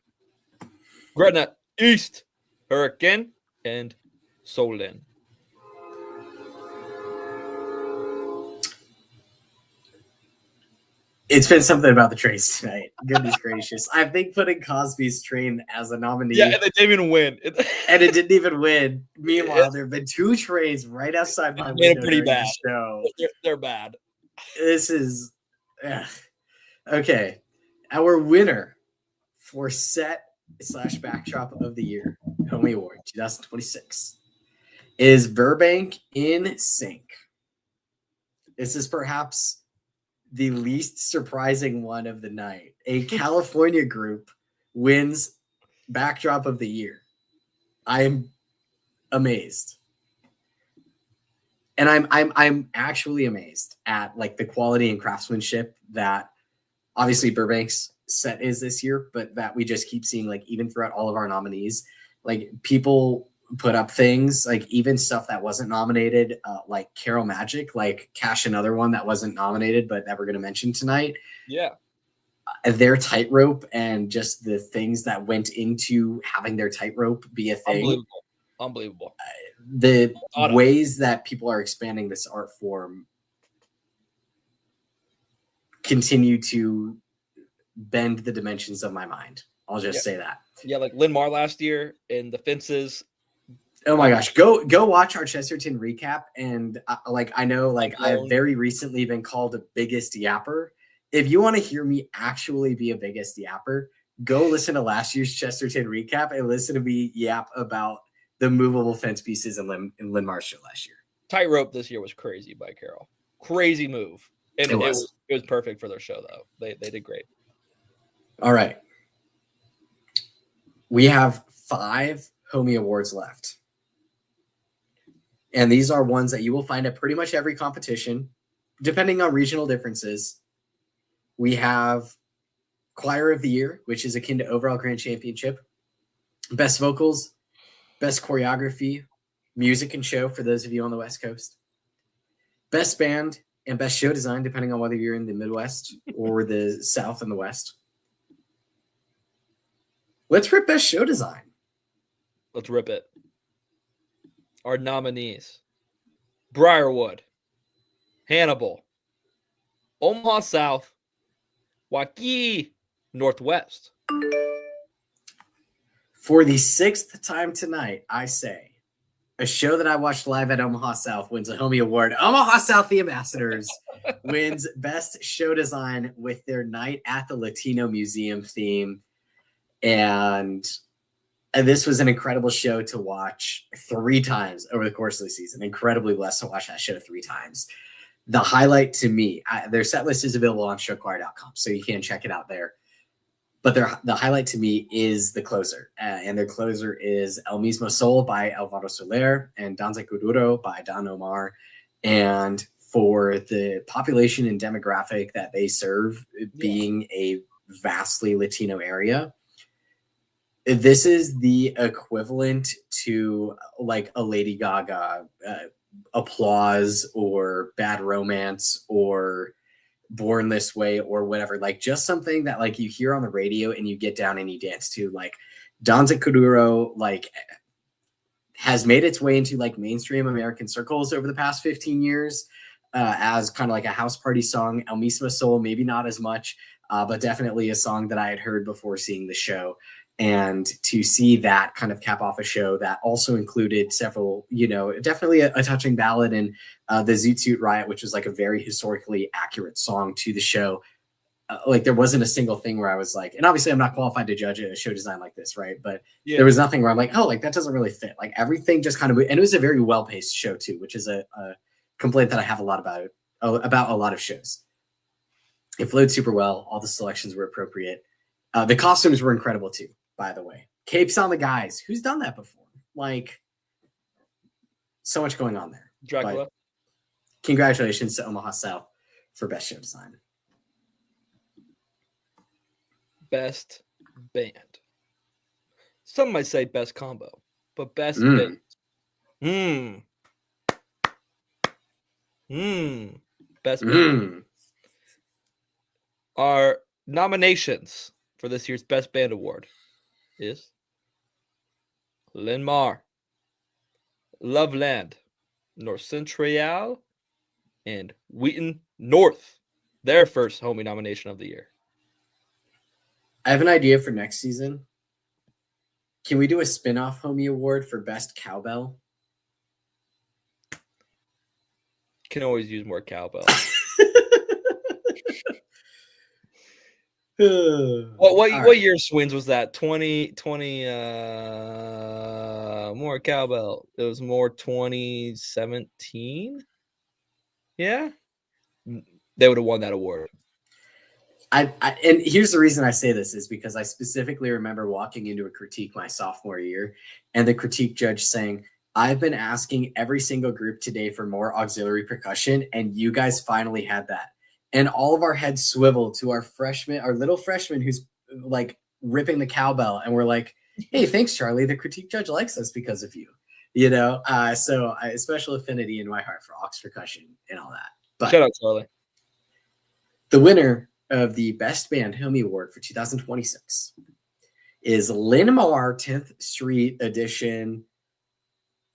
Gretna East, Hurricane, and Solon. It's been something about the trains tonight. Goodness gracious. I think putting Cosby's Train as a nominee. Yeah, and they didn't even win. And it didn't even win. Meanwhile, there have been 2 trains right outside my window. They're pretty bad. The show. They're bad. This is okay. Our winner for set / backdrop of the year, Homie Award 2026, is Burbank in Sync. This is perhaps the least surprising one of the night. A California group wins backdrop of the year. I am amazed. And I'm actually amazed at like the quality and craftsmanship that obviously Burbank's set is this year, but that we just keep seeing like even throughout all of our nominees. Like people put up things like even stuff that wasn't nominated, like Carol Magic, like Cash Another One that wasn't nominated but that we're going to mention tonight. Yeah, their tightrope and just the things that went into having their tightrope be a thing. Unbelievable. The ways that people are expanding this art form continue to bend the dimensions of my mind. I'll just say that. Yeah, like Lynn Marr last year in the fences. Oh my gosh, go watch our Chesterton recap. And I know like I've very recently been called a biggest yapper. If you want to hear me actually be a biggest yapper, go listen to last year's Chesterton recap and listen to me yap about the movable fence pieces in Lynn Marr's show last year. Tightrope this year was crazy by Carol. Crazy move. And it was perfect for their show though. They did great. All right. We have 5 Homie Awards left. And these are ones that you will find at pretty much every competition, depending on regional differences. We have Choir of the Year, which is akin to overall grand championship. Best vocals, best choreography, music and show for those of you on the West Coast. Best band and best show design, depending on whether you're in the Midwest or the South and the West. Let's rip best show design. Let's rip it. Our nominees: Briarwood, Hannibal, Omaha South, Waukee Northwest. For the 6th time tonight, I say a show that I watched live at Omaha South wins a Homie Award. Omaha South, the Ambassadors, wins best show design with their Night at the Latino Museum theme. And this was an incredible show to watch 3 times over the course of the season. Incredibly blessed to watch that show 3 times. The highlight to me, their set list is available on showchoir.com, so you can check it out there. But the highlight to me is the closer. And their closer is El Mismo Sol by Alvaro Soler and Danza Kuduro by Don Omar. And for the population and demographic that they serve, being a vastly Latino area, this is the equivalent to like a Lady Gaga Applause or Bad Romance or Born This Way or whatever. Like just something that like you hear on the radio and you get down and you dance to. Like Danza Kuduro like has made its way into like mainstream American circles over the past 15 years as kind of like a house party song. El Mismo Sol, maybe not as much, but definitely a song that I had heard before seeing the show. And to see that kind of cap off a show that also included several, definitely a touching ballad and the Zoot Suit Riot, which was like a very historically accurate song to the show. like there wasn't a single thing where I was like, and obviously I'm not qualified to judge a show design like this, right? But there was nothing where I'm like, oh, like that doesn't really fit. Like everything just kind of, and it was a very well-paced show too, which is a complaint that I have a lot about a lot of shows. It flowed super well. All the selections were appropriate. The costumes were incredible too, by the way. Capes on the guys. Who's done that before? Like so much going on there. Dracula. But congratulations to Omaha South for best show design. Best band. Some might say best combo, but best band. Best band. Our nominations for this year's Best Band Award is Linmar, Loveland, North Central, and Wheaton North. Their first homie nomination of the year. I have an idea for next season. Can we do a spin-off homie award for best cowbell? Can always use more cowbell. What year Swins was that? 2020 more cowbell. It was more 2017. Yeah. They would have won that award. And here's the reason I say this is because I specifically remember walking into a critique my sophomore year and the critique judge saying, I've been asking every single group today for more auxiliary percussion, and you guys finally had that. And all of our heads swiveled to our little freshman who's like ripping the cowbell. And we're like, hey, thanks, Charlie. The critique judge likes us because of you, you know? So I special affinity in my heart for aux percussion and all that. But shout out, Charlie. The winner of the Best Band Homie Award for 2026 is Linmar 10th Street Edition.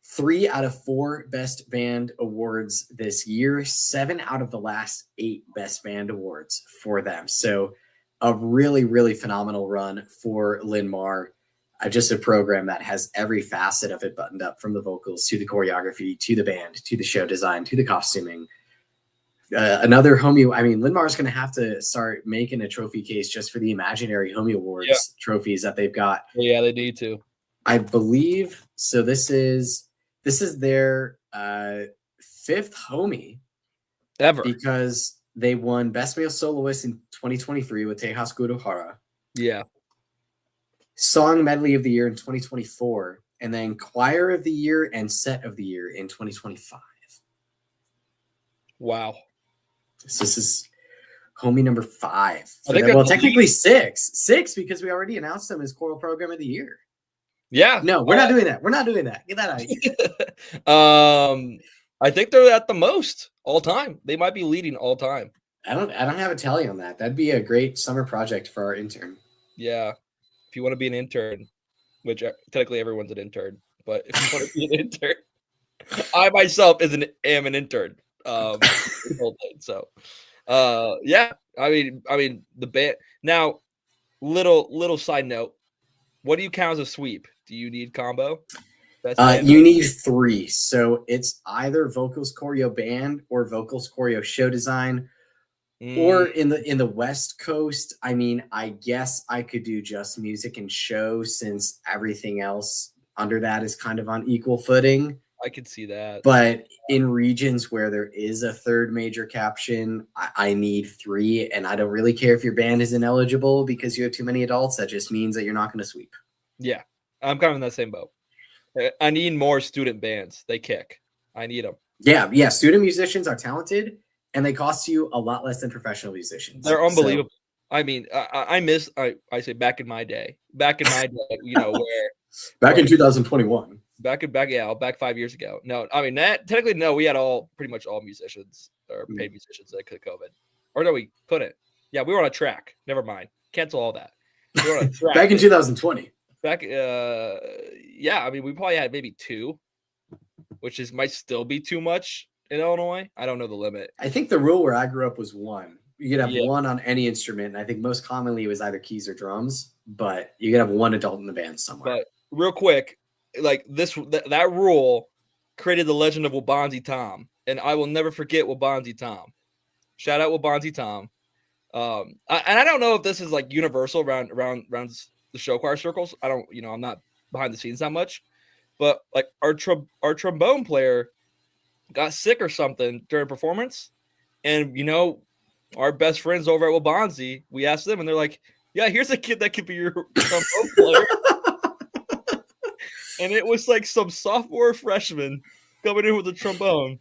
3 out of 4 Best Band Awards this year, 7 out of the last 8 Best Band Awards for them. So a really, really phenomenal run for Linmar. Just a program that has every facet of it buttoned up, from the vocals to the choreography, to the band, to the show design, to the costuming. Another homie. I mean, Linmar is going to have to start making a trophy case just for the imaginary homie awards trophies that they've got. Yeah, they need to. I believe so. This is their 5th homie ever, because they won Best Male Soloist in 2023 with Tejas Guruhara. Yeah. Song Medley of the Year in 2024, and then Choir of the Year and Set of the Year in 2025. Wow. So this is homie number 5. Well, technically 6 because we already announced them as Choral Program of the Year. Yeah. No, we're not doing that. We're not doing that. Get that out of here. I think they're at the most all time. They might be leading all time. I don't have a tally on that. That'd be a great summer project for our intern. Yeah. If you want to be an intern, which technically everyone's an intern, but if you want to be an intern, I myself am an intern. So yeah. I mean the band. Now, little side note. What do you count as a sweep? Do you need combo? You need 3. So it's either vocals choreo band or vocals choreo show design. Or in the West Coast, I mean, I guess I could do just music and show, since everything else under that is kind of on equal footing. I could see that. But in regions where there is a 3rd major caption, I need 3. And I don't really care if your band is ineligible because you have too many adults. That just means that you're not going to sweep. Yeah, I'm kind of in that same boat. I need more student bands. They kick. I need them. Yeah. Student musicians are talented, and they cost you a lot less than professional musicians. They're unbelievable. So, I mean, I say back in my day, you know, where back in 2021. Back 5 years ago. No, I mean technically no, we had pretty much all musicians or paid musicians that could COVID. Or no, we couldn't. Yeah, we were on a track. Never mind. Cancel all that. We were on a track. Back in 2020. Yeah, I mean we probably had maybe 2, which might still be too much in Illinois. I don't know the limit. I think the rule where I grew up was 1. You could have 1 on any instrument, and I think most commonly it was either keys or drums, but you could have 1 adult in the band somewhere. But real quick, like that rule created the legend of Wabanzi Tom, and I will never forget Wabanzi Tom. Shout out Wabanzi Tom. And I don't know if this is like universal around the show choir circles. I don't, I'm not behind the scenes that much, but like our trombone player got sick or something during performance, and our best friends over at Wabanzi, we asked them, and they're like, "Yeah, here's a kid that could be your trombone player." And it was like some sophomore freshman coming in with a trombone.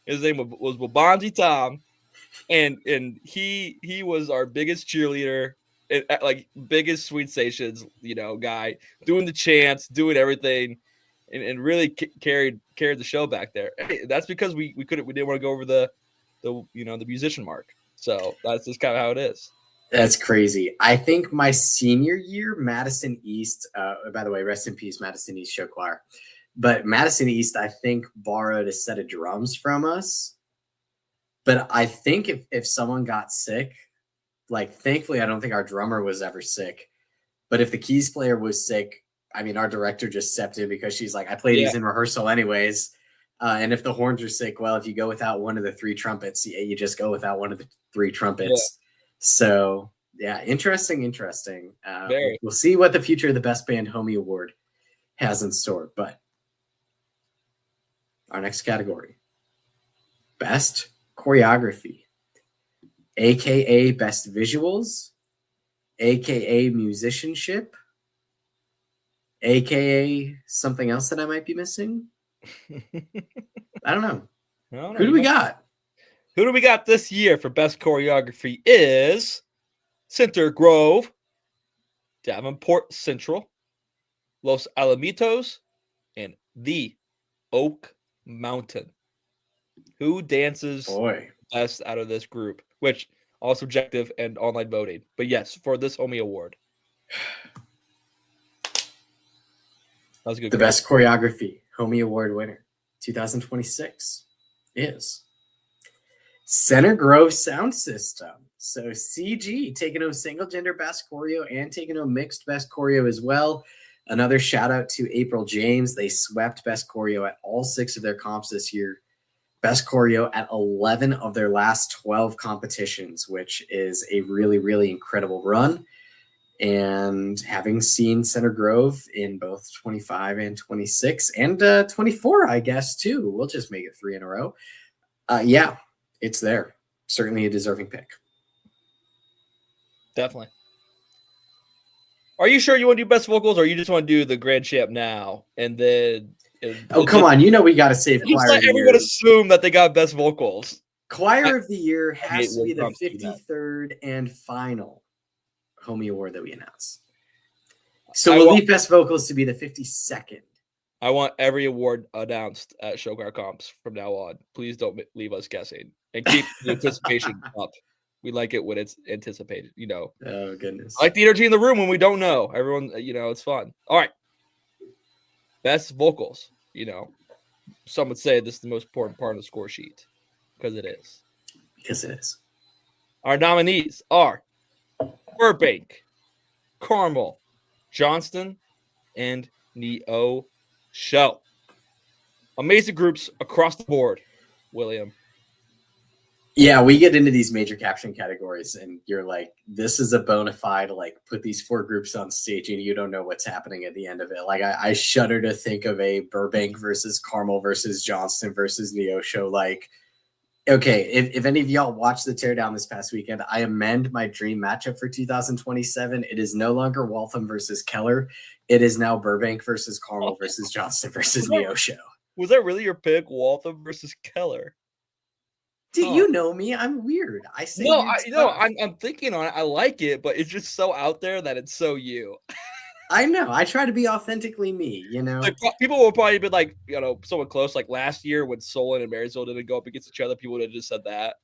His name was Wabanzi Tom, and he was our biggest cheerleader, like biggest Sweet Stations, guy, doing the chants, doing everything, and really carried the show back there. Hey, that's because we didn't want to go over the musician mark. So that's just kind of how it is. That's crazy. I think my senior year, Madison East, by the way, rest in peace, Madison East Show Choir. But Madison East, I think, borrowed a set of drums from us. But I think if someone got sick, like thankfully, I don't think our drummer was ever sick. But if the keys player was sick, I mean, our director just stepped in because she's like, I play these in rehearsal anyways. And if the horns are sick, well, if you go without one of the three trumpets, you just go without one of the three trumpets. Yeah. So, yeah, interesting. We'll see what the future of the Best Band Homie Award has in store. But our next category, Best Choreography, a.k.a. Best Visuals, a.k.a. Musicianship, a.k.a. something else that I might be missing. I don't know. Who do we got? Who do we got this year for Best Choreography is Center Grove, Davenport Central, Los Alamitos, and the Oak Mountain. Who dances best out of this group? Which all subjective and online voting. But yes, for this Homie Award. That was a good. The Best Choreography Homie Award winner 2026 is Center Grove Sound System. So CG taking home single gender Best Choreo and taking home mixed Best Choreo as well. Another shout out to April James. They swept Best Choreo at all 6 of their comps this year. Best Choreo at 11 of their last 12 competitions, which is a really, really incredible run. And having seen Center Grove in both 25 and 26 and 24, I guess, too. We'll just make it 3 in a row. Yeah, it's there. Certainly a deserving pick. Definitely. Are you sure you want to do best vocals, or you just want to do the Grand Champ now and then? Come on! You know we got to save choir. Let everyone assume that they got best vocals. Choir of the year has to be the 53rd and final Homie Award that we announce. So we'll leave best vocals to be the 52nd. I want every award announced at Show Choir Comps from now on. Please don't leave us guessing and keep the anticipation up. We like it when it's anticipated, Oh, goodness. I like the energy in the room when we don't know. Everyone, it's fun. All right. Best vocals, Some would say this is the most important part of the score sheet because it is. Because it is. Our nominees are Burbank, Carmel, Johnston, and Neo Show. Amazing groups across the board, William. Yeah, we get into these major caption categories, and you're like, this is a bona fide, put these 4 groups on stage, and you don't know what's happening at the end of it. I shudder to think of a Burbank versus Carmel versus Johnston versus Neo Show. Okay, if any of y'all watched the Teardown this past weekend, I amend my dream matchup for 2027. It is no longer Waltham versus Keller. It is now Burbank versus Carmel versus Johnston versus Neo Show. Was that really your pick, Waltham versus Keller? Do you know me? I'm weird. I say I'm thinking on it. I like it, but it's just so out there that it's so you. I know. I try to be authentically me, People will probably be like, someone close, like last year when Solon and Marysville didn't go up against each other, people would have just said that.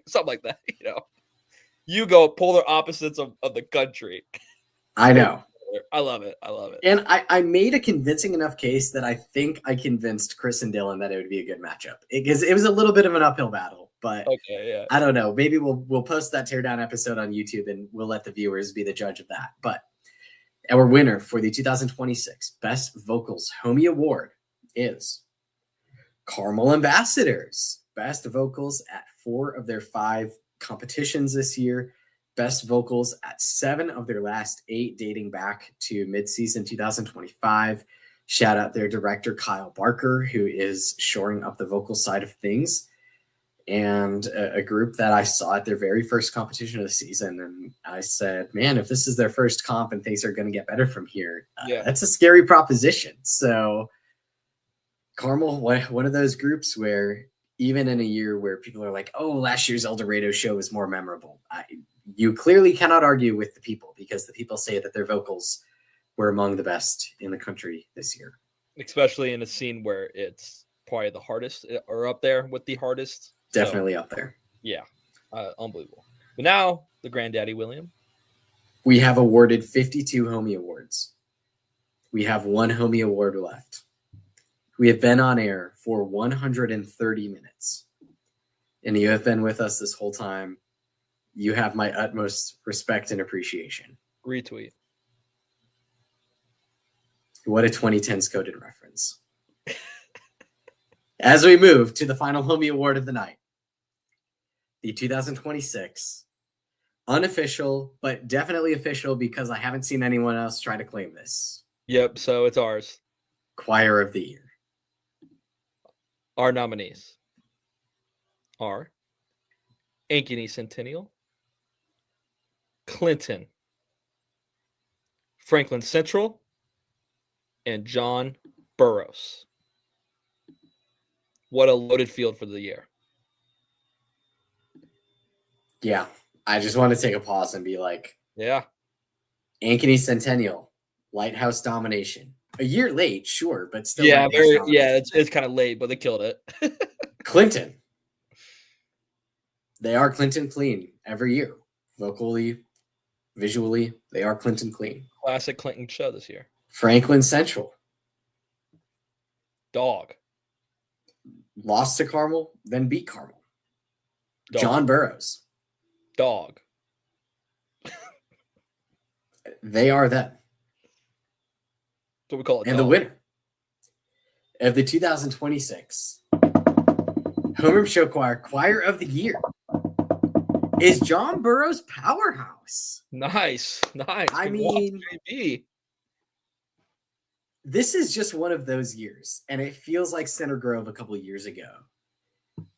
Something like that, You go polar opposites of the country. I know. I love it. And I made a convincing enough case that I think I convinced Chris and Dylan that it would be a good matchup. Because it was a little bit of an uphill battle. But okay, yeah. I don't know. Maybe we'll post that Teardown episode on YouTube and we'll let the viewers be the judge of that. But our winner for the 2026 Best Vocals Homie Award is Carmel Ambassadors. Best vocals at 4 of their 5 competitions this year. best vocals at 7 of their last 8, dating back to midseason 2025. Shout out their director, Kyle Barker, who is shoring up the vocal side of things. And a group that I saw at their very first competition of the season. And I said, man, if this is their first comp and things are going to get better from here, that's a scary proposition. So Carmel, one of those groups where even in a year where people are like, oh, last year's El Dorado show was more memorable, you clearly cannot argue with the people, because the people say that their vocals were among the best in the country this year. Especially in a scene where it's probably the hardest, or up there with the hardest. Definitely up there. Yeah. Unbelievable. But now, the Granddaddy William. We have awarded 52 Homie Awards. We have 1 Homie Award left. We have been on air for 130 minutes. And you have been with us this whole time. You have my utmost respect and appreciation. Retweet. What a 2010s coded reference. As we move to the final Homie Award of the night, the 2026 unofficial, but definitely official because I haven't seen anyone else try to claim this. Yep, so it's ours. Choir of the Year. Our nominees are Ankeny Centennial, Clinton, Franklin Central, and John Burroughs. What a loaded field for the year. Yeah, I just want to take a pause and be like, yeah, Ankeny Centennial, Lighthouse domination. A year late, sure, but still. Yeah, it's kind of late, but they killed it. Clinton. They are Clinton clean every year. Vocally, visually, they are Clinton clean. Classic Clinton show this year. Franklin Central. Dog. Lost to Carmel, then beat Carmel. Dog. John Burroughs. Dog. They are them. That's what we call it. And dog. the winner of the 2026 Homeroom Show Choir of the Year is John Burroughs Powerhouse. Nice. I mean, this is just one of those years, and it feels like Center Grove a couple of years ago,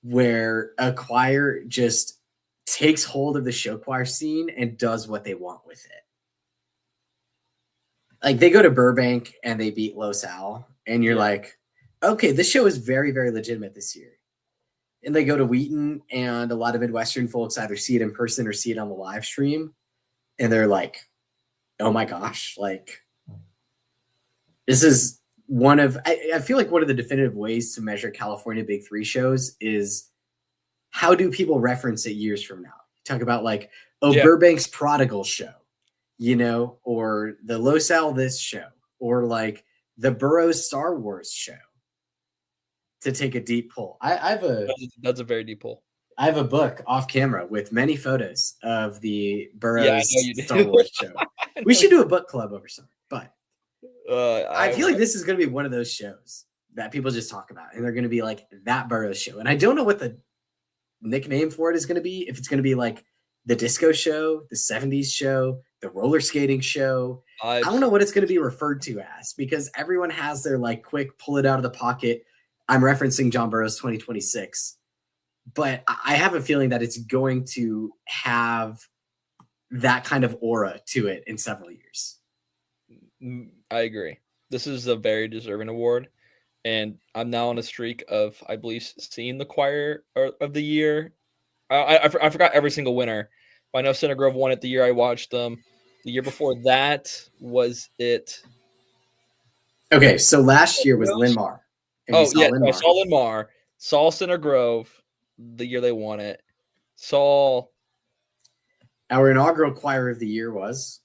where a choir just takes hold of the show choir scene and does what they want with it. Like, they go to Burbank and they beat Los Al, and you're like, okay, this show is very, very legitimate this year. And they go to Wheaton, and a lot of Midwestern folks either see it in person or see it on the live stream, and they're like, oh my gosh, like, this is one of, I feel like one of the definitive ways to measure California Big Three shows is how do people reference it years from now? Talk about like, Burbank's Prodigal show, you know, or the Los Al this show, or like the Burroughs Star Wars show, to take a deep pull. I have that's a very deep pull. I have a book off camera with many photos of the Burroughs Star Wars show. We should do a book club over summer, but I feel like this is going to be one of those shows that people just talk about, and they're going to be like that Burroughs show. And I don't know what the nickname for it is going to be. If it's going to be like the disco show, the 70s show, the roller skating show. I don't know what it's going to be referred to as, because everyone has their like quick pull it out of the pocket. I'm referencing John Burroughs 2026, but I have a feeling that it's going to have that kind of aura to it in several years. I agree. This is a very deserving award, and I'm now on a streak of, I believe, seeing the choir of the year. I forgot every single winner, but I know Center Grove won it the year I watched them. The year before that was it. Okay, so last year was Linn-Mar. I saw Linn-Mar. Saw Center Grove the year they won it. Saw. Our inaugural choir of the year was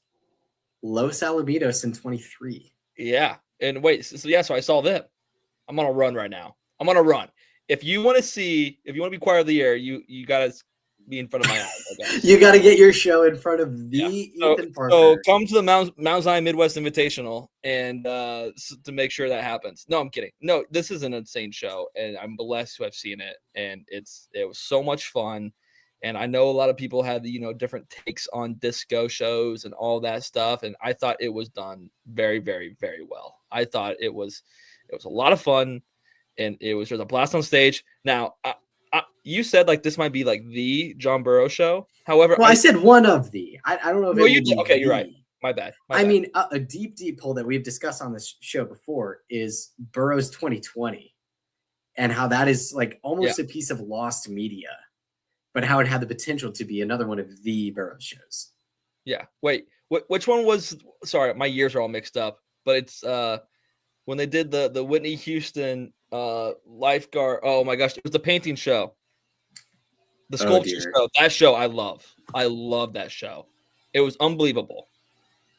Los Alamitos in 23. Yeah. And wait, so I saw them. I'm on a run right now. I'm on a run. If you want to be choir of the year, you got to be in front of my eyes. I guess. You got to get your show in front of the Ethan Parker. So come to the Mount Zion Midwest Invitational and to make sure that happens. No, I'm kidding. No, this is an insane show, and I'm blessed to have seen it. And it was so much fun. And I know a lot of people had, different takes on disco shows and all that stuff. And I thought it was done very, very, very well. I thought it was a lot of fun, and it was just a blast on stage. Now, you said like this might be like the John Burroughs show. However, I said one of the. I don't know if no, you did. Okay, you're right. My bad. I mean, a deep poll that we've discussed on this show before is Burroughs 2020, and how that is like almost a piece of lost media, but how it had the potential to be another one of the Burroughs shows. Yeah. Wait, which one was? Sorry, my years are all mixed up. But it's when they did the Whitney Houston lifeguard. Oh my gosh, it was the painting show, the sculpture show. That show I love. I love that show. It was unbelievable.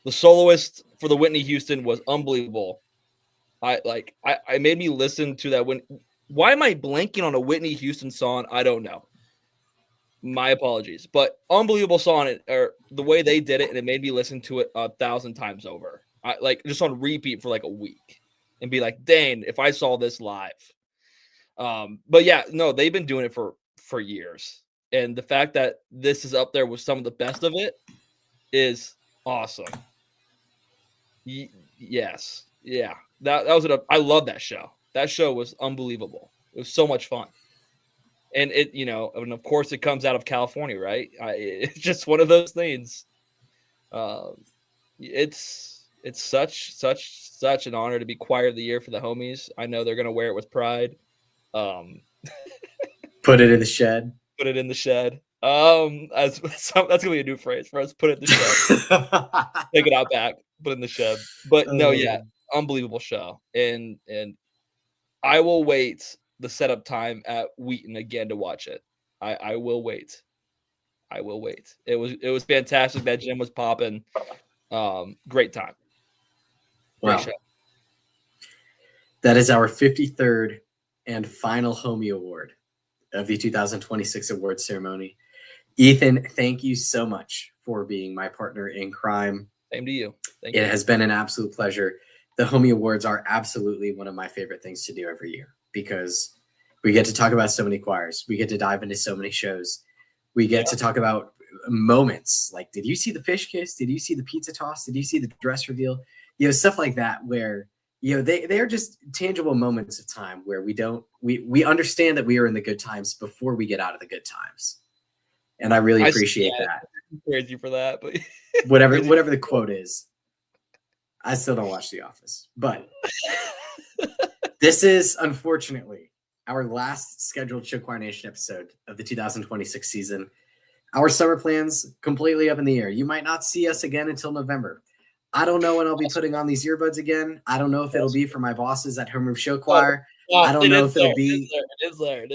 The soloist for the Whitney Houston was unbelievable. I made me listen to that. Why am I blanking on a Whitney Houston song? I don't know. My apologies, but unbelievable song, or the way they did it, and it made me listen to it 1,000 times over. I like just on repeat for like a week, and be like, "Dang, if I saw this live." But yeah, no, they've been doing it for years, and the fact that this is up there with some of the best of it is awesome. Yes, yeah, that was it. I love that show. That show was unbelievable. It was so much fun. And it, and of course it comes out of California, right? It's just one of those things. It's such an honor to be choir of the year for the homies. I know they're gonna wear it with pride. Put it in the shed. Put it in the shed. That's gonna be a new phrase for us. Put it in the shed. Take it out back. Put it in the shed. But no, yeah, unbelievable show. And I will wait the setup time at Wheaton again to watch it. I will wait. I will wait. It was fantastic. That gym was popping. Great time. Great show. That is our 53rd and final Homie Award of the 2026 awards ceremony. Ethan, thank you so much for being my partner in crime. Same to you. Thank you. It has been an absolute pleasure. The Homie Awards are absolutely one of my favorite things to do every year, because we get to talk about so many choirs. We get to dive into so many shows. We get to talk about moments like, did you see the fish kiss? Did you see the pizza toss? Did you see the dress reveal? Stuff like that, where, they are just tangible moments of time where we understand that we are in the good times before we get out of the good times. And I really appreciate that. Praise you for that, but whatever the quote is. I still don't watch The Office, but this is unfortunately our last scheduled Show Choir Nation episode of the 2026 season. Our summer plans completely up in the air. You might not see us again until November. I don't know when I'll be putting on these earbuds again. I don't know if it'll be for my bosses at Homeroom Show Choir. I don't know if it'll be. It is there.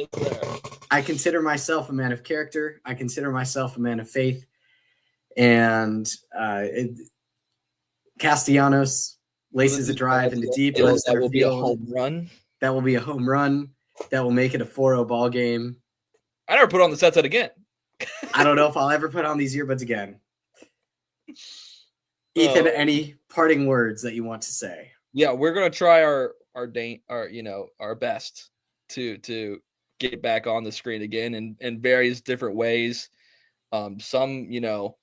I consider myself a man of character. I consider myself a man of faith. And Castellanos laces a drive into deep. That will be a home run. That will be a home run. That will make it a 4-0 ball game. I never put on the set again. I don't know if I'll ever put on these earbuds again. Ethan, any parting words that you want to say? Yeah, we're gonna try our best to get back on the screen again in various different ways. It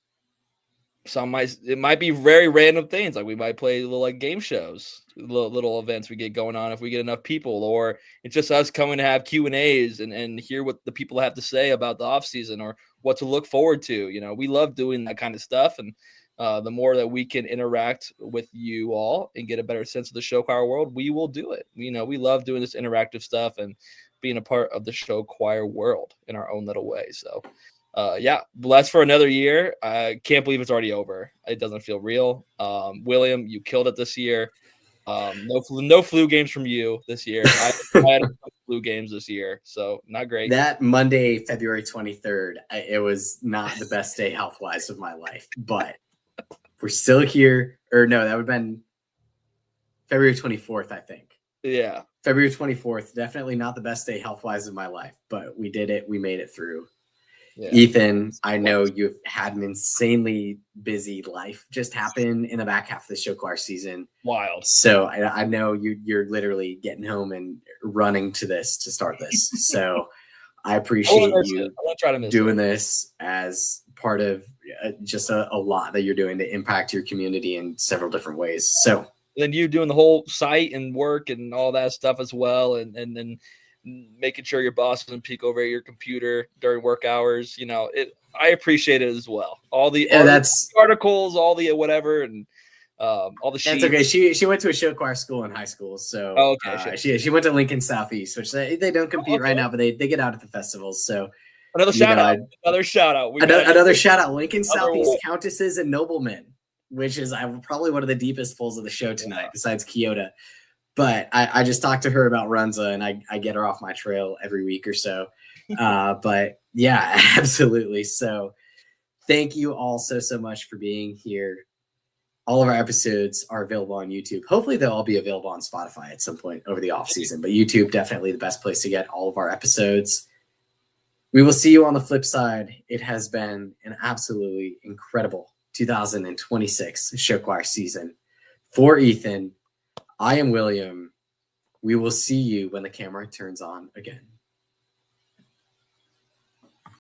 might be very random things, like we might play little like game shows, little events we get going on if we get enough people, or it's just us coming to have Q&As and hear what the people have to say about the off season or what to look forward to. We love doing that kind of stuff, and the more that we can interact with you all and get a better sense of the show choir world, we will do it. We love doing this interactive stuff and being a part of the show choir world in our own little way. So blessed for another year. I can't believe it's already over. It doesn't feel real. William, you killed it this year. No flu games from you this year. I had flu games this year, so not great. That Monday, February 23rd, it was not the best day health-wise of my life, but we're still here. Or no, that would have been February 24th, I think. Yeah. February 24th, definitely not the best day health-wise of my life, but we did it. We made it through. Yeah. Ethan, I know you've had an insanely busy life just happen in the back half of the show choir season. Wild. So I know you're literally getting home and running to start this. So I appreciate you I want to try to miss doing this as part of just a lot that you're doing to impact your community in several different ways. So then you doing the whole site and work and all that stuff as well, and then making sure your boss doesn't peek over at your computer during work hours. I appreciate it as well. All the articles, all the whatever, and all the sheets. That's okay. She went to a show choir school in high school, so she went to Lincoln Southeast, which they don't compete right now, but they get out at the festivals. So another shout out. Another shout out. Lincoln Southeast Countesses and Noblemen, which is probably one of the deepest pulls of the show tonight, besides Kyoto. But I just talked to her about Runza, and I get her off my trail every week or so. But yeah, absolutely. So thank you all so much for being here. All of our episodes are available on YouTube. Hopefully they'll all be available on Spotify at some point over the off season, but YouTube definitely the best place to get all of our episodes. We will see you on the flip side. It has been an absolutely incredible 2026 show choir season. For Ethan, I am William. We will see you when the camera turns on again.